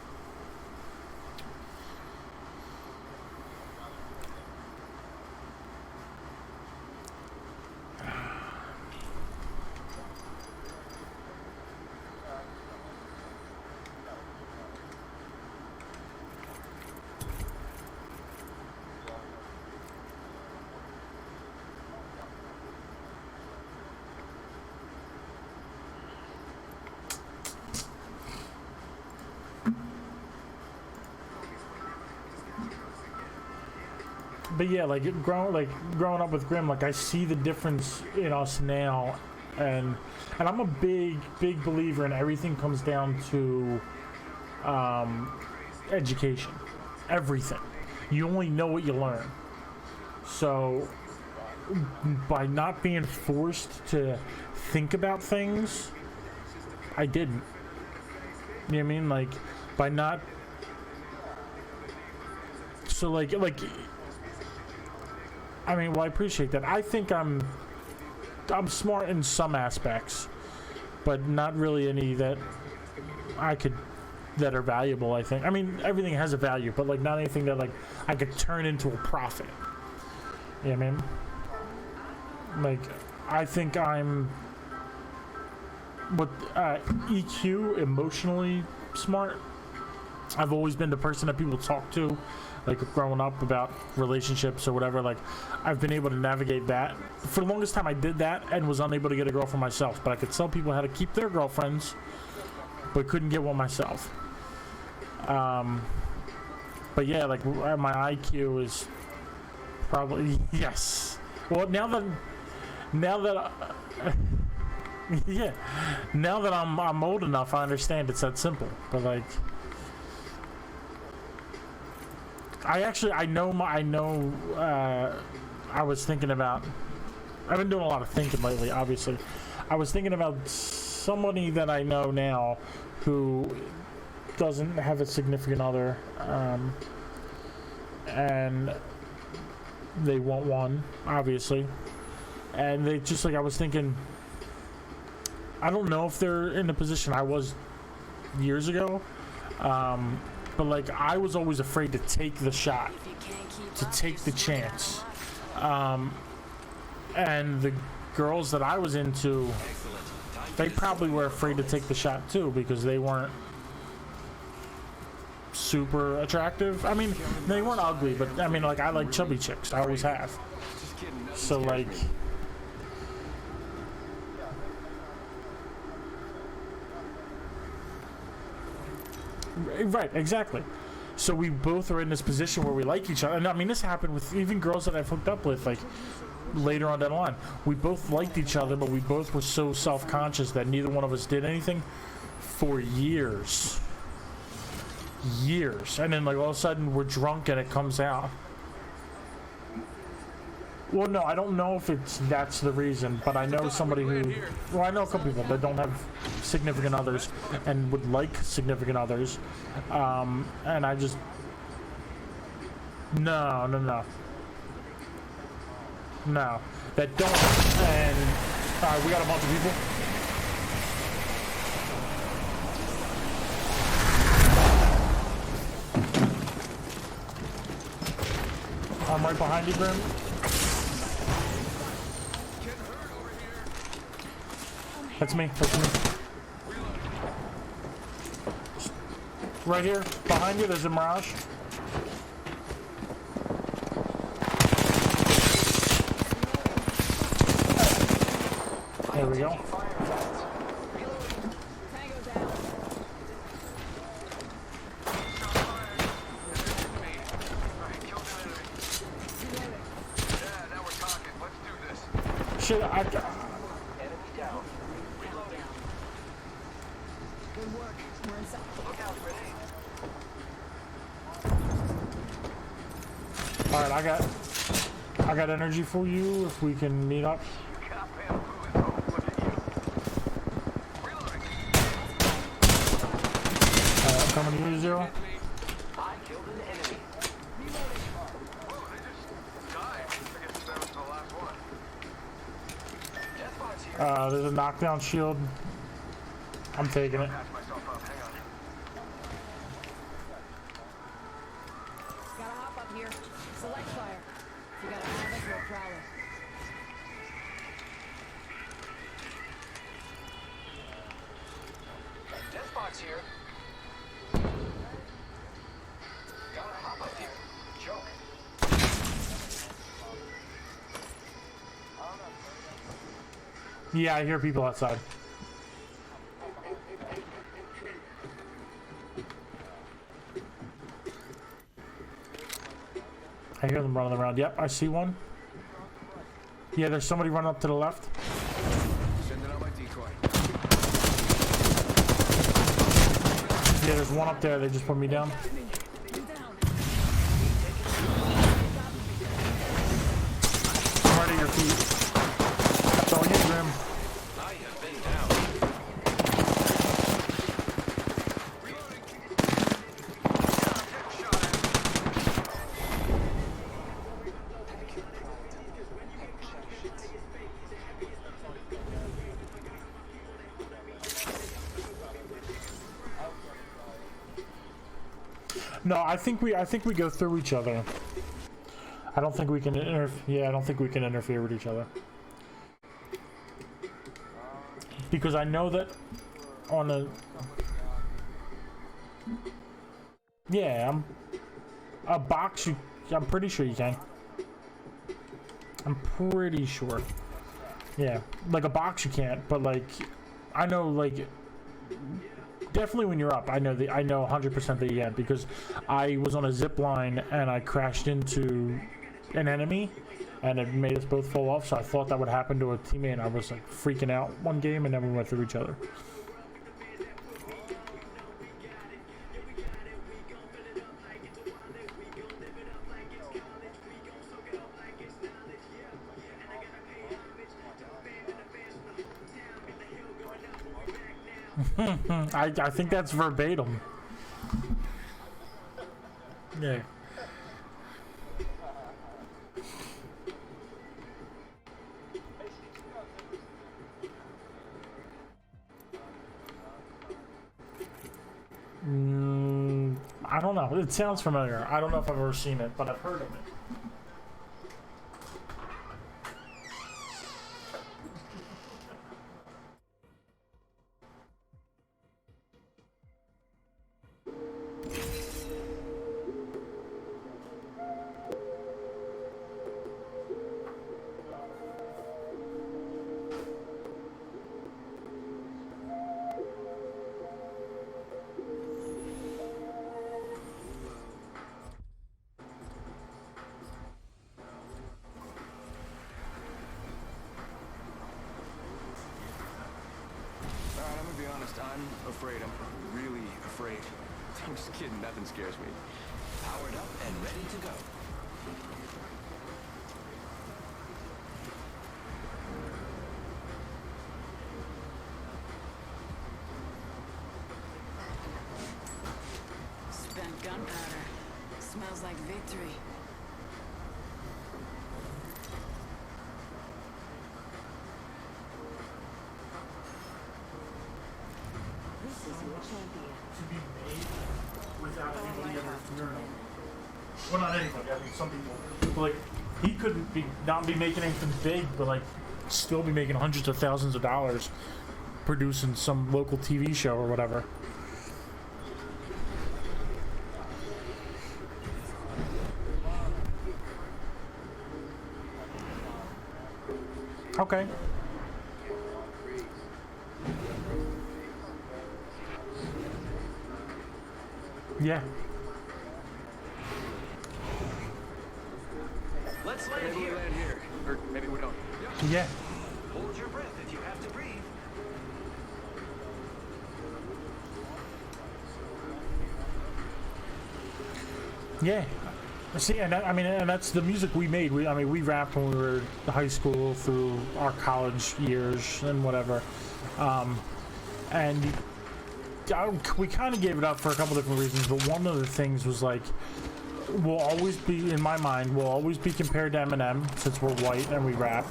But yeah, like growing up with Grim, like I see the difference in us now, and I'm a big believer in everything comes down to education. Everything. You only know what you learn. So, by not being forced to think about things, I didn't. You know what I mean? Like, by not... So, like... I mean, well, I appreciate that. I think I'm smart in some aspects, but not really any that that are valuable, I think. I mean, everything has a value, but like not anything that like I could turn into a profit. You know what I mean? Like, I think I'm with EQ, emotionally smart. I've always been the person that people talk to, like growing up about relationships or whatever. Like, I've been able to navigate that. For the longest time I did that and was unable to get a girl for myself, but I could tell people how to keep their girlfriends, but couldn't get one myself. But yeah, like my IQ is probably, yes. Well, now that yeah, now that I'm old enough, I understand it's that simple. But like, I was thinking about, I've been doing a lot of thinking lately, obviously. I was thinking about somebody that I know now who doesn't have a significant other, and they want one, obviously. And they just, like, I was thinking, I don't know if they're in the position I was years ago, but like, I was always afraid to take the shot, to take the chance. And the girls that I was into, they probably were afraid to take the shot too, because they weren't super attractive. I mean, they weren't ugly, but I mean, like, I like chubby chicks. I always have. So like, right, exactly. So we both are in this position where we like each other. And I mean, this happened with even girls that I've hooked up with, like, later on down the line. We both liked each other, but we both were so self-conscious that neither one of us did anything for years. And then, like, all of a sudden we're drunk and it comes out. Well, no, I don't know if that's the reason, but I know somebody who, well, I know a couple people that don't have significant others and would like significant others, and I just, no, that don't, and, alright, we got a bunch of people. I'm right behind you, Grim. That's me. Right here, behind you, there's a Mirage. There we go. Shit, I got... Alright, I got energy for you if we can meet up. I'm coming to you, Zero. There's a knockdown shield. I'm taking it. Yeah, I hear people outside. I hear them running around. Yep, I see one. Yeah, there's somebody running up to the left. Sending out my decoy. Yeah, there's one up there. They just put me down. No, I think we go through each other. I don't think we can I don't think we can interfere with each other. Because I know that on a... Yeah, a box, I'm pretty sure you can. I'm pretty sure. Yeah, like a box you can't, but like, I know like, definitely when you're up, I know 100% that you can, because I was on a zip line and I crashed into an enemy and it made us both fall off, so I thought that would happen to a teammate and I was like freaking out one game and then we went through each other. I think that's verbatim. Yeah. I don't know. It sounds familiar. I don't know if I've ever seen it, but I've heard of it. I'm afraid. I'm really afraid. I'm just kidding. Nothing scares me. Powered up and ready to go. Spent gunpowder. Smells like victory. To be made without anybody ever hearing of it. Well, not anybody. I mean, some people. But like, he couldn't not be making anything big, but like, still be making hundreds of thousands of dollars producing some local TV show or whatever. Okay. Yeah. Let's land Maybe we here. land here. Or maybe we don't. Yeah. Hold your breath if you have to breathe. Yeah. See, and I mean, and that's the music we made. I mean, we rapped when we were in high school through our college years and whatever. And we kind of gave it up for a couple different reasons, but one of the things was like, we'll always be, in my mind, we'll always be compared to Eminem since we're white and we rap.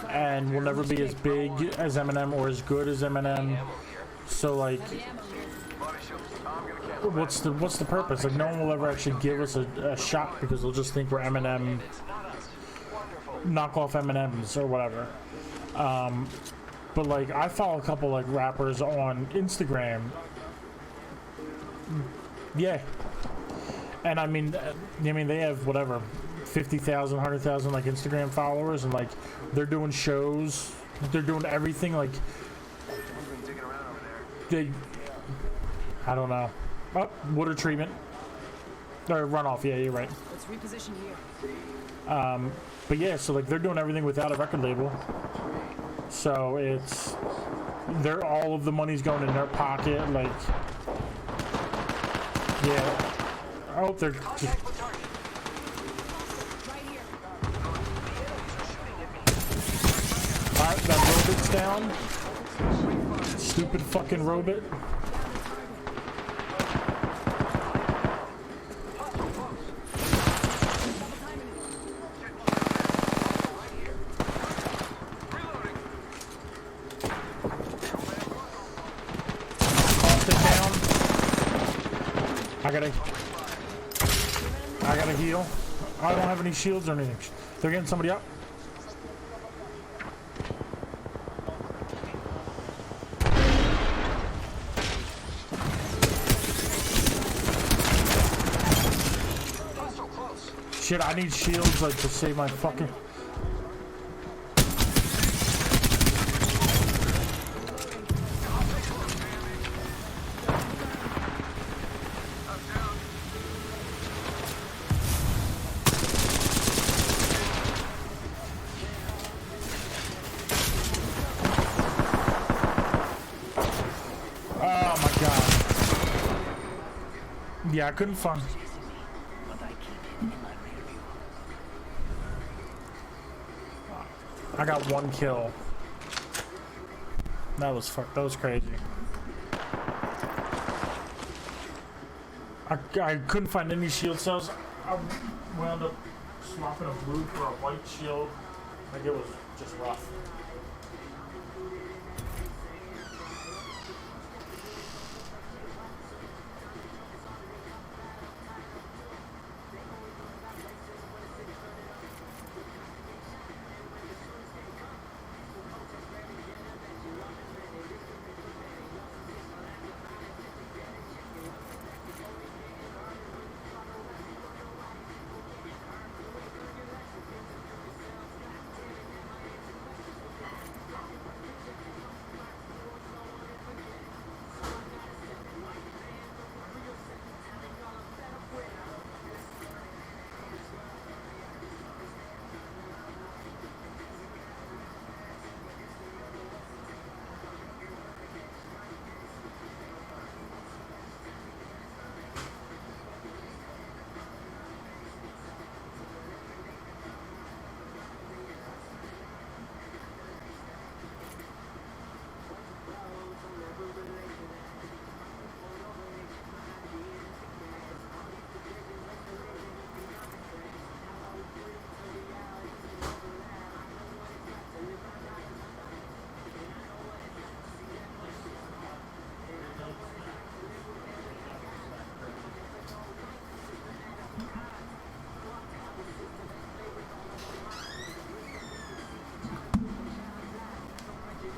And we'll never be as big as Eminem or as good as Eminem. So like, what's the purpose? Like, no one will ever actually give us a shot because they'll just think we're Eminem, knockoff M&Ms or whatever. But like, I follow a couple like rappers on Instagram. Yeah. And I mean they have whatever 50,000, 100,000 like Instagram followers, and like they're doing shows, they're doing everything. Like I don't know. Oh, water treatment or runoff. Yeah, you're right. Let's reposition here. But yeah, so like they're doing everything without a record label. So it's all of the money's going in their pocket. Like, yeah. Oh, they're. Alright, that robot's down. Stupid fucking robot. I gotta heal. I don't have any shields or anything. They're getting somebody up. Shit, I need shields like to save my fucking... Yeah, I couldn't find. I got 1 kill. That was fucked. That was crazy. I couldn't find any shield cells. I wound up swapping a blue for a white shield. Like it was just rough.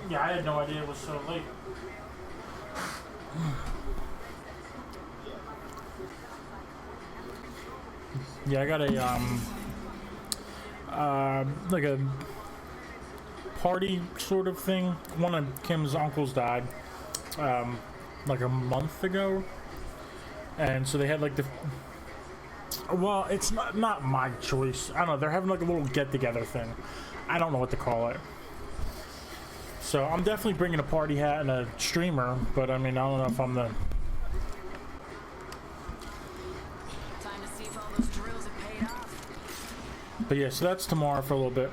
Yeah, I had no idea it was so late. Yeah, I got a like a party sort of thing. One of Kim's uncles died like a month ago, and so they had like the, well, it's not my choice. I don't know. They're having like a little get-together thing. I don't know what to call it. So I'm definitely bringing a party hat and a streamer, but I mean, I don't know if I'm the... Time to see if all those drills have paid off. But yeah, so that's tomorrow for a little bit.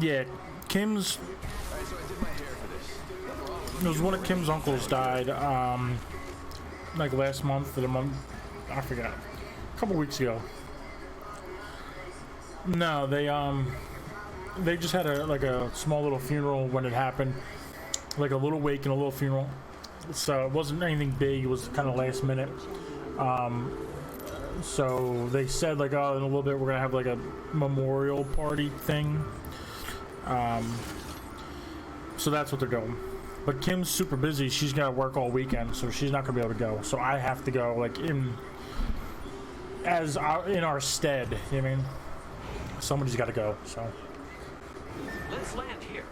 Yeah, Kim's... It was one of Kim's uncles died, like last month or the month... I forgot. A couple weeks ago. No, they just had a small little funeral when it happened, like a little wake and a little funeral. So it wasn't anything big. It was kind of last minute. So they said like, oh, in a little bit we're gonna have like a memorial party thing. So that's what they're doing. But Kim's super busy. She's gotta work all weekend, so she's not gonna be able to go. So I have to go, like in our stead. You know what I mean? Somebody's got to go. So. Let's land here.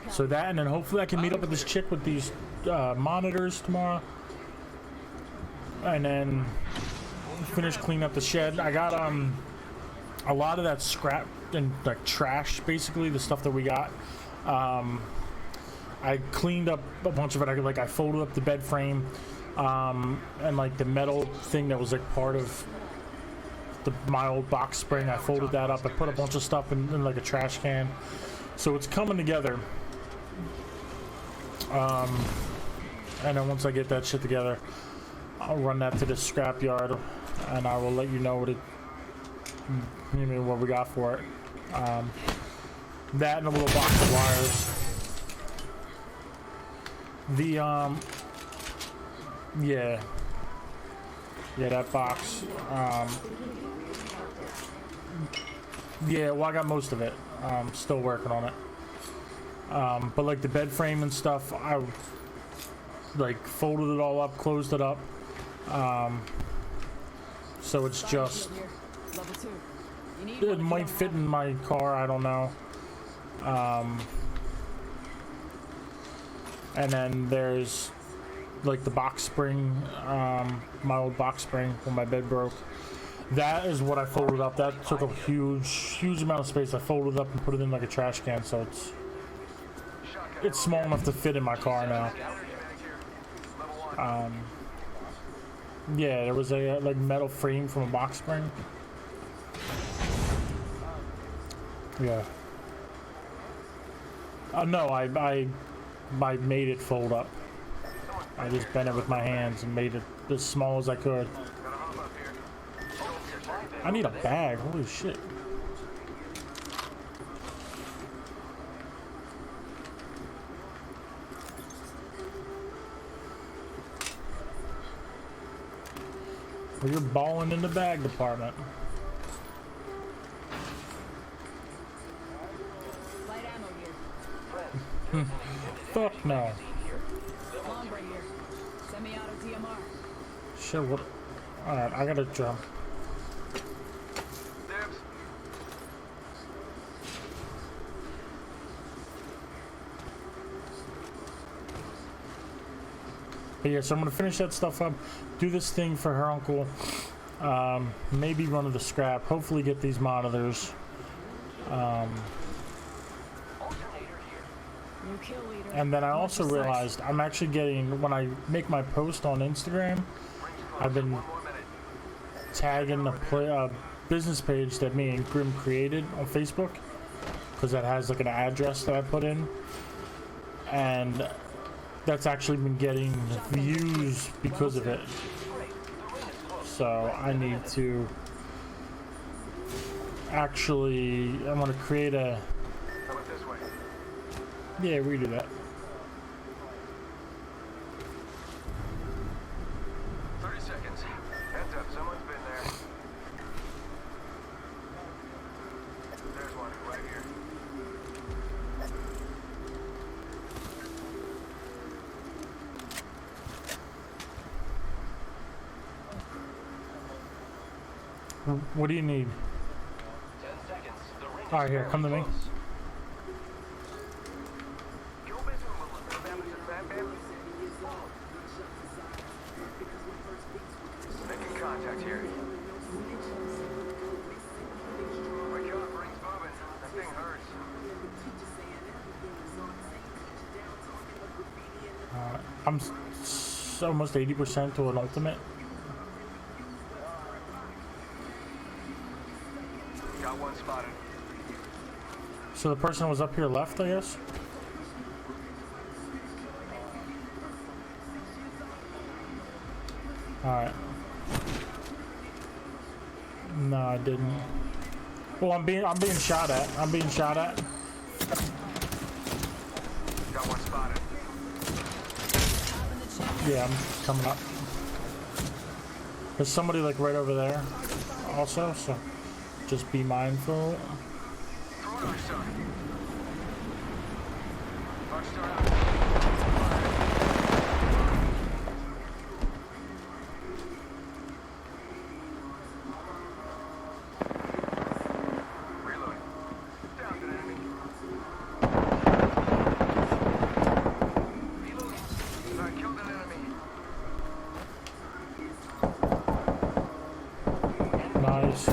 So that, and then hopefully I can meet up with this chick with these monitors tomorrow, and then finish cleaning up the shed. I got a lot of that scrap and like trash, basically the stuff that we got. I cleaned up a bunch of it. I folded up the bed frame, and like the metal thing that was like part of my old box spring. I folded that up. I put a bunch of stuff in like a trash can. So it's coming together. And then once I get that shit together, I'll run that to the scrap yard, and I will let you know what we got for it. That and a little box of wires. Yeah. Yeah, that box. Yeah, well, I got most of it. Still working on it. But like the bed frame and stuff, I like folded it all up, closed it up. So it's just, it might fit in my car, I don't know. And then there's like the box spring, my old box spring when my bed broke. That is what I folded up. That took a huge amount of space. I folded it up and put it in like a trash can, so it's small enough to fit in my car now. Yeah, there was a like metal frame from a box spring. Yeah. No, I made it fold up. I just bent it with my hands and made it as small as I could. I need a bag. Holy shit. Well, you're balling in the bag department. Light ammo here. Fuck no. Lumber here. Semi-auto DMR. Shit, what? Alright, I gotta jump. But yeah, so I'm gonna finish that stuff up, do this thing for her uncle, maybe run to the scrap, hopefully get these monitors. And then I also realized I'm actually getting, when I make my post on Instagram, I've been tagging a business page that me and Grim created on Facebook, because that has like an address that I put in, and that's actually been getting views because of it. So I need to actually, I'm gonna create a, yeah, redo that. 30 seconds. Heads up, someone's been there. There's one right here. What do you need? 10 seconds. The ring is Alright, here, come to me. Making contact here. Wake up, ring's moving. That thing hurts. I'm almost 80% to an ultimate. Got one spotted. So the person was up here left, I guess? Alright. No, I didn't. Well, I'm being shot at. I'm being shot at. Got one spotted. Yeah, I'm coming up. There's somebody like right over there also, so just be mindful. Nice.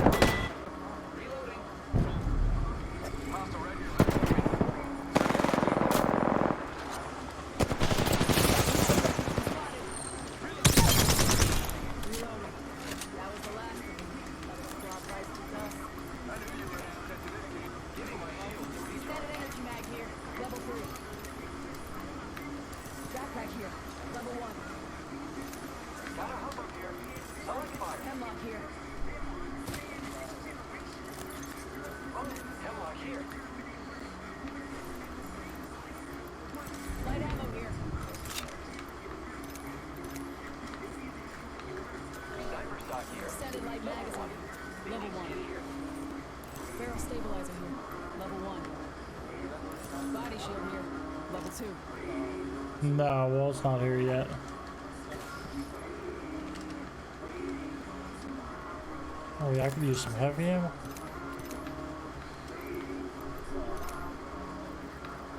Extended light magazine. Level 1. Barrel stabilizer here. Level 1. Body shield here. Level 2. No, wall's not here yet. Oh yeah, I could use some heavy ammo.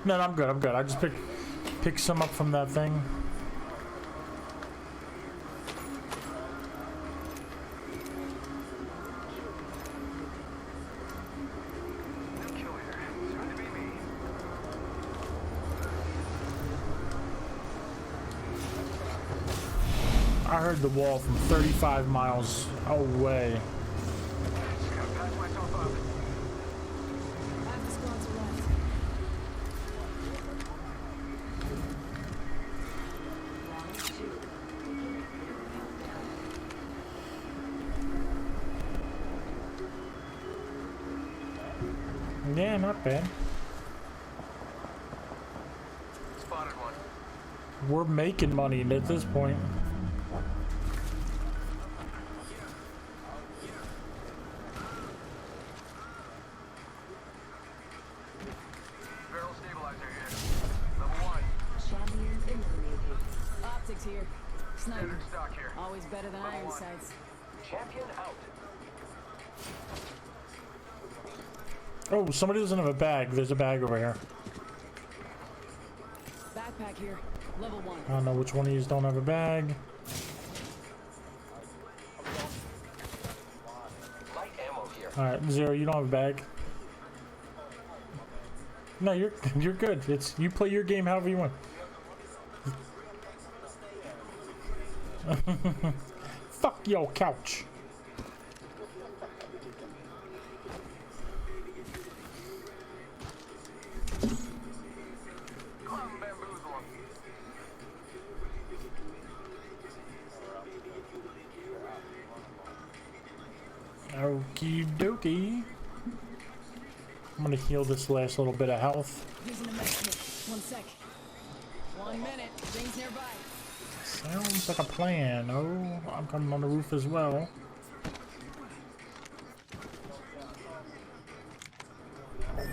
No, I'm good. I'm good. I just picked some up from that thing. I heard the wall from 35 miles away. Yeah, not bad. Spotted one. We're making money at this point. Barrel stabilizer here. Level 1. Champion eliminated. Optics here. Sniper. Standard stock here. Always better than Level iron 1. sights. Champion out. Oh, somebody doesn't have a bag. There's a bag over here. Backpack here. Level 1. I don't know which one of you don't have a bag. Light ammo here. Alright, Zero, you don't have a bag. No, you're good. It's you play your game however you want. Fuck your couch. Okie dokie. I'm gonna heal this last little bit of health. Using a med kit. 1 sec. 1 minute. Things nearby. Sounds like a plan. Oh, I'm coming on the roof as well.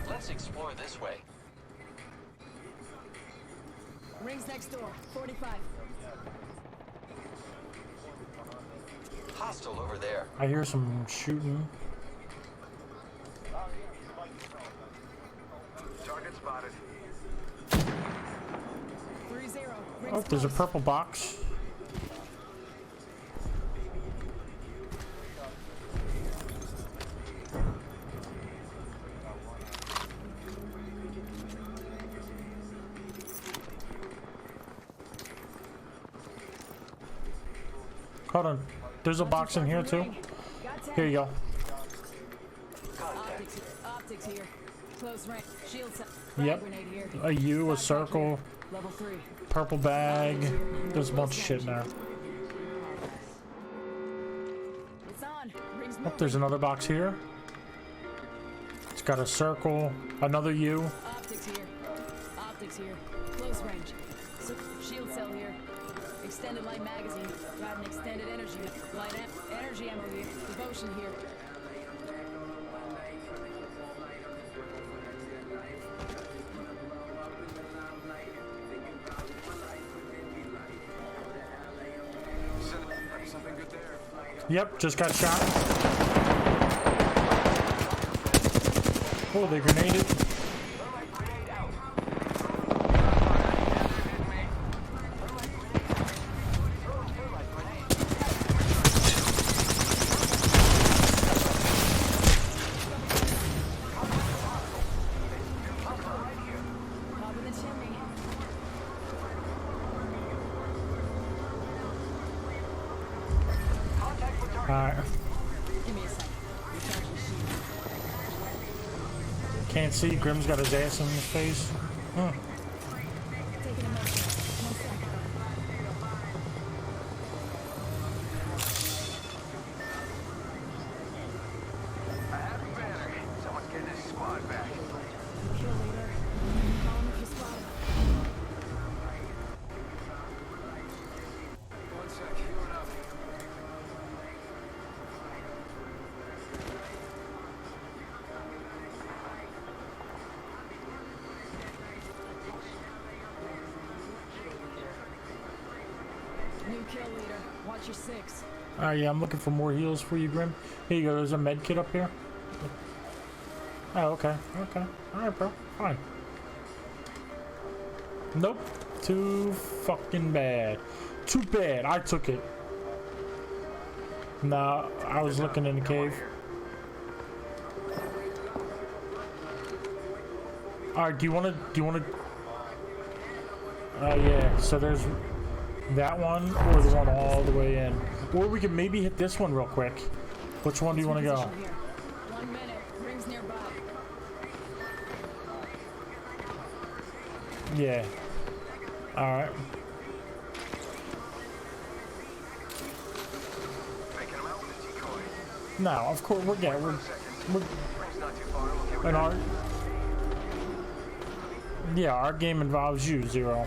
Let's explore this way. Rings next door. 45. Hostile over there. I hear some shooting. Target spotted. 3-0. Oh, there's a purple box. Hold on. There's a box in here too. Here you go. Optics here. Close range. Shield set. Yep. Grenade here. A U, a circle, Level 3. purple bag. There's a bunch of shit in there. It's on. Rings Oh, there's another box here. It's got a circle, another U. Optics here. Optics here. Close range. Shield cell here. Extended light magazine. Got an extended energy. Energy ammo here. Devotion here. Something good there. Yep, just got shot. Oh, they grenaded. Alright. Can't see. Grim's got his ass in his face. Huh. A happy banner. Someone's getting his squad back. Kill leader. Call him if you spot him. 1 sec. Healing up. kill leader. Watch your six. Alright, yeah, I'm looking for more heals for you, Grim. Here you go, there's a med kit up here. Oh, okay, okay. Alright, bro, fine. Nope. Too fucking bad. Too bad, I took it. Nah, I was looking in the cave. Alright, do you wanna yeah, so there's that one or the one all the way in. Or we can maybe hit this one real quick. Which one do you wanna go? 1 minute, rings nearby. Yeah. Alright. No, of course we're and our game involves you, Zero.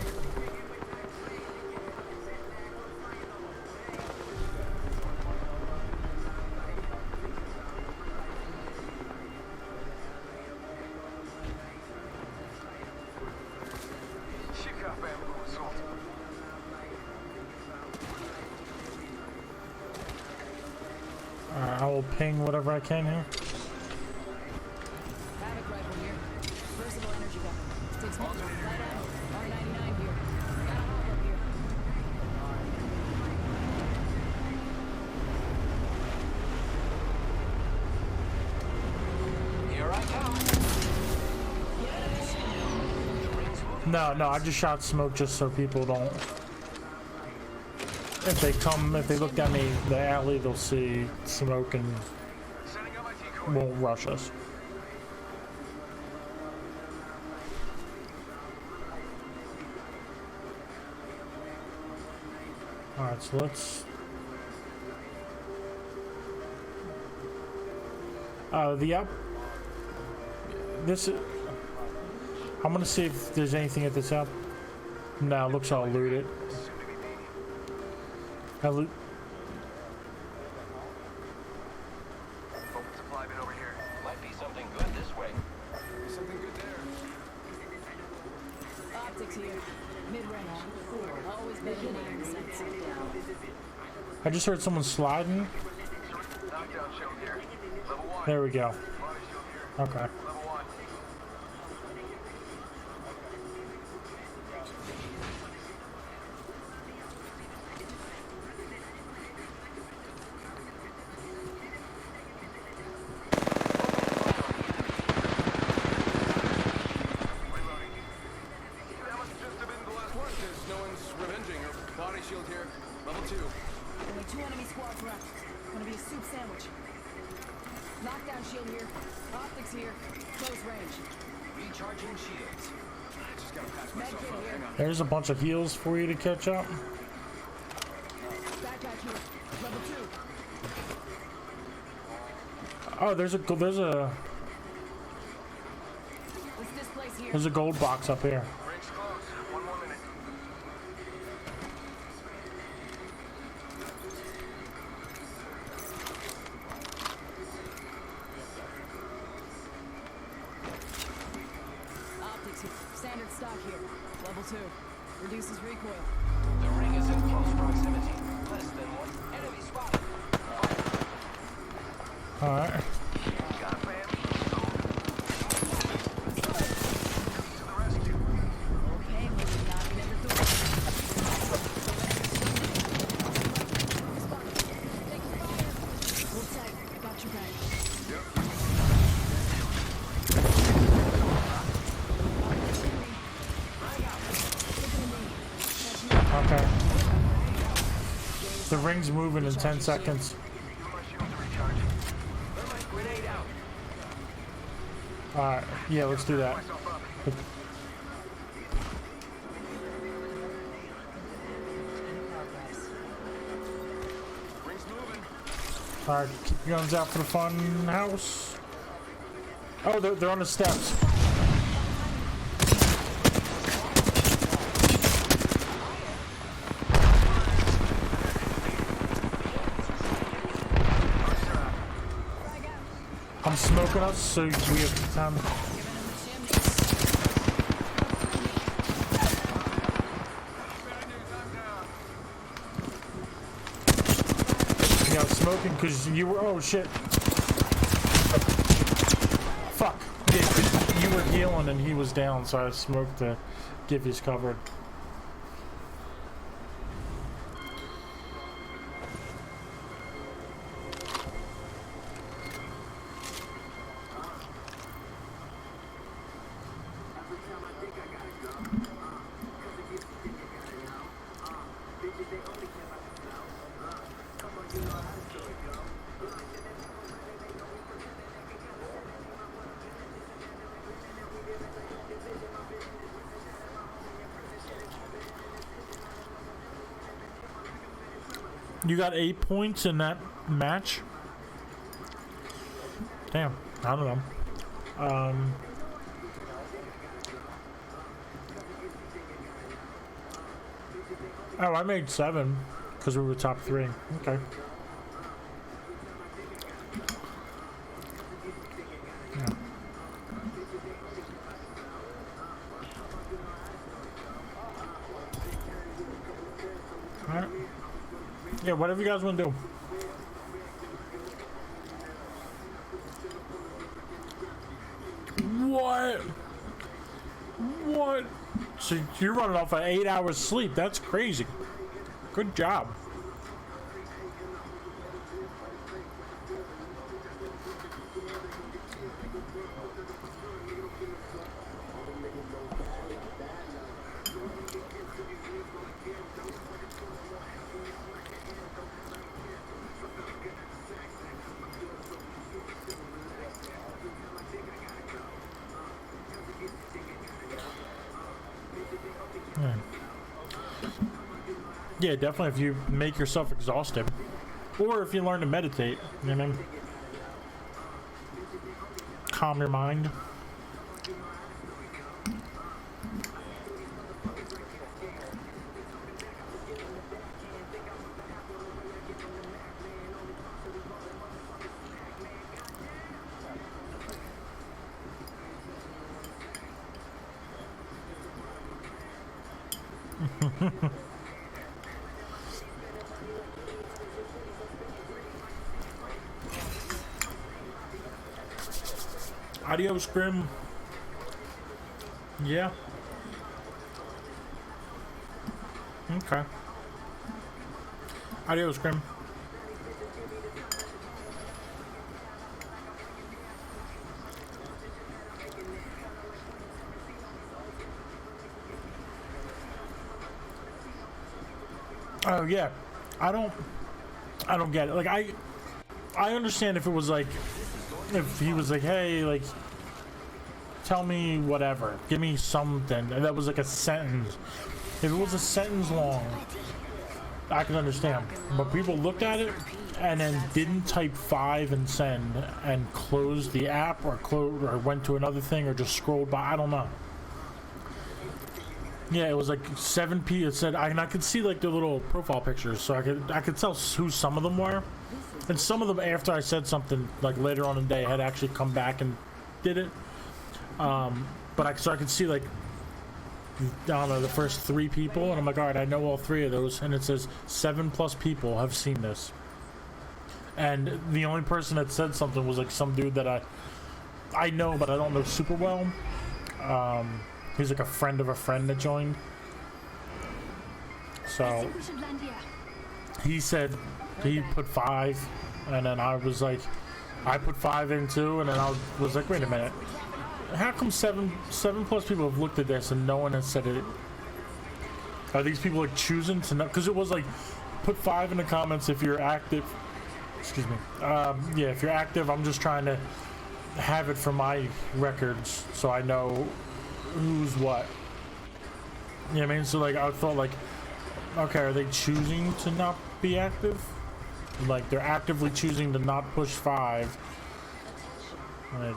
I will ping whatever I can here. Havoc rifle here. Versatile energy weapon. Takes multiple light ammo. R99 here. Gotta hop up here. Here I come. No, I just shot smoke just so people don't. If they look down the alley, they'll see smoke and won't rush us. Alright, so let's... This is... I'm gonna see if there's anything at this up. No, it looks all looted. Open supply bin over here. Might be something good this way. Something good there. Optics here. Mid-range. Always better than iron sights. I just heard someone sliding. Knockdown shield here. Level 1. There we go. Body shield here. Okay. Level 1. Shield here. Level 2. Only 2 enemy squads left. Gonna be a soup sandwich. Knockdown shield here. Optics here. Close range. Recharging shields. Just gotta patch myself up. Hang on. There's a bunch of heals for you to catch up. Backpack here. Level 2. Oh, there's a What's this place here? there's a gold box up here. Rings close. 1 more minute. Optics here. Standard stock here. Level 2. Reduces recoil. The ring is in close proximity. Less than 1 enemy spotted. Alright. Got fam. To the rescue. Okay, maybe knocking at the door. Hold tight. I got your back. Okay. The ring's moving in 10 seconds. Alright, yeah, let's do that. Alright, keep your guns out for the fun house. Oh, they're on the steps. I'm smoking us, so we have time. Yeah, I was smoking because you were. Oh shit! Fuck! Yeah, 'cause you were healing and he was down, so I smoked to give his cover. You got 8 points in that match? Damn, I don't know. Oh, I made 7 because we were top 3. Okay. Yeah. All right. Yeah, whatever you guys want to do. What? What? So you're running off of 8 hours sleep. That's crazy. Good job. Yeah, definitely if you make yourself exhausted. Or if you learn to meditate, you know what I mean? Calm your mind. Adios, Grim. Yeah. Okay. Adios, Grim. Oh yeah. I don't get it. Like I understand if it was like, if he was like, hey, like, tell me whatever, give me something, and that was like a sentence. If it was a sentence long, I can understand. But people looked at it and then didn't type 5 and send and closed the app or went to another thing or just scrolled by. I don't know. Yeah, it was like 7 p. It said, and I could see like the little profile pictures, so I could tell who some of them were. And some of them, after I said something, like later on in the day, had actually come back and did it. So I could see like, I don't know, the first 3 people, and I'm like, all right, I know all 3 of those, and it says 7+ people have seen this. And the only person that said something was like some dude that I know, but I don't know super well. He's like a friend of a friend that joined. So he said he put 5, and then I was like, I put 5 in too, and then I was like, wait a minute, how come 7+ people have looked at this and no one has said it? Are these people like choosing to know? Because it was like, put 5 in the comments if you're active. Excuse me. Yeah, if you're active, I'm just trying to have it for my records so I know who's what. You know what I mean? So like, I thought like, okay, are they choosing to not be active? Like, they're actively choosing to not push 5. Like,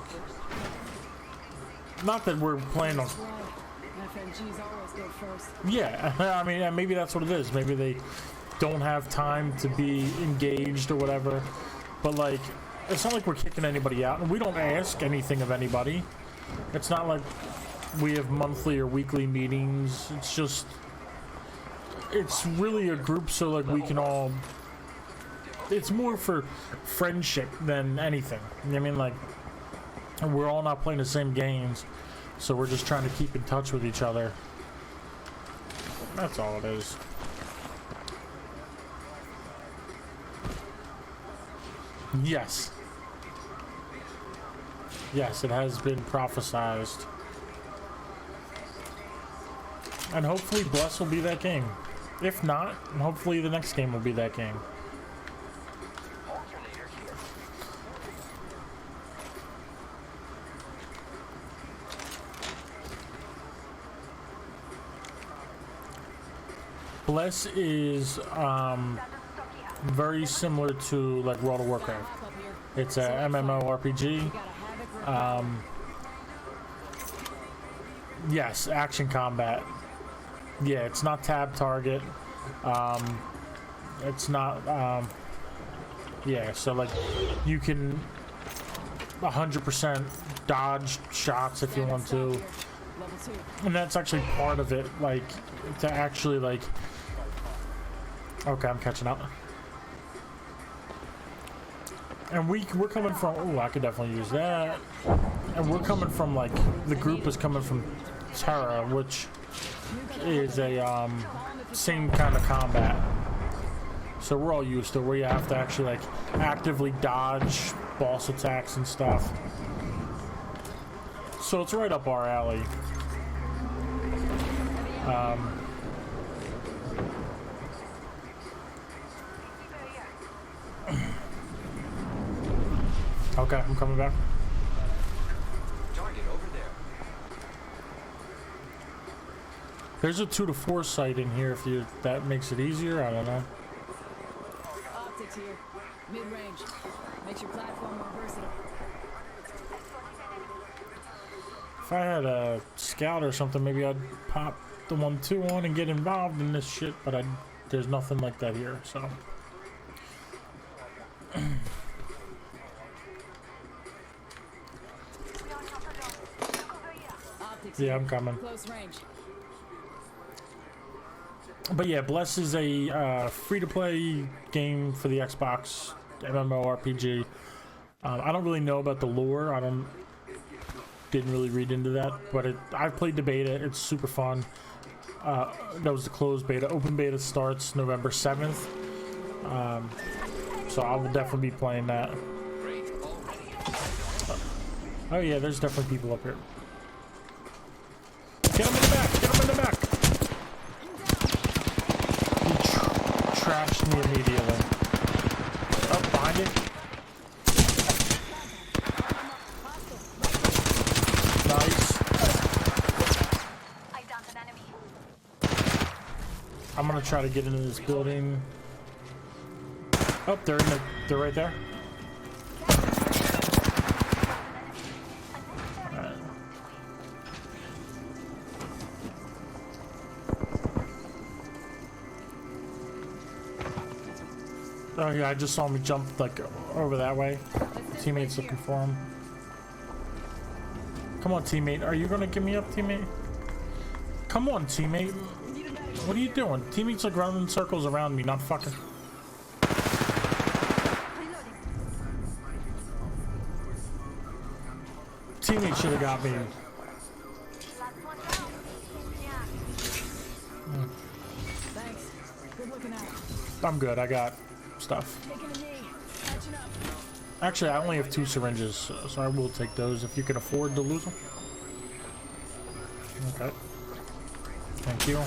not that we're playing on. Yeah, I mean, and maybe that's what it is. Maybe they don't have time to be engaged or whatever. But like, it's not like we're kicking anybody out, and we don't ask anything of anybody. It's not like we have monthly or weekly meetings. It's just, it's really a group so like we can all it's more for friendship than anything. I mean, like, we're all not playing the same games, so we're just trying to keep in touch with each other. That's all it is. Yes. Yes, it has been prophesized. And hopefully Bless will be that game. If not, hopefully the next game will be that game. Bless is very similar to like World of Warcraft. It's a MMORPG. Yes, action combat. Yeah, it's not tab target. It's not. Yeah, so like you can 100% dodge shots if you want to, and that's actually part of it. Like to actually like. Okay, I'm catching up. And we're coming from. Oh, I could definitely use that. And we're coming from like the group is coming from Terra, which is a same kind of combat. So we're all used to where you have to actually like actively dodge boss attacks and stuff. So it's right up our alley. Okay, I'm coming back. Target over there. There's a 2 to 4 sight in here if you that makes it easier. I don't know. Optics here. Mid-range. Makes your platform more versatile. If I had a scout or something, maybe I'd pop the 1-2 on and get involved in this shit, but there's nothing like that here, so. Yeah, I'm coming. Close range. But yeah, Bless is a free-to-play game for the Xbox, MMORPG. I don't really know about the lore. Didn't really read into that, but I've played the beta. It's super fun. That was the closed beta. Open beta starts November 7th. So I will definitely be playing that. Oh yeah, there's definitely people up here. Get him in the back! Get him in the back! He trashed me immediately. Oh, behind it. Nice. I'm gonna try to get into this building. Oh, they're right there. Oh yeah, I just saw him jump like over that way. Teammate's looking for him. Come on, teammate. Are you gonna give me up, teammate? Come on, teammate. What are you doing? Teammate's like running in circles around me, not fucking. Teammate should have got me. Thanks. Good looking out. I'm good. I got stuff. Actually, I only have 2 syringes, so I will take those if you can afford to lose them. Okay. Thank you.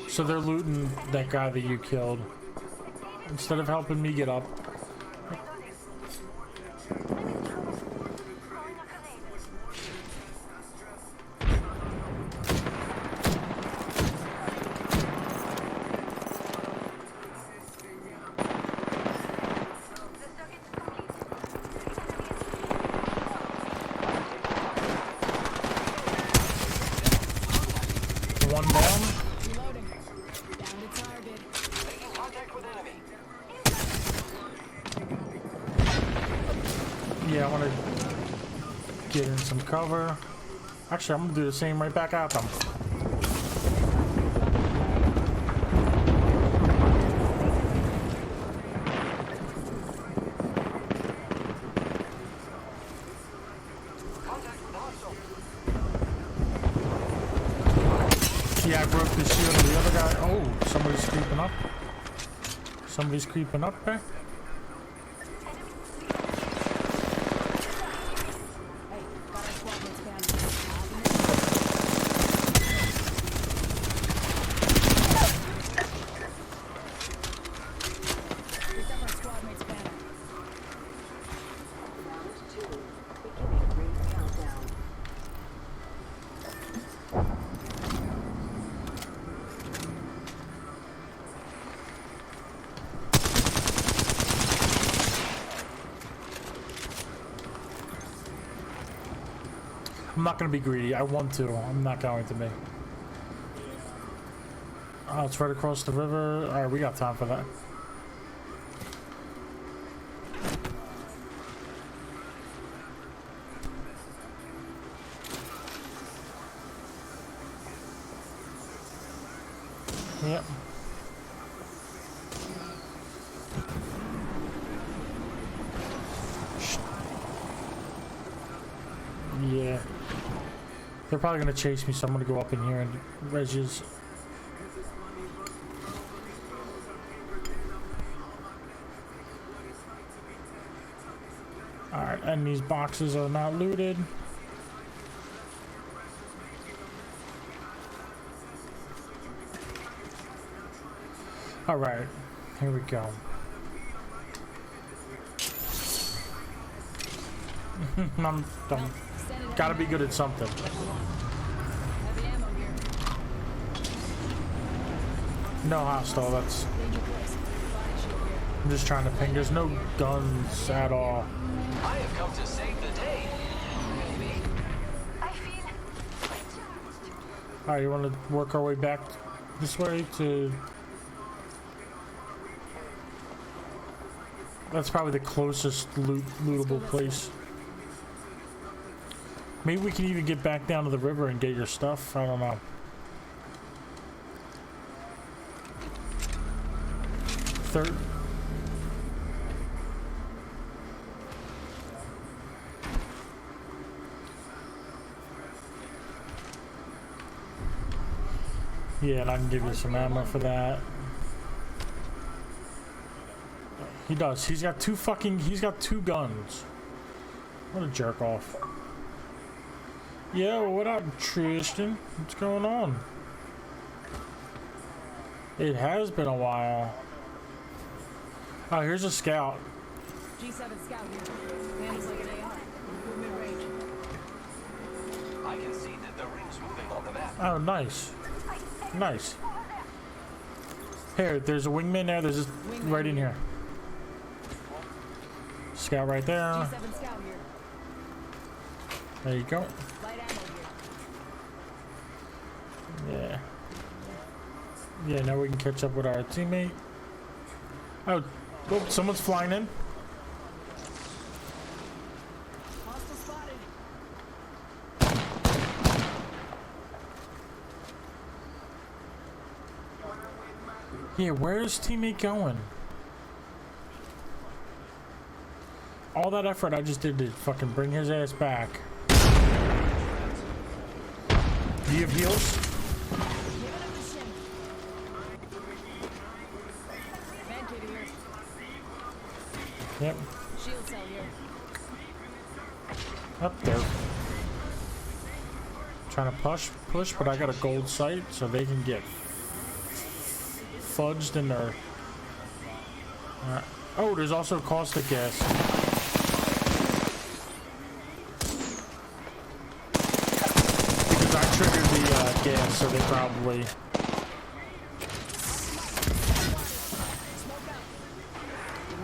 So they're looting that guy that you killed. Instead of helping me get up. One down. Reloading. Down to target. Making contact with enemy. Yeah, I want to get in some cover. Actually, I'm gonna do the same right back at them. Yeah, I broke the shield of the other guy. Oh, somebody's creeping up. Somebody's creeping up there. I'm not gonna be greedy. I want to. I'm not going to be. Oh, it's right across the river. Alright, we got time for that. Yep. Yeah. They're probably gonna chase me, so I'm gonna go up in here and Regis. Alright, and these boxes are not looted. Alright, here we go. I'm gotta be good at something. No hostile, that's... I'm just trying to ping. There's no guns at all. I have come to save the day. Alright, you want to work our way back this way to... That's probably the closest lootable place. Maybe we can even get back down to the river and get your stuff. I don't know. Third. Yeah, and I can give you some ammo for that. He does. He's got two guns. What a jerk off. Yo, what up, Tristan? What's going on? It has been a while. Oh, here's a scout. G7 scout here. Hands like an AR. Mid-range. I can see that the ring's moving on the map. Oh, nice. Nice. Here, there's a wingman there. There's just right in here. Scout right there. G7 scout here. There you go. Light ammo here. Yeah. Yeah, now we can catch up with our teammate. Oh, oh, someone's flying in. Hostile spotted. Yeah, where's teammate going? All that effort I just did to fucking bring his ass back. Do you have heals? Yep. Shield cell here. Up there. Trying to push, but I got a gold sight, so they can get fudged in their... oh, there's also caustic gas. Because I triggered the gas, so they probably...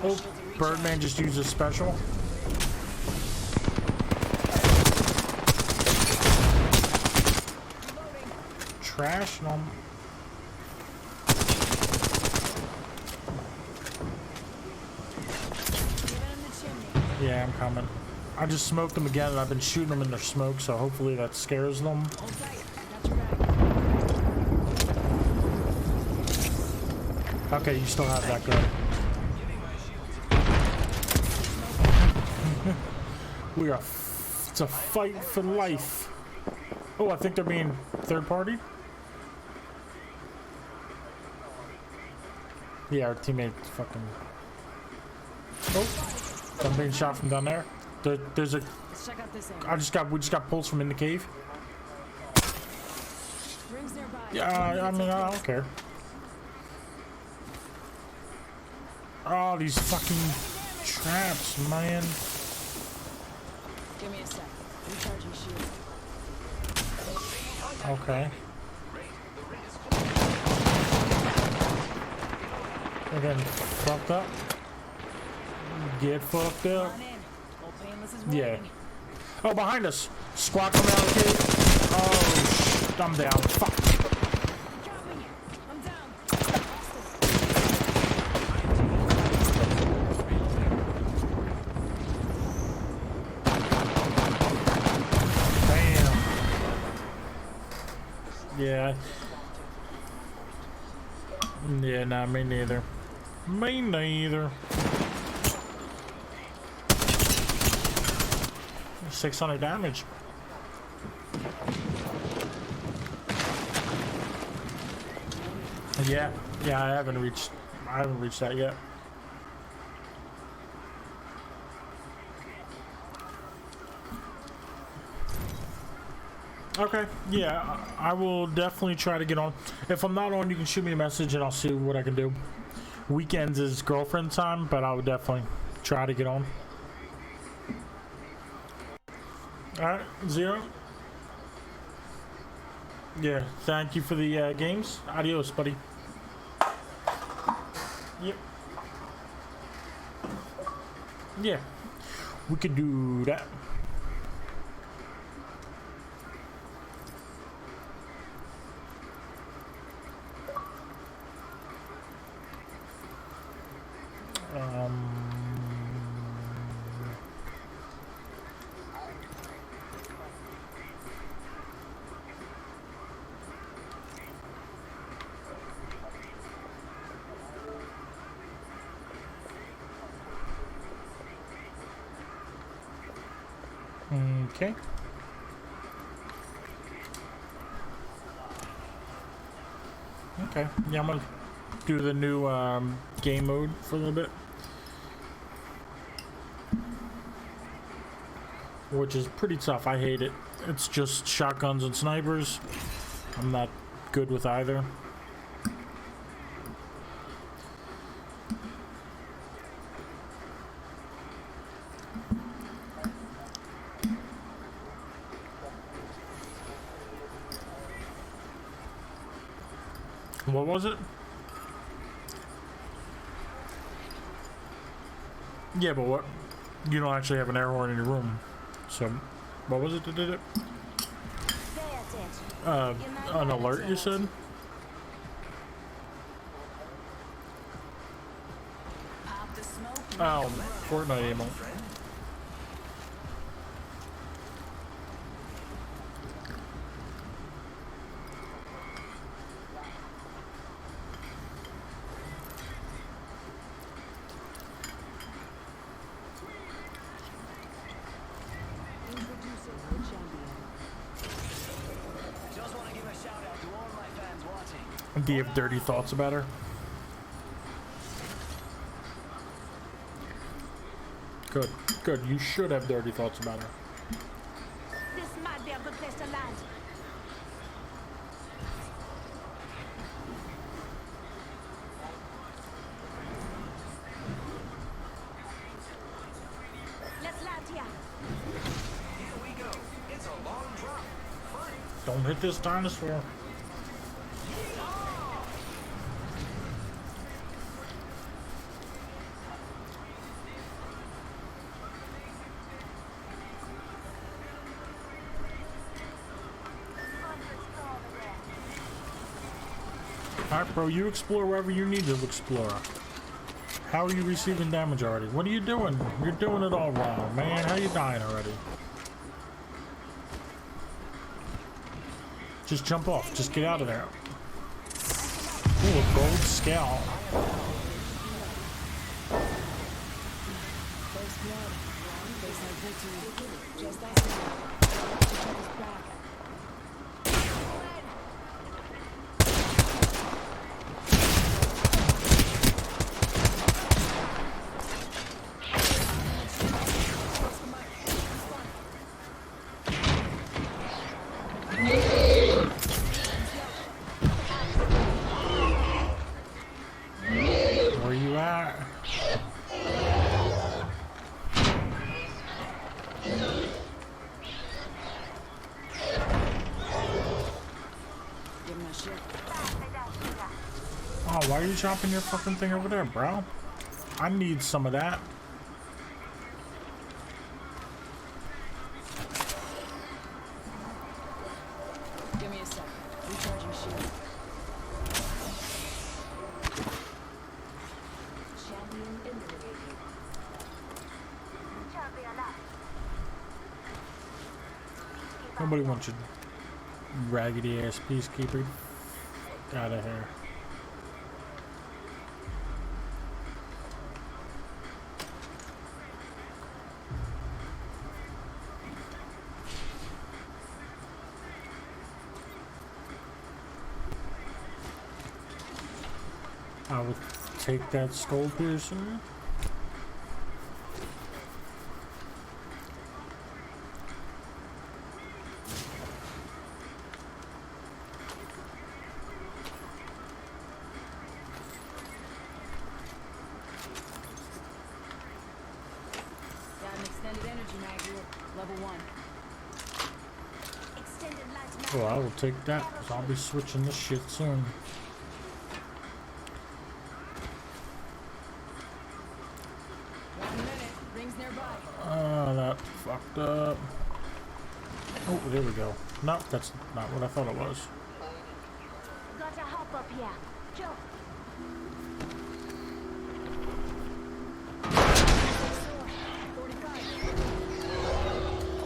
Oh, Birdman just used a special. Trash? No. Yeah, I'm coming. I just smoked them again, and I've been shooting them in their smoke, so hopefully that scares them. Okay, you still have that gun. We are. It's a fight for life. Oh, I think they're being third party. Yeah, our teammate fucking. Oh, I'm being shot from down there. There's a. Let's check out this area. We just got pulls from in the cave. Rings nearby. Yeah, I mean, I don't care. Oh, these fucking traps, man. Give me a sec. Recharging shield. Okay. We're getting fucked up. Get fucked up. Yeah. Oh, behind us. Squad coming out of the cave. Oh, I'm down. Fuck. I'm down. Damn. Yeah. Yeah, nah, me neither. Me neither. 600 damage. Yeah, I haven't reached that yet. Okay, yeah, I will definitely try to get on. If I'm not on, you can shoot me a message and I'll see what I can do. Weekends is girlfriend time, but I would definitely try to get on. Alright, Zero. Yeah, thank you for the games. Adios, buddy. Yep. Yeah, we could do that. Okay. Okay. Yeah, I'm gonna do the new game mode for a little bit, which is pretty tough. I hate it. It's just shotguns and snipers. I'm not good with either. What was it? Yeah, but what? You don't actually have an air horn in your room. So, what was it that did it? An alert, you said? Oh, Fortnite ammo. Do you have dirty thoughts about her? Good, good. You should have dirty thoughts about her. This might be a good place to land. Let's land here. Here we go. It's a long drop. Fun. Don't hit this dinosaur. Alright, bro, you explore wherever you need to explore. How are you receiving damage already? What are you doing? You're doing it all wrong, man. How are you dying already? Just jump off. Just get out of there. Ooh, a gold scout. First blood. Face like victory. Just us now. Check his back. Where you at? Give him that shit. Oh, why are you chopping your fucking thing over there, bro? I need some of that. Give me a sec. Recharging shield. Champion eliminated. Nobody wants your raggedy ass peacekeeper. Get out of here. I will take that skull piercer. Got an extended energy mag here. Level 1. Extended light mag. Well, I will take that because I'll be switching this shit soon. Rings nearby. That fucked up. Oh, there we go. No, that's not what I thought it was. Gotta hop up here. Jump.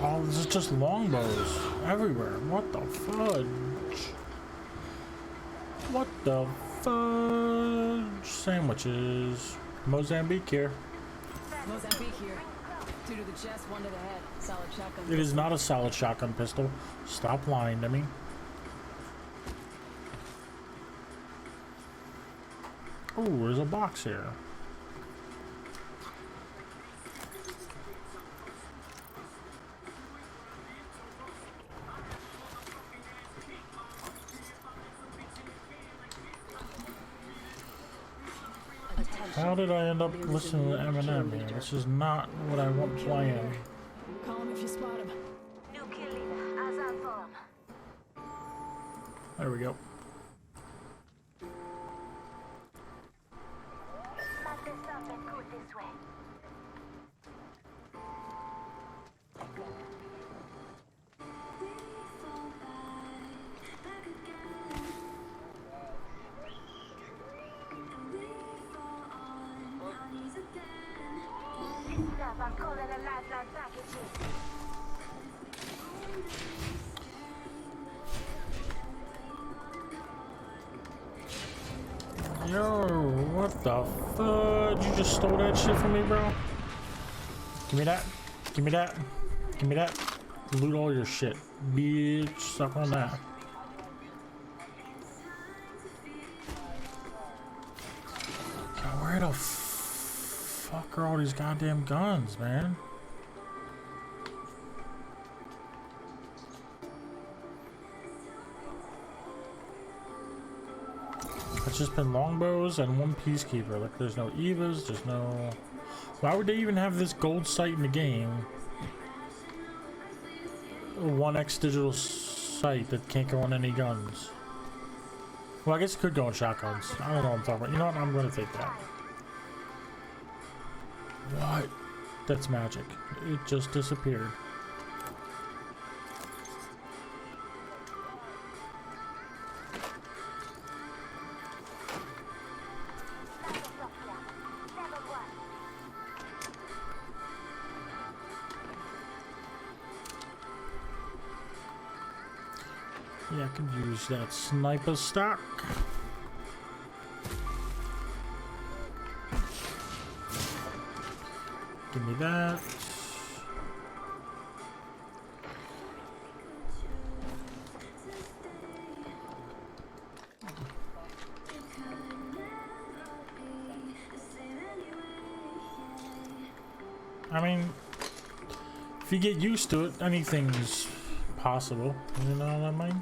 Oh, this is just longbows everywhere. What the fudge? What the fudge? Sandwiches. Mozambique here. Mozambique here. 2 to the chest, 1 to the head. Solid shotgun. It is not a solid shotgun pistol. Stop lying to me. Oh, there's a box here. How did I end up listening to Eminem here? This is not what I want playing. Call him if you spot him. New kill leader. As I form. There we go. Must have something good this way. I'm calling a lifeline package. Yo, what the fudge? You just stole that shit from me, bro? Give me that. Give me that. Give me that. Loot all your shit. Bitch, suck on that. God, where the fuck are all these goddamn guns, man? It's just been longbows and 1 peacekeeper. Like, there's no Evas, there's no... Why would they even have this gold sight in the game? A 1x digital sight that can't go on any guns. Well, I guess it could go on shotguns. I don't know what I'm talking about. You know what? I'm gonna take that. What? That's magic. It just disappeared. Yeah, I can use that sniper stock. Give me that. I mean, if you get used to it, anything's possible. You know what I mean?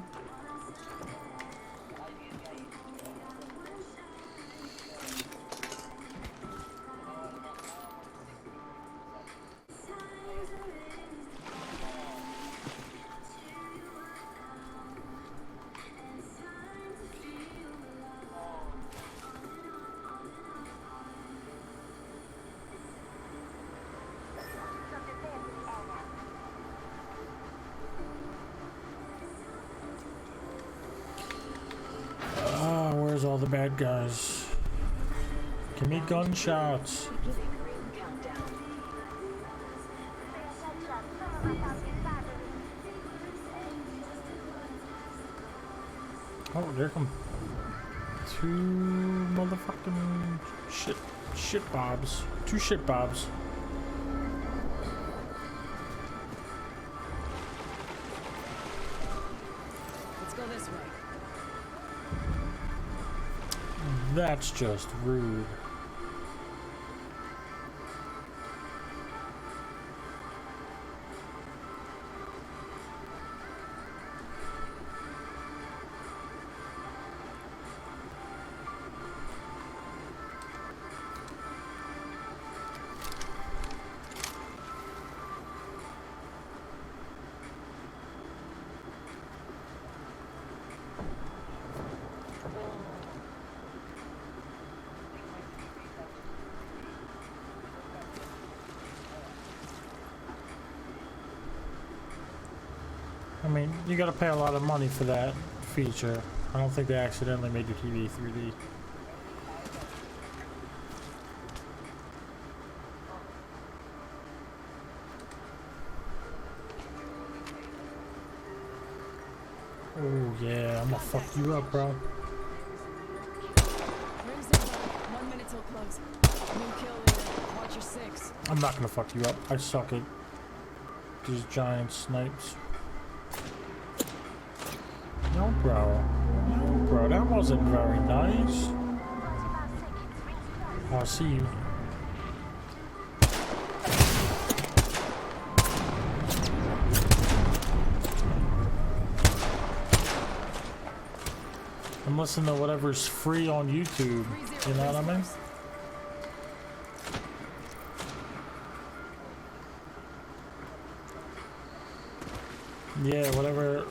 Where's all the bad guys? Give me gunshots. Oh, there come two motherfucking shit bobs. Two shit bobs. Let's go this way. That's just rude. I mean, you gotta pay a lot of money for that feature. I don't think they accidentally made your TV 3D. Oh yeah, I'm gonna fuck you up, bro. Rings the bell. 1 minute till close. New kill leader. Watch your six. I'm not gonna fuck you up. I suck at these giant snipes. No, bro. No, bro. That wasn't very nice. I'll see you. I'm listening to whatever's free on YouTube. You know what I mean? Yeah, whatever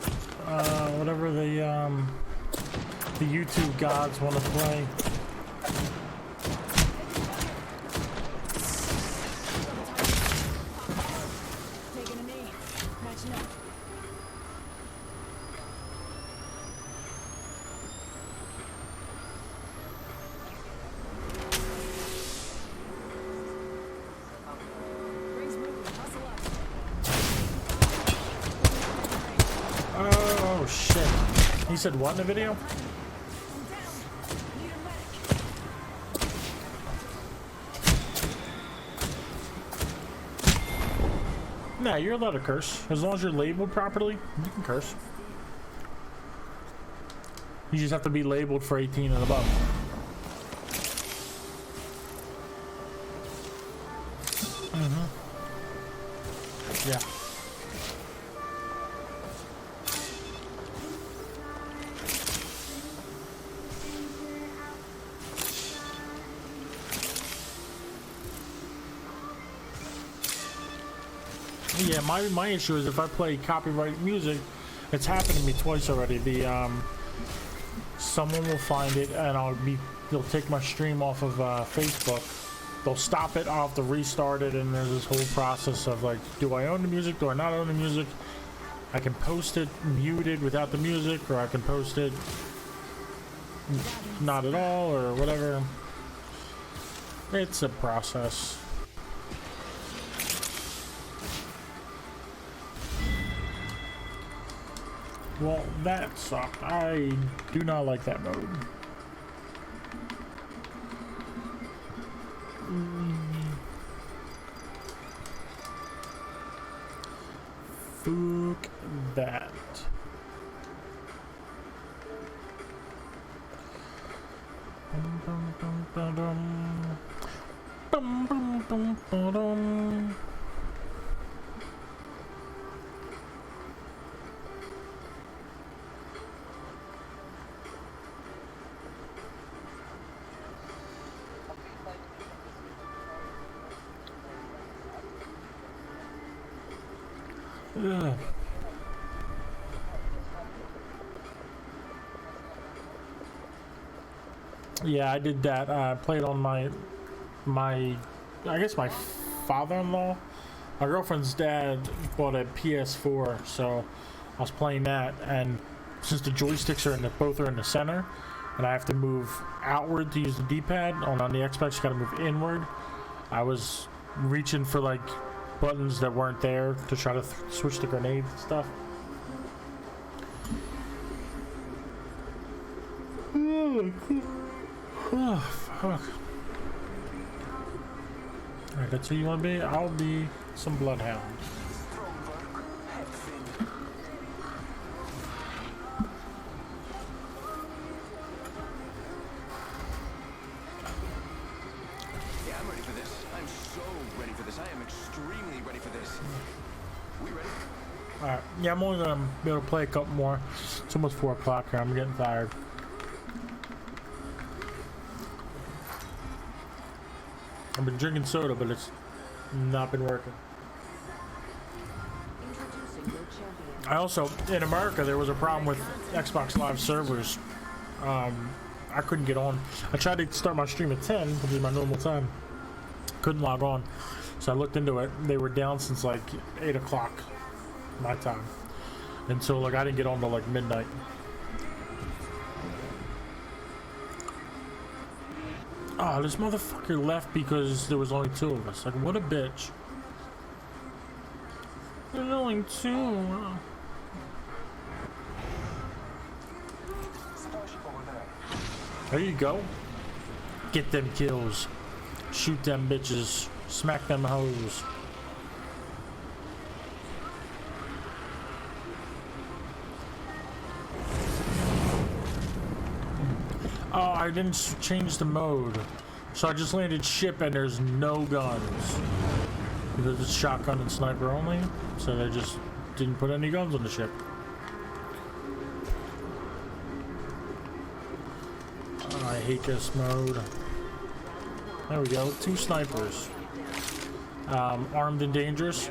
the YouTube gods want to play. Taking a knee. Matching up. Rings moving. Hustle up. Oh shit. He said what in the video? Nah, you're allowed to curse. As long as you're labeled properly, you can curse. You just have to be labeled for 18 and above. Yeah. Yeah, my issue is if I play copyright music, it's happened to me twice already. Someone will find it and they'll take my stream off of Facebook. They'll stop it, I'll have to restart it, and there's this whole process of like, do I own the music, do I not own the music? I can post it muted without the music, or I can post it not at all, or whatever. It's a process. Well, that sucked. I do not like that mode. Fuck that. Ugh. Yeah, I did that. I played on my I guess my father-in-law. My girlfriend's dad bought a PS4, so I was playing that. And since the joysticks are both are in the center, and I have to move outward to use the D-pad, on the Xbox you got to move inward. I was reaching for like buttons that weren't there to try to switch the grenades and stuff. Oh, fuck. Alright, that's who you want to be? I'll be some bloodhound. Yeah, I'm ready for this. I'm so ready for this. I am extremely ready for this. We ready? Alright, yeah, I'm only gonna be able to play a couple more. It's almost 4 o'clock here. I'm getting tired. I've been drinking soda, but it's not been working. I also, in America, there was a problem with Xbox Live servers. I couldn't get on. I tried to start my stream at 10, which is my normal time. Couldn't log on. So I looked into it. They were down since like 8 o'clock my time. And so like I didn't get on till like midnight. Oh, this motherfucker left because there was only 2 of us. Like, what a bitch. There's only 2. There you go. Get them kills. Shoot them bitches. Smack them hoes. Oh, I didn't change the mode. So I just landed ship and there's no guns. Because it's shotgun and sniper only. So they just didn't put any guns on the ship. Oh, I hate this mode. There we go. 2 snipers. Armed and dangerous.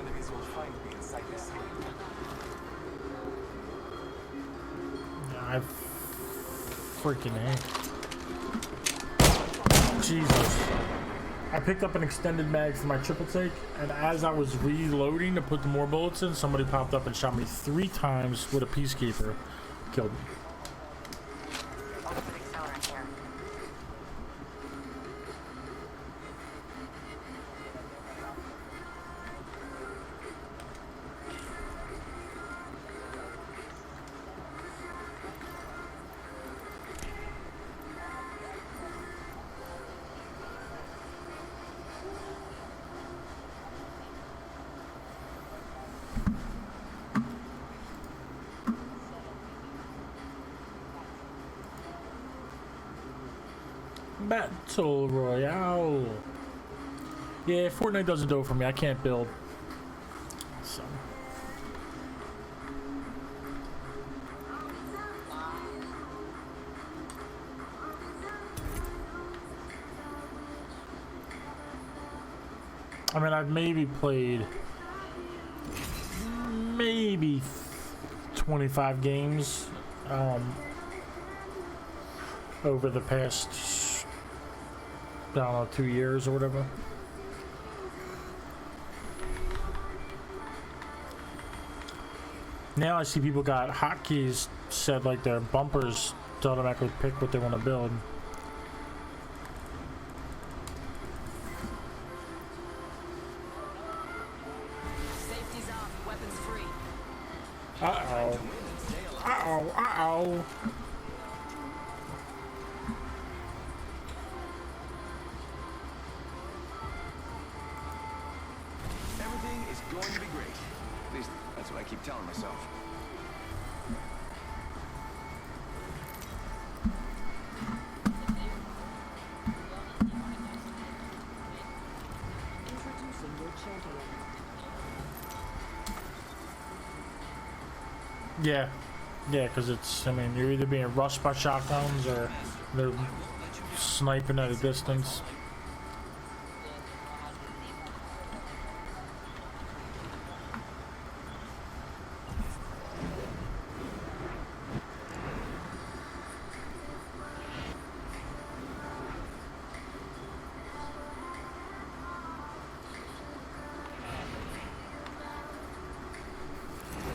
I freaking hate. Jesus. I picked up an extended mag for my triple take, and as I was reloading to put the more bullets in, somebody popped up and shot me 3 times with a peacekeeper. Killed me. Battle Royale. Yeah, Fortnite doesn't do it for me. I can't build. So. I mean, I've maybe played 25 games over the past, I don't know, 2 years or whatever. Now I see people got hotkeys set like their bumpers to automatically pick what they want to build. Safety's off, weapons free. Uh-oh. Uh-oh. go. Everything is going to be great. At least that's what I keep telling myself. Introducing your champion. Yeah. Yeah, because it's, I mean, you're either being rushed by shotguns or they're sniping at a distance.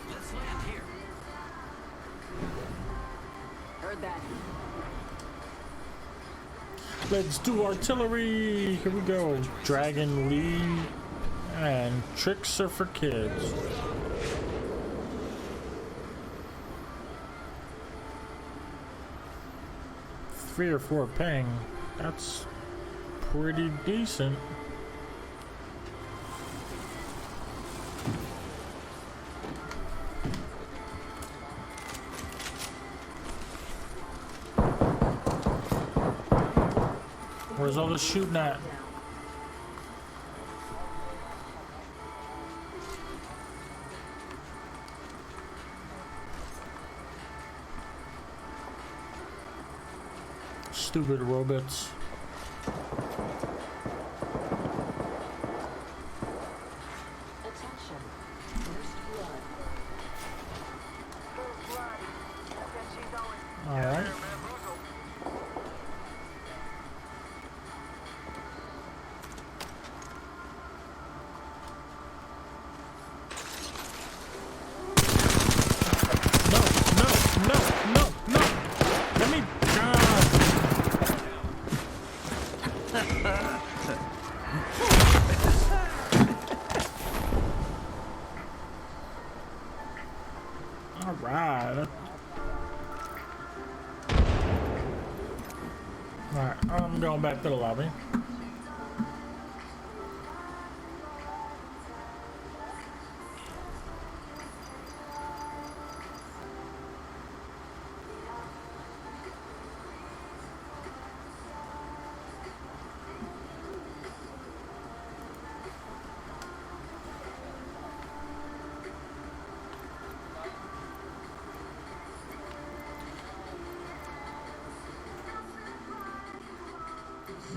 Let's land here. Heard that. Let's do artillery. Here we go. Dragon Lee and tricks are for kids. Three or four ping. That's pretty decent. Where's all this shooting at? Stupid robots. Attention. First blood. All right. No. Let me. All right. All right. I'm going back to the lobby.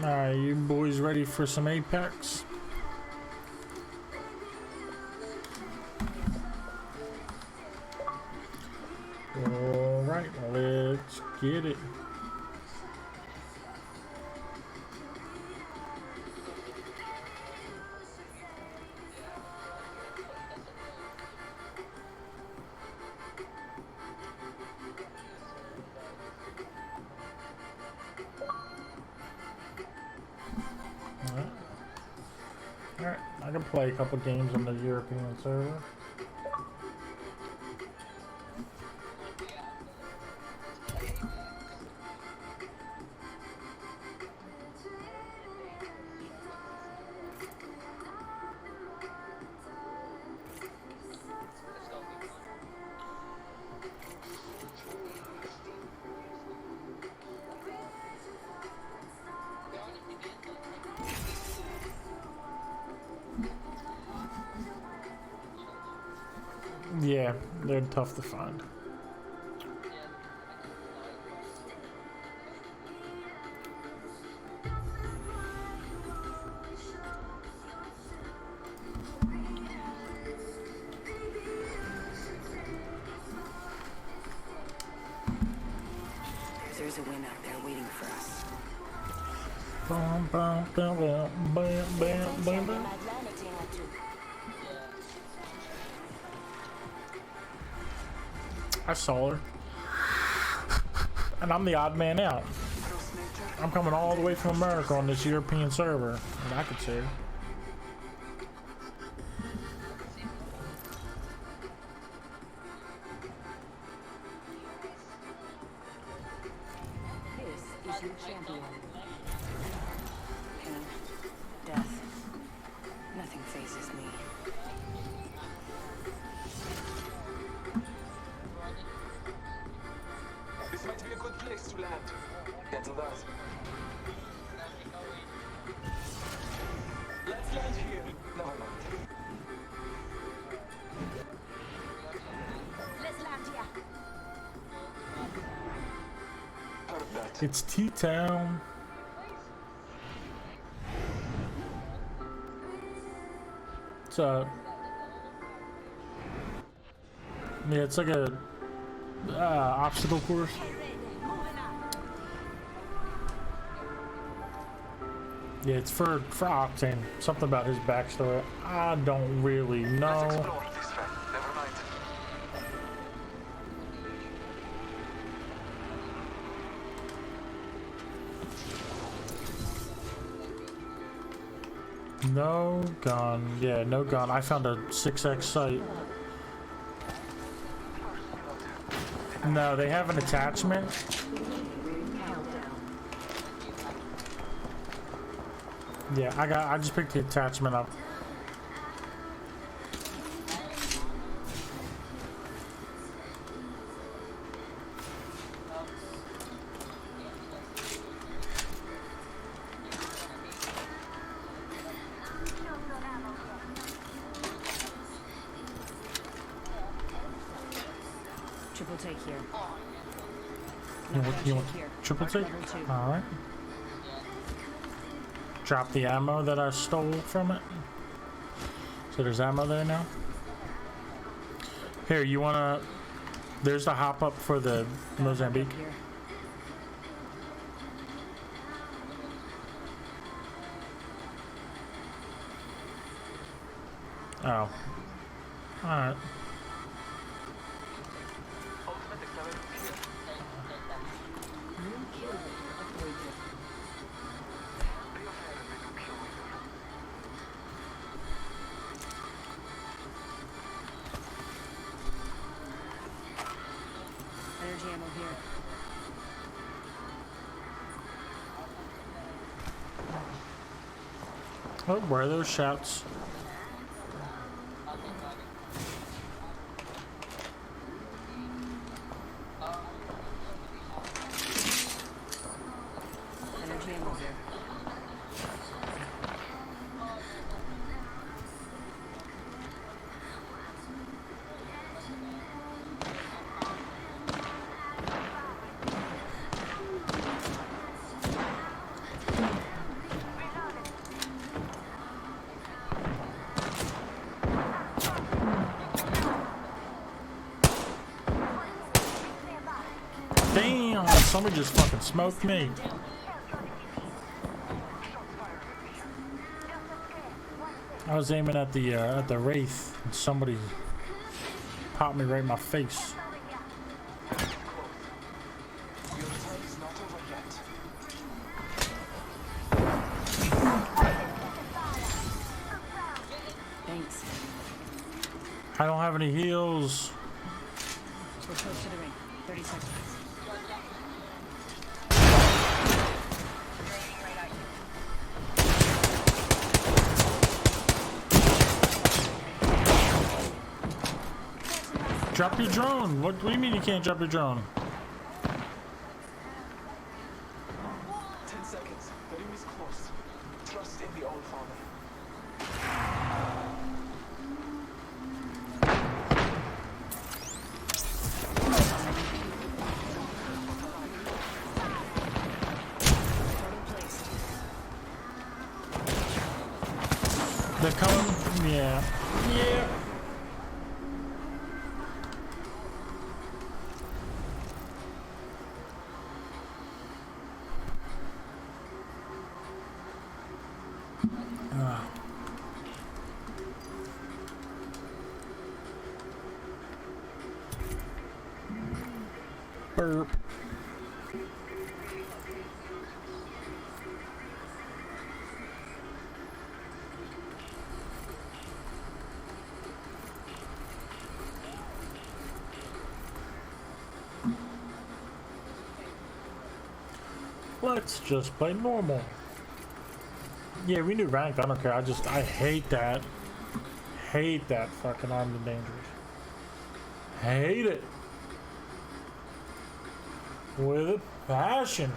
Alright, you boys ready for some Apex? Alright, let's get it. Alright, I can play a couple games on the European server. Yeah, they're tough to find. There's a win out there waiting for us. Bam, bam, bam, bam, bam, bam, bam, bam. I saw her. And I'm the odd man out. I'm coming all the way from America on this European server. And I could see her. champion. Pain, death, nothing phases me. This might be a good place to land. Cancel that. Let's land here. Never mind. Let's land here. Heard that. It's T-Town. So, yeah, it's like a obstacle course. Yeah, it's for Octane. Something about his backstory. I don't really know. Let's explore this track. Never mind. No gun. Yeah, no gun. I found a 6x sight. No, they have an attachment. Yeah, I just picked the attachment up. Triple take here. You want triple take? Alright. Drop the ammo that I stole from it. So there's ammo there now. Here, you wanna... There's the hop up for the Mozambique. Oh. Alright. Energy ammo here. Oh, where are those shouts? Energy ammo here. Damn! Somebody just fucking smoked me. I was aiming at the Wraith, and somebody popped me right in my face. Thanks. I don't have any heals. We're close to the ring. 30 seconds. Drop your drone. What do you mean you can't drop your drone? 10 seconds. The ring is close. Trust in the old father. They're coming. Yeah. Yeah. Burp. Let's just play normal. Yeah, we knew ranked. I don't care. I hate that. Hate that fucking armed and dangerous. Hate it. With a passion.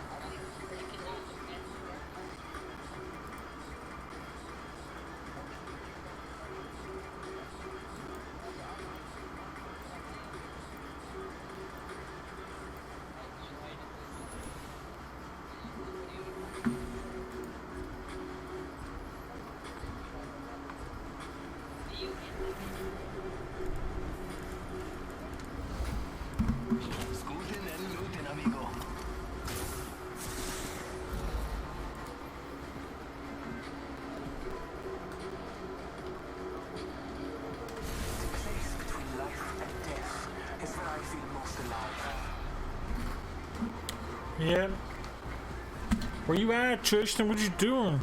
Yeah. Where you at, Tristan? What you doing?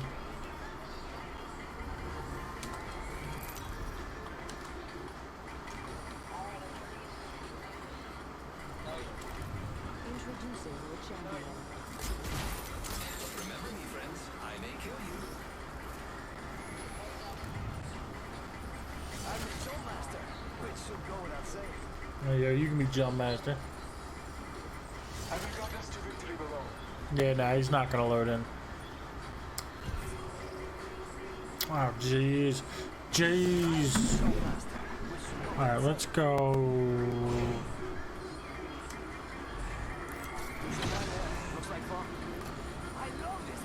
Introducing your champion. Remember me, friends. I may kill you. I'm the Jump Master, which should go without saying. Oh, yeah, you can be Jump Master. I will got us to victory below. Yeah, nah, he's not gonna load in. Oh, jeez. Jeez. Alright, let's go.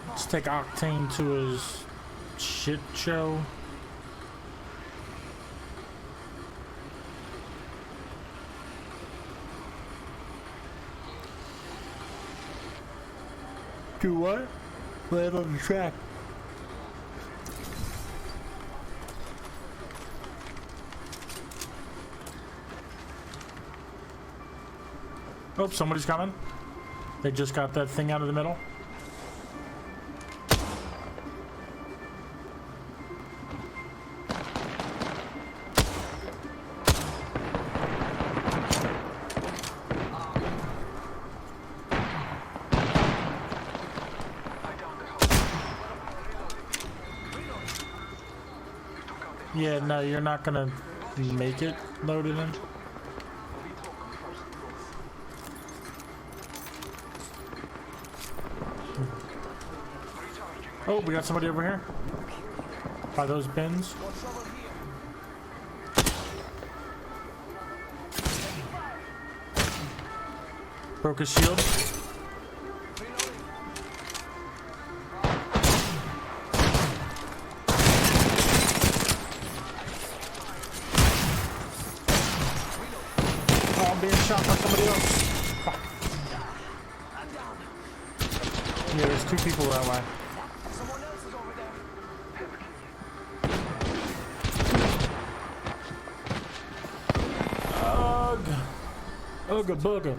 Let's take Octane to his shit show. Do what? Land on the track. Oh, somebody's coming. They just got that thing out of the middle. Yeah, no, you're not gonna make it loaded in. Oh, we got somebody over here. By those bins. Broke his shield. Oh, I'm being shot by somebody else. Fuck. Yeah, there's two people that way. Ugga bugga.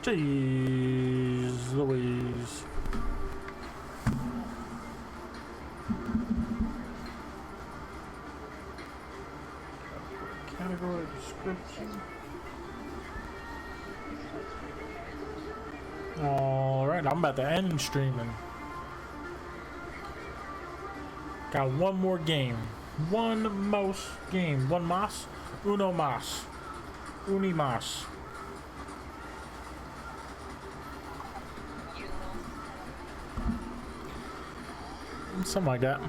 Jeez Louise. Category description. Alright, I'm about to end streaming. Got one more game. One mouse game. One mas? Uno mas. Unimas. Something like that.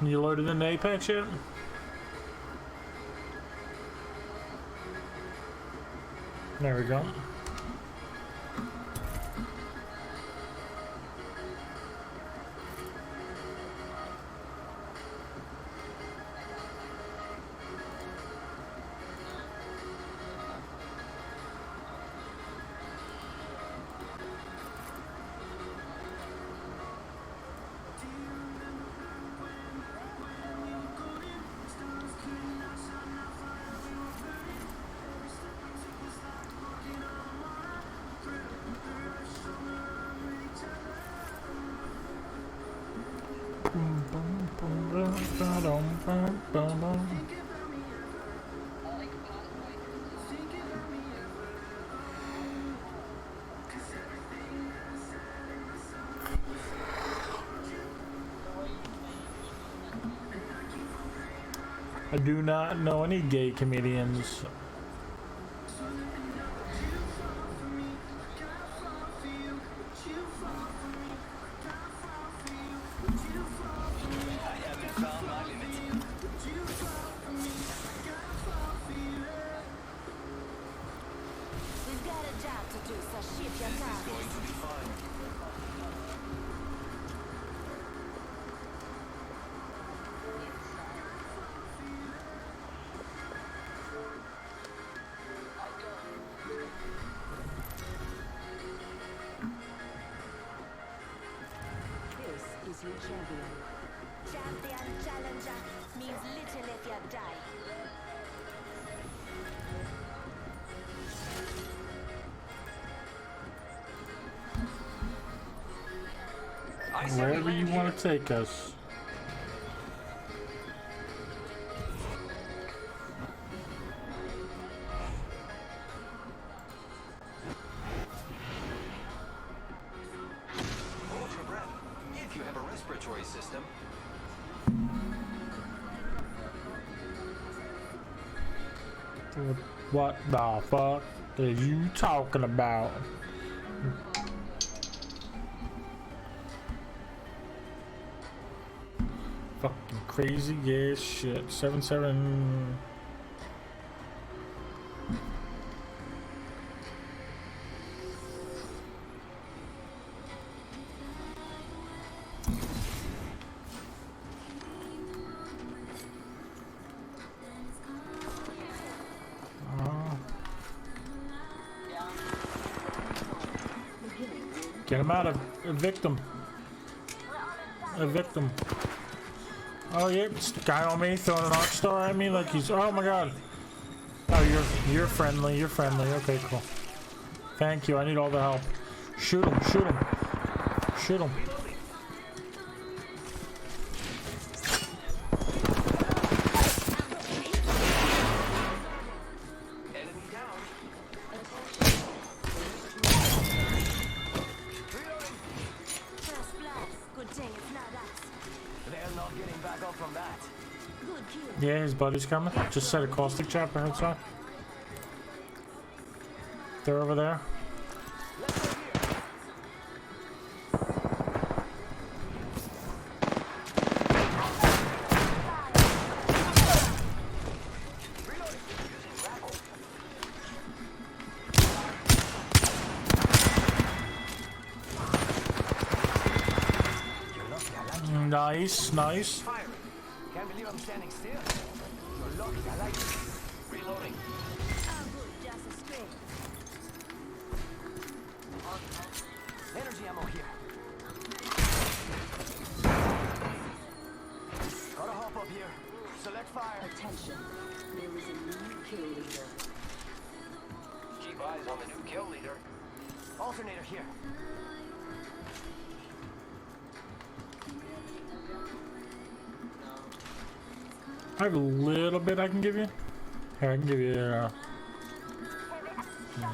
You loaded in Apex yet? There we go. I do not know any gay comedians. We've got a job to do, so shift your targets. This is your champion. Champion challenger means little if you die. Wherever you want to take us. Hold your breath. If you have a respiratory system. What the fuck are you talking about? Fucking crazy ass shit. 7-7. Get him out of a victim. A victim. Oh yeah, it's the guy on me throwing an arc star at me like he's. Oh my god. Oh, you're friendly. You're friendly. Okay, cool. Thank you. I need all the help. Shoot him. Shoot him. Shoot him. First blood. Good thing it's not us. They're not getting back up from that. Good kill. Yeah, his buddy's coming. Just set a caustic trap or headshot. They're over there. Nice, nice. Fire. Can't believe I'm standing still. You're Lucky, I like it. Reloading. Oh, good, just a scrape. Energy ammo here. Gotta hop up here. Select fire. Attention. There is a new kill leader. Keep eyes on the new kill leader. Alternator here. I have a little bit I can give you. Here, I can give you.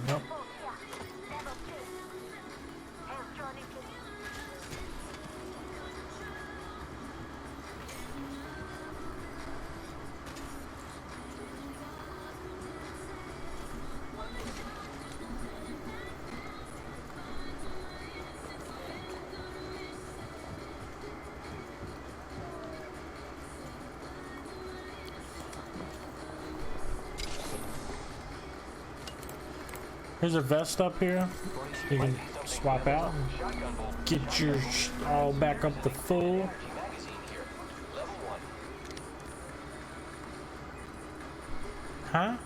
Nope. Here's a vest up here. You can swap out and get your all back up to full. Huh?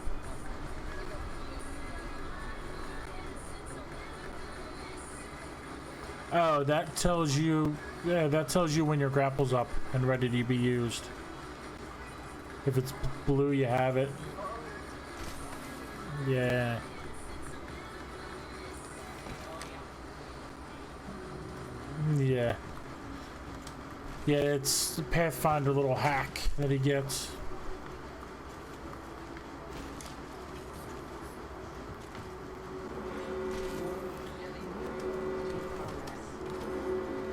Oh, that tells you, yeah, that tells you when your grapple's up and ready to be used. If it's blue, you have it. Yeah. Yeah. Yeah, it's the Pathfinder little hack that he gets.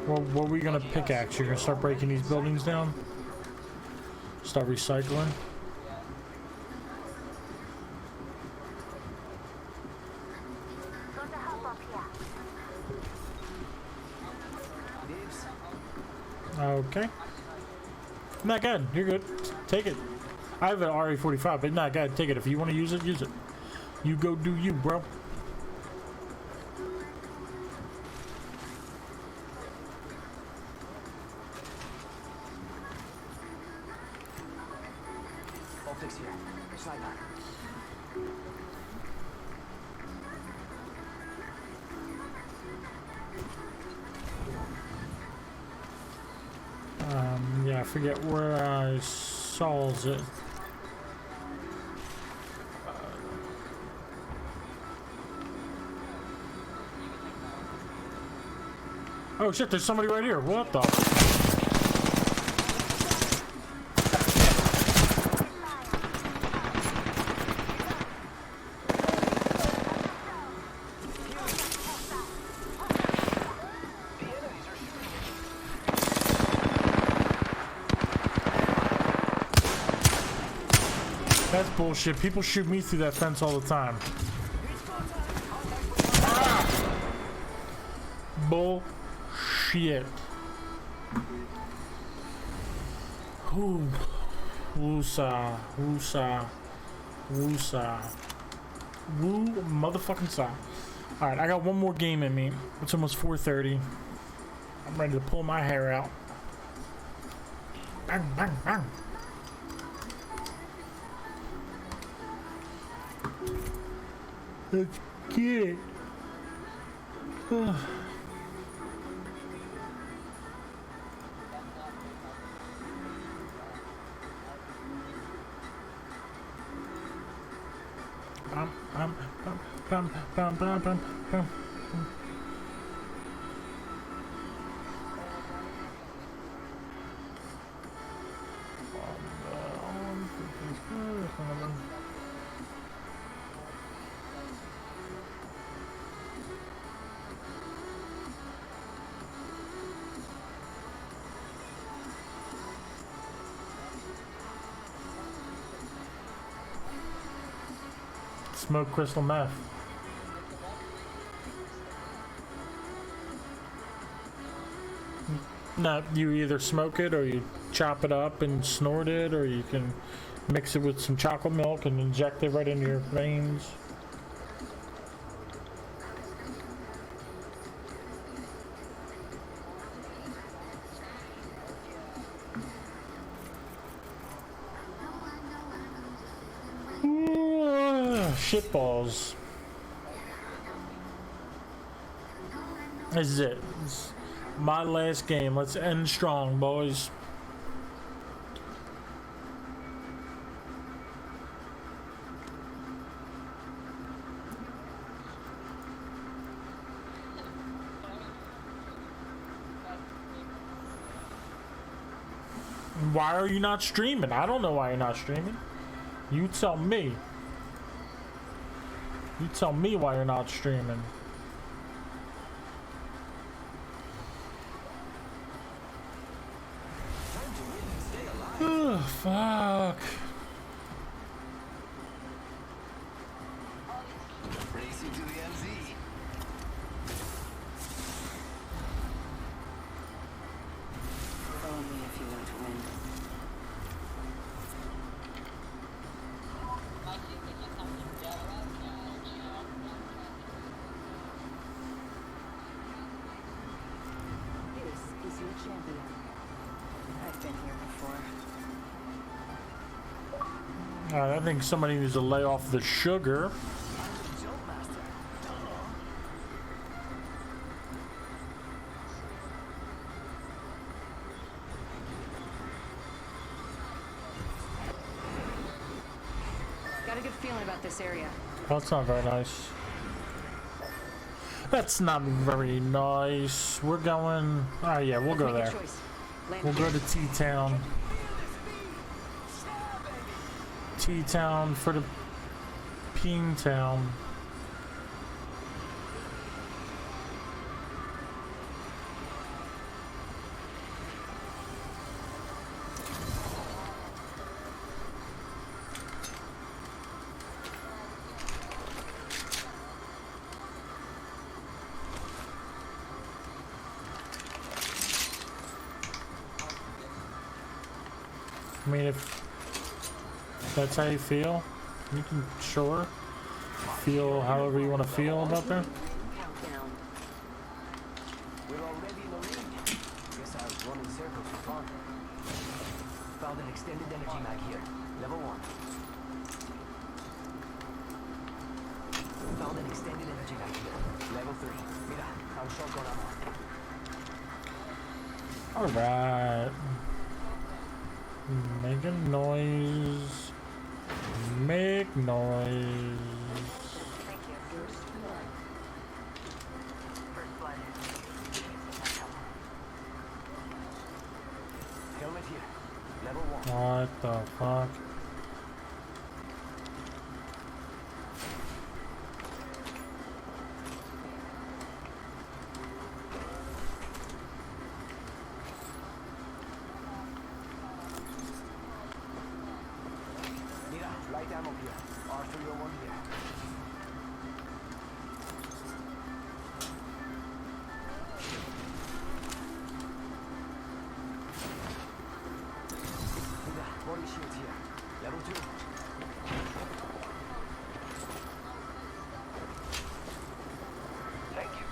Well, what are we gonna pickaxe? You're gonna start breaking these buildings down? Start recycling? Okay. Not good. You're good. Take it. I have an RE45, but not good. Take it. If you want to use it, use it. You go do you, bro. Optics here. Slide back. Yeah, I forget where I saw it. Oh shit, there's somebody right here. What the? That's bullshit. People shoot me through that fence all the time. Ah! Bullshit. Ooh. Woosa. Woosa. Woosa. Woo motherfucking saw. Alright, I got one more game in me. It's almost 4:30. I'm ready to pull my hair out. Bang, bang, bang. Let's get it. Smoke crystal meth. No, you either smoke it or you chop it up and snort it, or you can mix it with some chocolate milk and inject it right into your veins. shitballs. This is it. This is my last game. Let's end strong, boys. Why are you not streaming? I don't know why you're not streaming. You tell me. You tell me why you're not streaming. Oh, fuck. Racing to the MZ. Follow me if you want to win. This is your champion. I've been here before. Alright, I think somebody needs to lay off the sugar. Got a good feeling about this area. That's not very nice. That's not very nice. We're going... Oh yeah, we'll go there. We'll go to T-Town. T-Town for the Peen Town. I mean, if that's how you feel, you can sure feel however you want to feel about that. We're already in the lead. Guess I was running circles for fun. Found an extended energy mag here. Level 1. Found an extended energy mag here. Level 3. Mira, I'm shotgun ammo. Alright. Make a noise. Make noise. Helmet here. Level 1. What the fuck? Mira, light ammo here. R301 here. Mira, body shield here. Level 2. Thank you.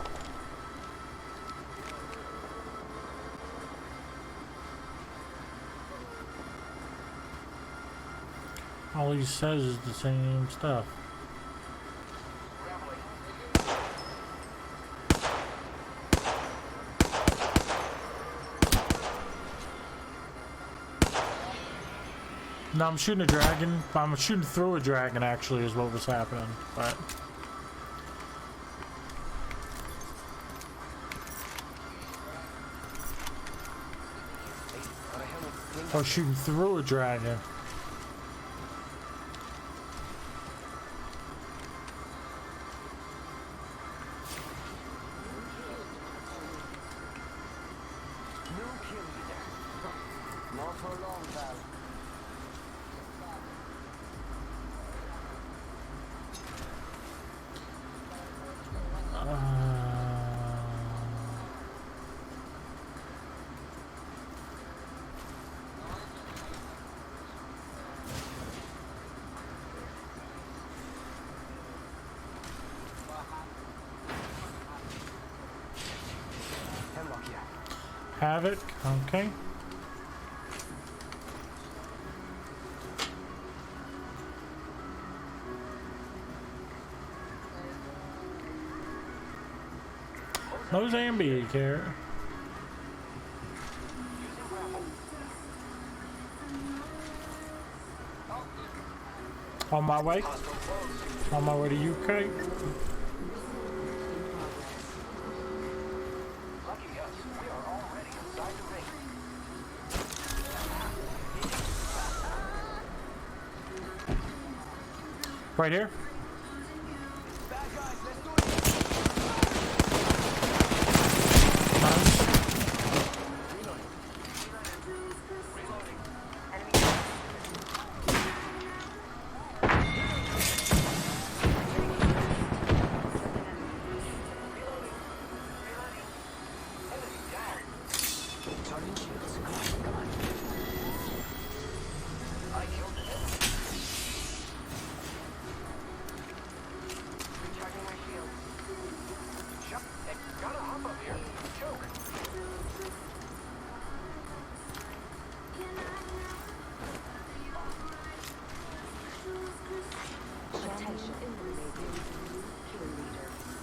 All he says is the same stuff. No, I'm shooting a dragon. I'm shooting through a dragon, actually, is what was happening. But I was shooting through a dragon. No kill leader. Not for long, pal. Hemlock here. Havoc, okay. Mozambique here. On my way. On my way to UK. Lucky us, we are already inside the ring. Right here.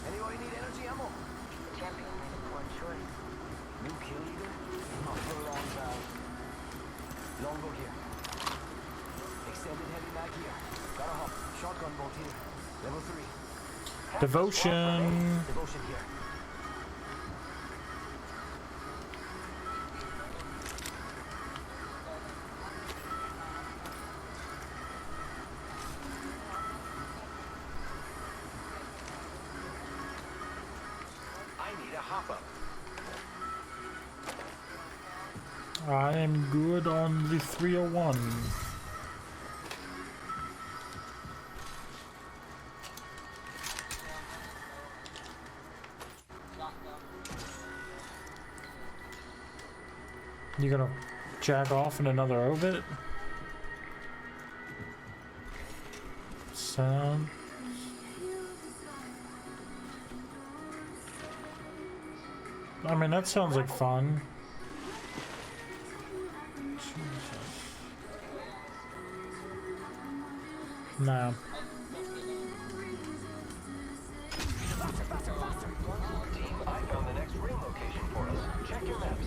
Anybody need energy ammo? Champion made a poor choice. New kill leader? Not for a long time. Longbow here. Extended heavy mag here. Got a hop. Shotgun bolt here. Level 3. Devotion. Devotion here. I am good on the 301. You gonna jack off in another orbit? Sound. I mean, that sounds like fun. No. Team, I found the next ring location for us. Check your maps.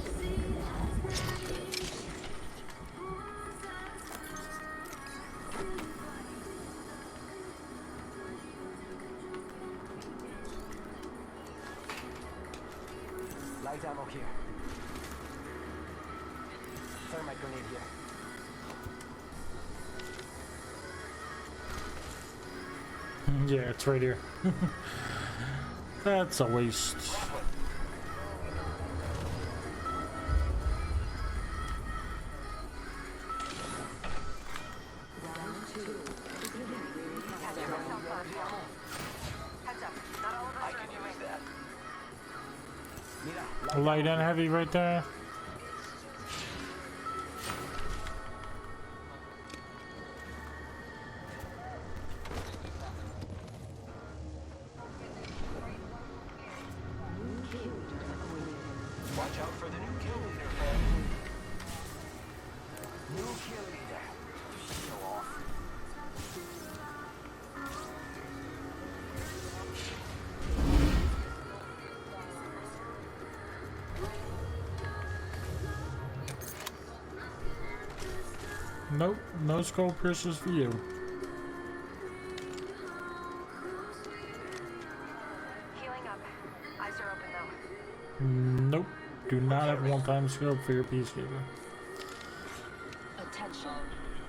Light ammo here. Thermite grenade here. Yeah, it's right here. That's a waste. Light and heavy right there. Watch out for the new kill leader, man. New kill leader. Show off. Nope, no skull piercers for you. Healing up. Eyes are open though. Nope, do not have one-time scope for your peacekeeper. Attention.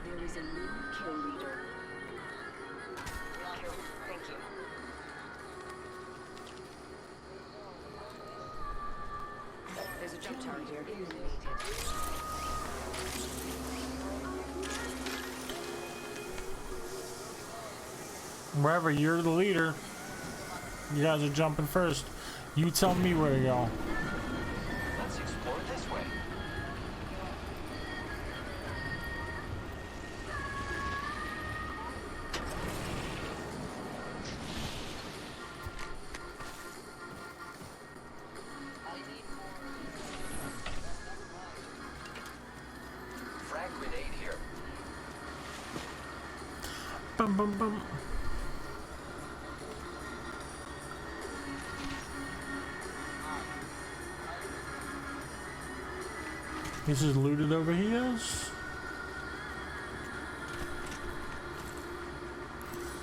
There is a new kill leader. Thank you. There's a jump target here. Wherever, you're the leader. You guys are jumping first. You tell me where to go. Let's explore this way. Frag grenade here. Bum bum bum. This is looted over here.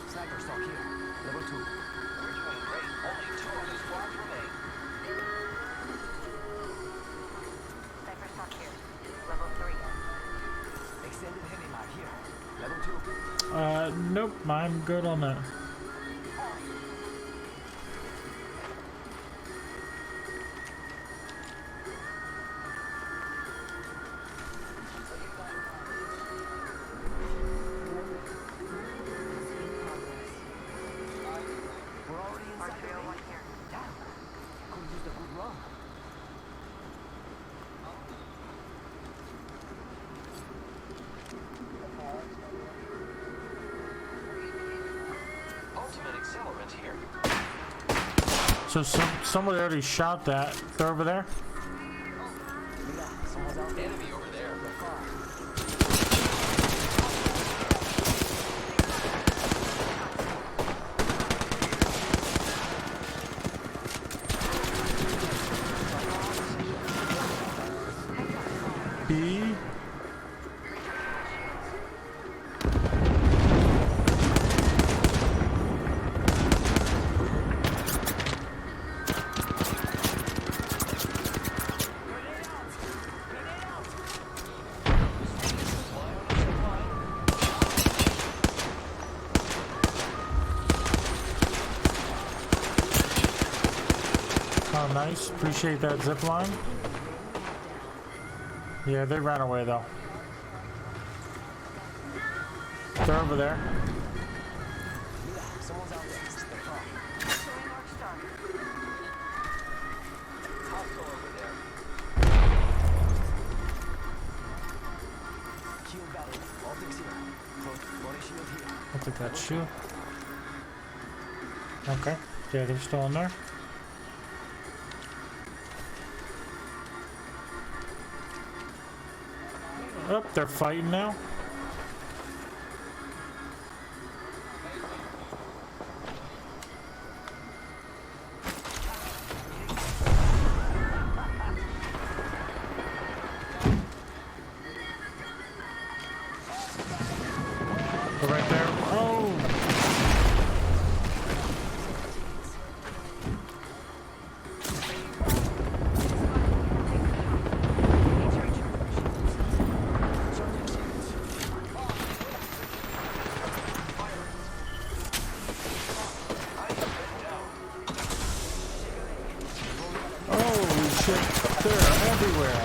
Sniper stock here. Level 2. We're doing great. Only 2 of the squads remain. Sniper stock here. Level 3. Extended heavy mag here. Level 2. Nope, I'm good on that. We're already inside the ring. Damn. Could use a good run. Ultimate accelerant here. So somebody already shot that. They're over there. Mira, someone's out there. Enemy over there. They're far. B. Oh, nice. Appreciate that zip line. Yeah, they ran away though. They're over there. Mira, someone's out there. They're far. Showing North Star. Hostile over there. Shield battery. Optics here. Body shield here. I think that's you. Okay. Yeah, they're still in there. Oh, they're fighting now. They're right there. Oh! Holy shit, they're everywhere.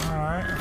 Alright.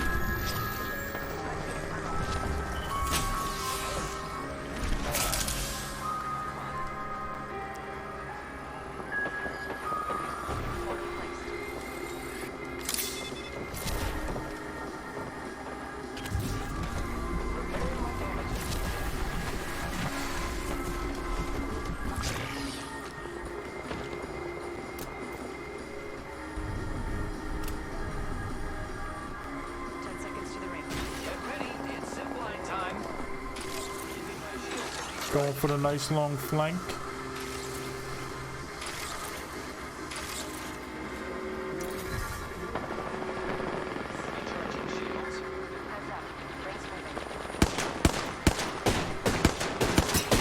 Going for the nice long flank.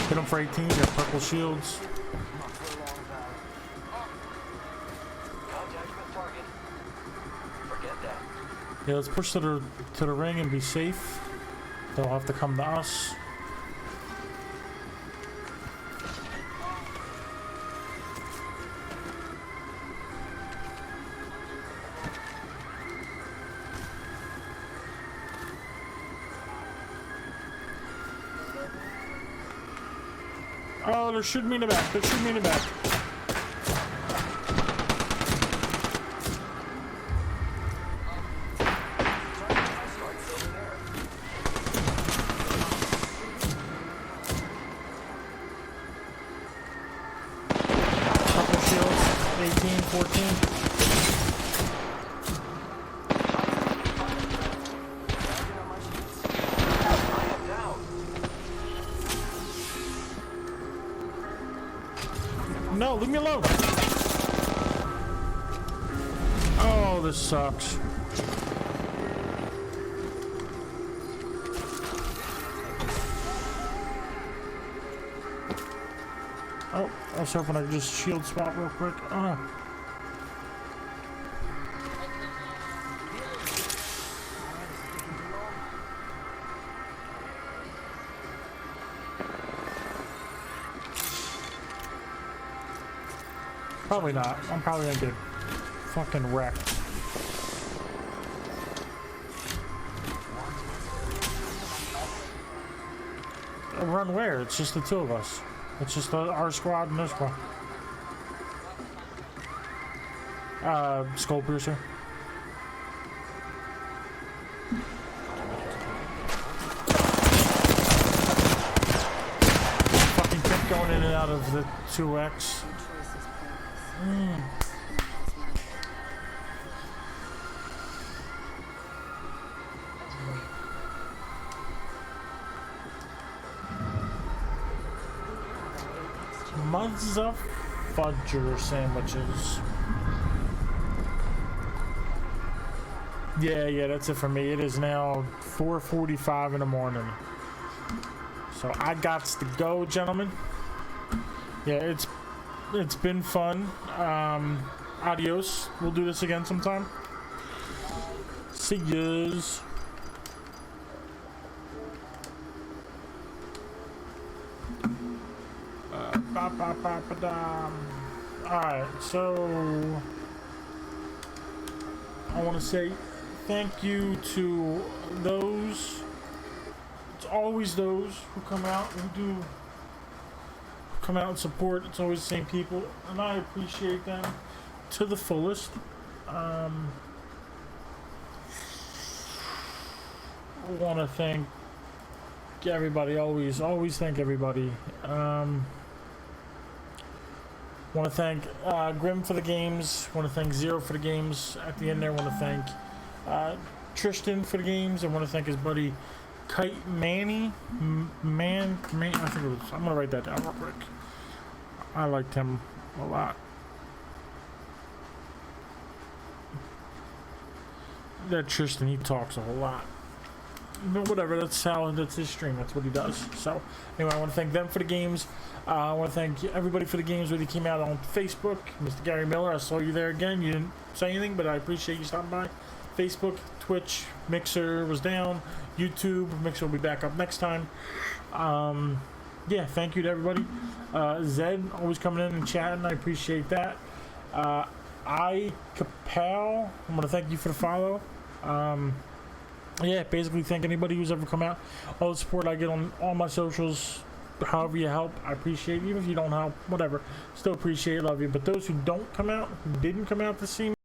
Hit them for 18, they're purple shields. Contact with target. Forget that. Yeah, let's push to the ring and be safe. They'll have to come to us. Oh, they're shooting me in the back. They're shooting me in the back. Couple shields. 18, 14. leave me alone. Oh, this sucks. Oh, I was hoping I could just shield swap real quick. Oh no. Probably not. I'm probably gonna get fucking wrecked. Run where? It's just the two of us. It's just our squad and their squad. Skull piercer. Fucking kept going in and out of the 2X. Motherfudger sandwiches. Yeah, that's it for me. It is now 4:45 in the morning. So I gots to go, gentlemen. Yeah, it's been fun. Adios. We'll do this again sometime. See yous. Alright, so I want to say thank you to those. It's always those who come out and support. It's always the same people, and I appreciate them to the fullest. I want to thank everybody. Always thank everybody. Want to thank Grim for the games. Want to thank Zero for the games. At the end there, want to thank Tristan for the games. I want to thank his buddy Kite Manny. I think it was. I'm gonna write that down real quick. I liked him a lot. That Tristan, he talks a whole lot. But whatever, that's his stream, that's what he does. So anyway, I want to thank them for the games. I want to thank everybody for the games whether you came out on Facebook. Mr. Gary Miller, I saw you there again. You didn't say anything, but I appreciate you stopping by. Facebook, Twitch, Mixer was down. YouTube, Mixer will be back up next time. Yeah, thank you to everybody. Zed, always coming in and chatting. I appreciate that. Kapow, I'm going to thank you for the follow. Yeah, basically thank anybody who's ever come out. All the support I get on all my socials, however you help, I appreciate it. Even if you don't help, whatever, still appreciate it, love you. But those who don't come out, who didn't come out to see me,